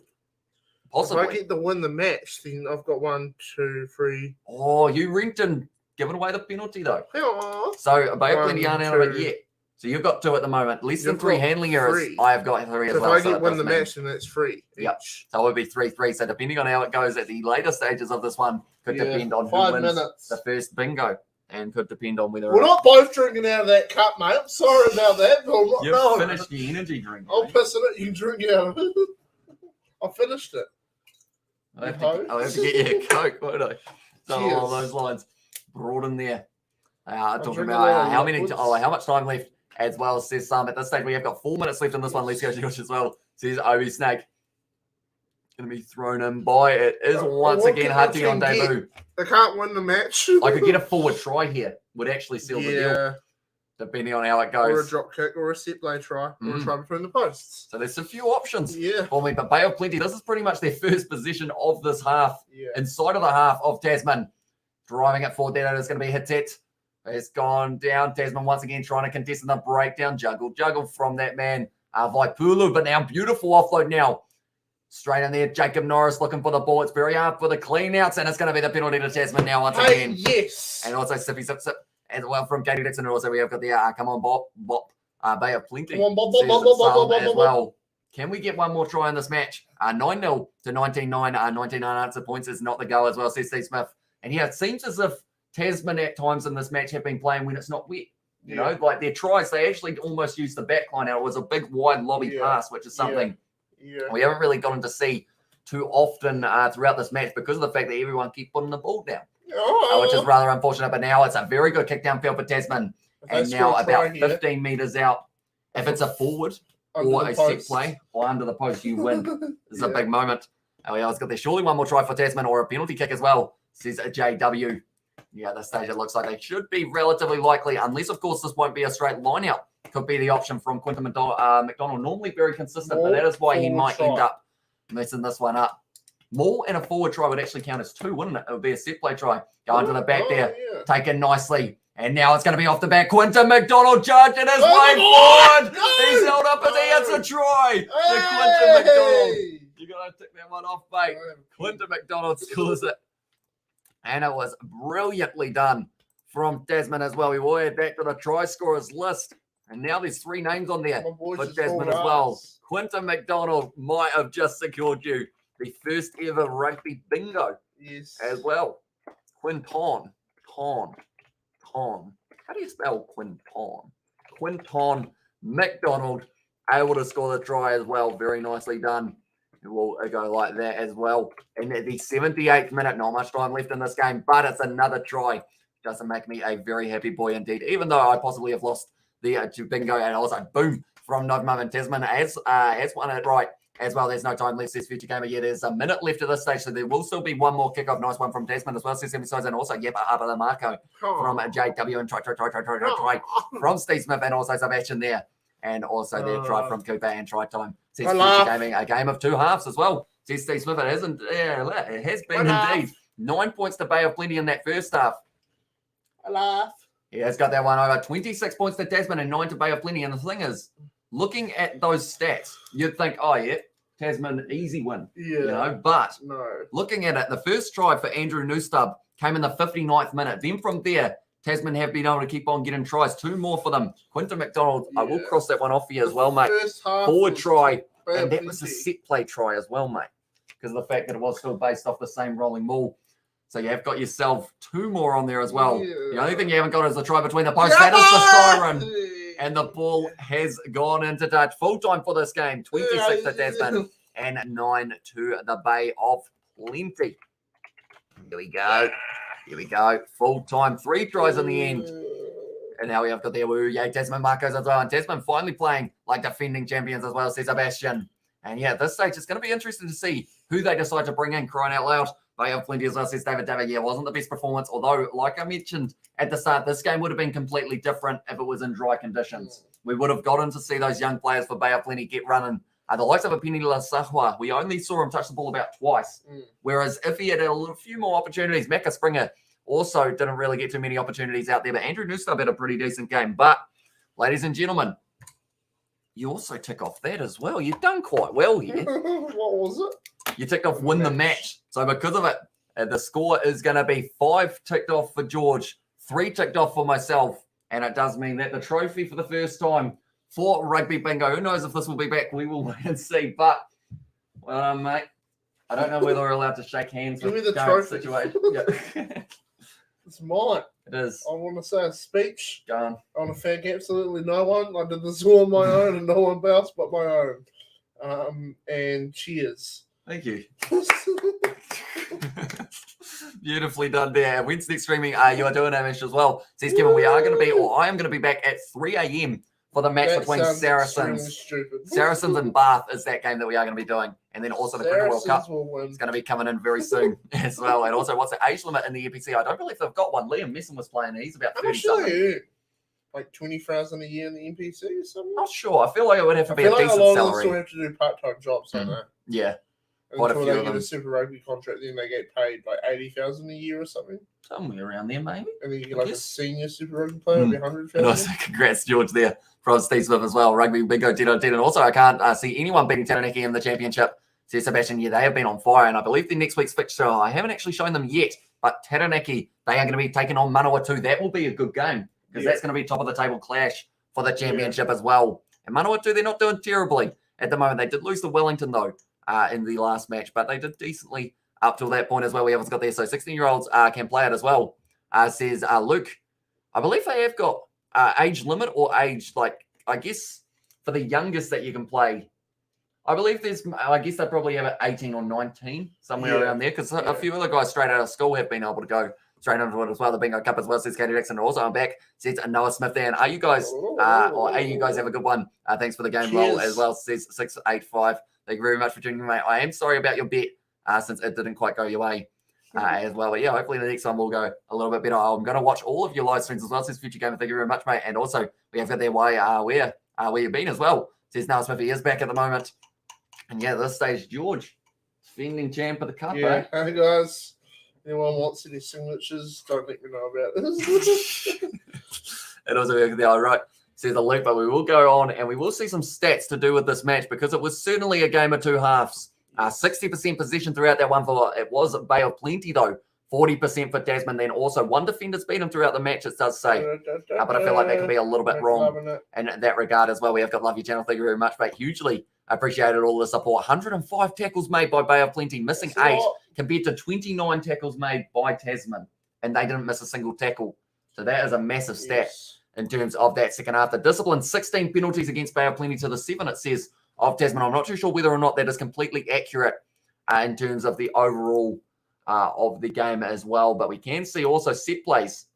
possibly. If I get to win the match, then I've got 1, 2, 3. Oh, you Rington giving away the penalty, though. Yeah. So Bay of Plenty aren't out of it yet. So you've got 2 at the moment. Less than 3 handling errors. I have got 3 as well. If I get win the match, then that's 3. Yep. So it would be 3-3. So depending on how it goes at the later stages of this one, could depend on who wins the first bingo, and could depend on whether we're not both drinking out of that cup, mate. I'm sorry about that. You've finished the energy drink. I'll piss in it. You can drink out of it. I finished it. I'll have to get you a Coke, won't I? So along those lines, brought in there. Talking about how much time left. As well, says Sam. At this stage, we have got 4 minutes left in this one. Let's go, Josh, as well. Says Obi Snake. Going to be thrown in by it. Is once again Hati on debut. I can't win the match. I could get a forward try here. Would actually seal the deal. Depending on how it goes. Or a drop kick, or a set play try, or a try between the posts. So there's a few options for me. But Bay of Plenty, this is pretty much their first position of this half. Inside of the half of Tasman. Driving it forward there. It's going to be Hitet. It's gone down. Tasman once again trying to contest in the breakdown. Juggle from that man, Vaipulu. But now beautiful offload now. Straight in there. Jacob Norris looking for the ball. It's very hard for the clean outs. And it's going to be the penalty to Tasman now once again. Yes. And also Sippy Sip as well from Katie Dixon. And also we have got the come on, Bop. Bay of Plenty. Come on, Bop. As well. Can we get one more try in this match? 9-0 to 19-9. 19-9 answer points is not the goal as well, says Steve Smith. And yeah, it seems as if Tasman at times in this match have been playing when it's not wet. You know, like their tries, they actually almost used the back line out. It was a big wide lobby pass, which is something we haven't really gotten to see too often throughout this match because of the fact that everyone keep putting the ball down. which is rather unfortunate. But now it's a very good kick downfield for Tasman. And now about 15 metres out. If it's a forward or a set play or under the post, you win. This is a big moment. Oh, yeah, it's got there. Surely one more try for Tasman or a penalty kick as well, says JW. Yeah, at this stage, it looks like they should be relatively likely, unless, of course, this won't be a straight line out. Could be the option from Quinton McDonald. Normally very consistent, but that is why he might end up messing this one up. More and a forward try would actually count as 2, wouldn't it? It would be a set play try. Going to the back there. Yeah. Taken nicely. And now it's going to be off the back. Quinton McDonald charging his way forward. He's held up as he hits a try. Quinton McDonald. You're going to tick that one off, mate. Quinton McDonald scores it. And it was brilliantly done from Tasman as well. We will head back to the try scorers list. And now there's 3 names on there for Tasman as well. Quinton McDonald might have just secured you the first ever rugby bingo as well. Quinton. How do you spell Quinton? Quinton McDonald able to score the try as well. Very nicely done. We'll go like that as well. In the 78th minute, not much time left in this game, but it's another try. Doesn't make me a very happy boy indeed, even though I possibly have lost the bingo. And also, boom, from Nogmum and Tasman has won it right as well. There's no time left, says Future Gamer. Yeah, there's a minute left at this stage, so there will still be one more kickoff. Nice one from Tasman as well, says Size, and also Yepa Marco from JW, and try from Steve Smith, and also Sebastian there. And also their try from Cooper and try time. Says Future Gaming, a game of 2 halves as well. Says Steve Smith, it hasn't. Yeah, it has been indeed. 9 points to Bay of Plenty in that first half. I laugh. He has got that one over. 26 points to Tasman and 9 to Bay of Plenty. And the thing is, looking at those stats, you'd think, oh yeah, Tasman easy win. Yeah. You know, but looking at it, the first try for Andrew Newstub came in the 59th minute. Then from there, Tasman have been able to keep on getting tries. 2 more for them. Quinton McDonald, I will cross that one off for you as well, mate. Forward try, and that was a set play try as well, mate, because of the fact that it was still based off the same rolling maul. So you have got yourself 2 more on there as well. Yeah. The only thing you haven't got is the try between the posts. That is the siren. And the ball has gone into touch. Full time for this game. 26 to Tasman and 9 to the Bay of Plenty. Here we go. Here we go. Full time. 3 tries in the end. And now we have got there. Tasman Marcos as well. And Tasman finally playing like defending champions as well, says Sebastian. And yeah, at this stage, it's going to be interesting to see who they decide to bring in, crying out loud. Bay of Plenty as well, says David. Yeah, wasn't the best performance. Although, like I mentioned at the start, this game would have been completely different if it was in dry conditions. We would have gotten to see those young players for Bay of Plenty get running. The likes of Apini Lasahwa, we only saw him touch the ball about twice. Whereas if he had a few more opportunities, Macca Springer also didn't really get too many opportunities out there. But Andrew Newstub had a pretty decent game. But, ladies and gentlemen, you also tick off that as well. You've done quite well here. What was it? You ticked off win the match. So because of it, the score is going to be 5 ticked off for George, 3 ticked off for myself. And it does mean that the trophy for the first time for Rugby Bingo, who knows if this will be back, we will wait and see. But, well, mate, I don't know whether we're allowed to shake hands with the current situation. Yeah. It's mine. It is. I want to say a speech. Go on. I want to thank absolutely no one. I did this all on my own and no one else but my own. And cheers. Thank you. Beautifully done there. Wednesday streaming, you are doing Amish as well. Says Kevin, we are going to be, or I am going to be back at 3 a.m. for the match between Saracens and Bath is that game that we are going to be doing. And then also the Cricket World Cup is going to be coming in very soon as well. And also, what's the age limit in the NPC? I don't believe they've got one. Liam Messon was playing. He's about 30 something. Like 20,000 a year in the NPC or something? Not sure. I feel like it would have to be a decent salary. A lot of them still have to do part-time jobs, don't they? Yeah. Until they get a Super Rugby contract, then they get paid like 80,000 a year or something. Somewhere around there, maybe. And then you get like a senior Super Rugby player, it'll be 100,000. And also, congrats, George, there from Steve Smith as well. Rugby Bingo, Dead. And also, I can't see anyone beating Taranaki in the championship. Says Sebastian, yeah, they have been on fire. And I believe the next week's fixture, I haven't actually shown them yet, but Taranaki, they are going to be taking on Manawatu. That will be a good game because that's going to be top of the table clash for the championship as well. And Manawatu, they're not doing terribly at the moment. They did lose to Wellington, though, in the last match, but they did decently up till that point as well. We haven't got there. So 16-year-olds can play it as well, says Luke. I believe they have got age limit or age, like, I guess, for the youngest that you can play. I believe I guess they probably have it 18 or 19, somewhere around there, because a few other guys straight out of school have been able to go straight into it as well. The Bingo Cup as well, says Katie Dixon. Also, I'm back, says Noah Smith there. And are you guys, you guys have a good one? Thanks for the game roll as well, says 685. Thank you very much for tuning in, mate. I am sorry about your bet since it didn't quite go your way as well. But yeah, hopefully the next one will go a little bit better. I'm going to watch all of your live streams as well, says Future Gamer. Thank you very much, mate. And also, we have got there where you've been as well, says Noah Smith. He is back at the moment. And yeah, this stage, George, defending champ of the cup. Yeah, hey guys. Anyone wants any signatures, don't let me know about this. And also, right, says the loop, but we will go on and we will see some stats to do with this match because it was certainly a game of two halves. 60% possession throughout that one it was Bay of Plenty though. 40% for Tasman. Then also one defender's beat him throughout the match, it does say. But I feel like that could be a little bit wrong in that regard as well. We have got Love Your Channel. Thank you very much, mate. Hugely appreciated all the support. 105 tackles made by Bay of Plenty, missing 8 compared to 29 tackles made by Tasman. And they didn't miss a single tackle. So that is a massive stat in terms of that second half. The discipline, 16 penalties against Bay of Plenty to the 7, it says, of Tasman. I'm not too sure whether or not that is completely accurate in terms of the overall of the game as well. But we can see also set plays.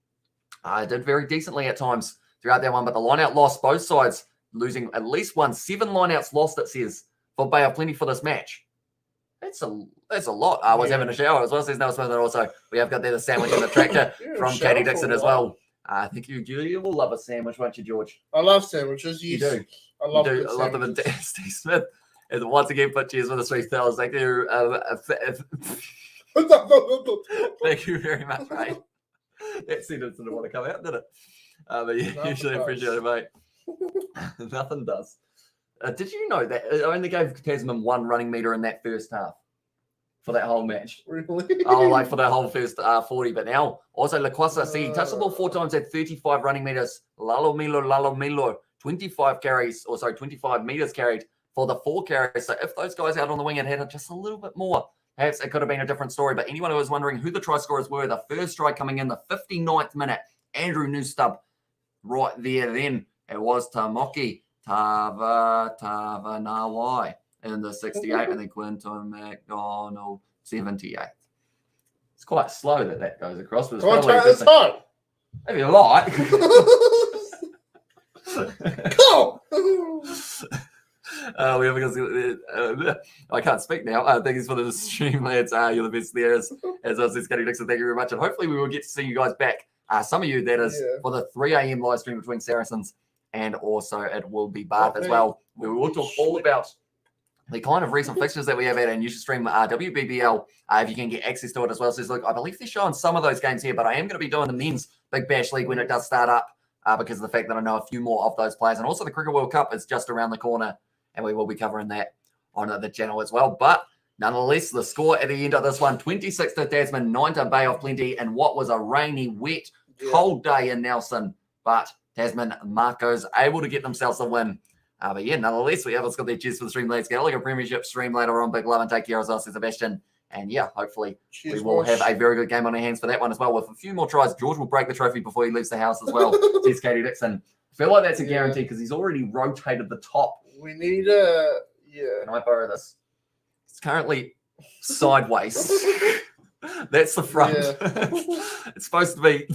Did very decently at times throughout that one. But the line-out loss, both sides losing at least 7 line-outs lost, it says, for Bay of Plenty for this match. That's a lot. I was having a shower as well, says Noah Smith. And also, we have got there the sandwich and the tractor from Katie Dixon as well. I think you will love a sandwich, won't you, George? I love sandwiches. You do. I love them. And Steve Smith. And once again, put cheers for the $3. Thank you. Thank you very much, mate. That sentence didn't want to come out, did it? But yeah, usually appreciate it, mate. Nothing does. Did you know that it only gave Tasman 1 running meter in that first half for that whole match? Really? Like for the whole first 40. But now, also Laquasa, see, he touched the ball 4 times at 35 running meters. Lalo Milo, 25 carries, 25 meters carried for the 4 carries. So if those guys out on the wing had had just a little bit more, perhaps it could have been a different story. But anyone who was wondering who the try scorers were, the first try coming in the 59th minute, Andrew Newstub right there then. It was Tamoki Tavanawai in the 68 and then Quinton McDonald 78. It's quite slow that goes across. But it's try this time. Maybe you like. Go! I can't speak now. Thank you for the stream, lads. You're the best there. As I was Katie Dixon, thank you very much. And hopefully we will get to see you guys back. Some of you, that is, for the 3 a.m. live stream between Saracens and also it will be Bath as well. We will talk all about the kind of recent fixtures that we have at our news stream, WBBL, if you can get access to it as well. Says, look, I believe they're showing some of those games here, but I am going to be doing the men's Big Bash League when it does start up because of the fact that I know a few more of those players. And also the Cricket World Cup is just around the corner, and we will be covering that on the channel as well. But nonetheless, the score at the end of this one, 26 to Tasman, 9 to Bay of Plenty, and what was a rainy, wet, cold day in Nelson. But Tasman Marco's able to get themselves a win. But yeah, nonetheless, we have got their cheers for the stream. Let's get like a premiership stream later on. Big love and take care as well, says Sebastian. And yeah, hopefully we will have a very good game on our hands for that one as well. With a few more tries, George will break the trophy before he leaves the house as well, says Katie Dixon. I feel like that's a guarantee because he's already rotated the top. We need a, Can I borrow this? It's currently sideways. That's the front. It's supposed to be.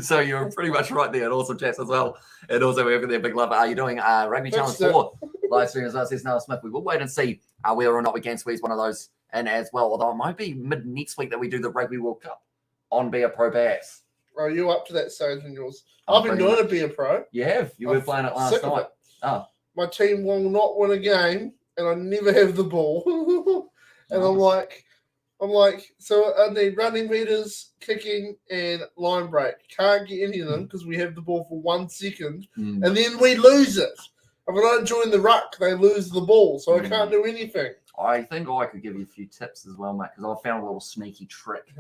So you're pretty much right there. And also chats as well. And also we have got their big love. Are you doing Rugby Challenge 4 live stream as well, says Noah Smith. We will wait and see whether or not we can squeeze one of those in as well. Although it might be mid next week that we do the Rugby World Cup on Be a Pro perhaps. Are you up to that stage in yours? I've been doing it Be a Pro. You have. You were playing it last night. Oh. My team will not win a game and I never have the ball. And I'm like, so I need running meters, kicking, and line break. Can't get any of them because we have the ball for 1 second, and then we lose it. If I don't join the ruck, they lose the ball, so I can't do anything. I think I could give you a few tips as well, mate, because I found a little sneaky trick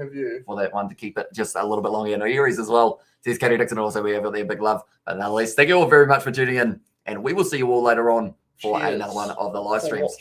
for that one to keep it just a little bit longer. No Aries as well. Says Katie Dixon also. We have their big love. But nonetheless, thank you all very much for tuning in, and we will see you all later on for another one of the live streams.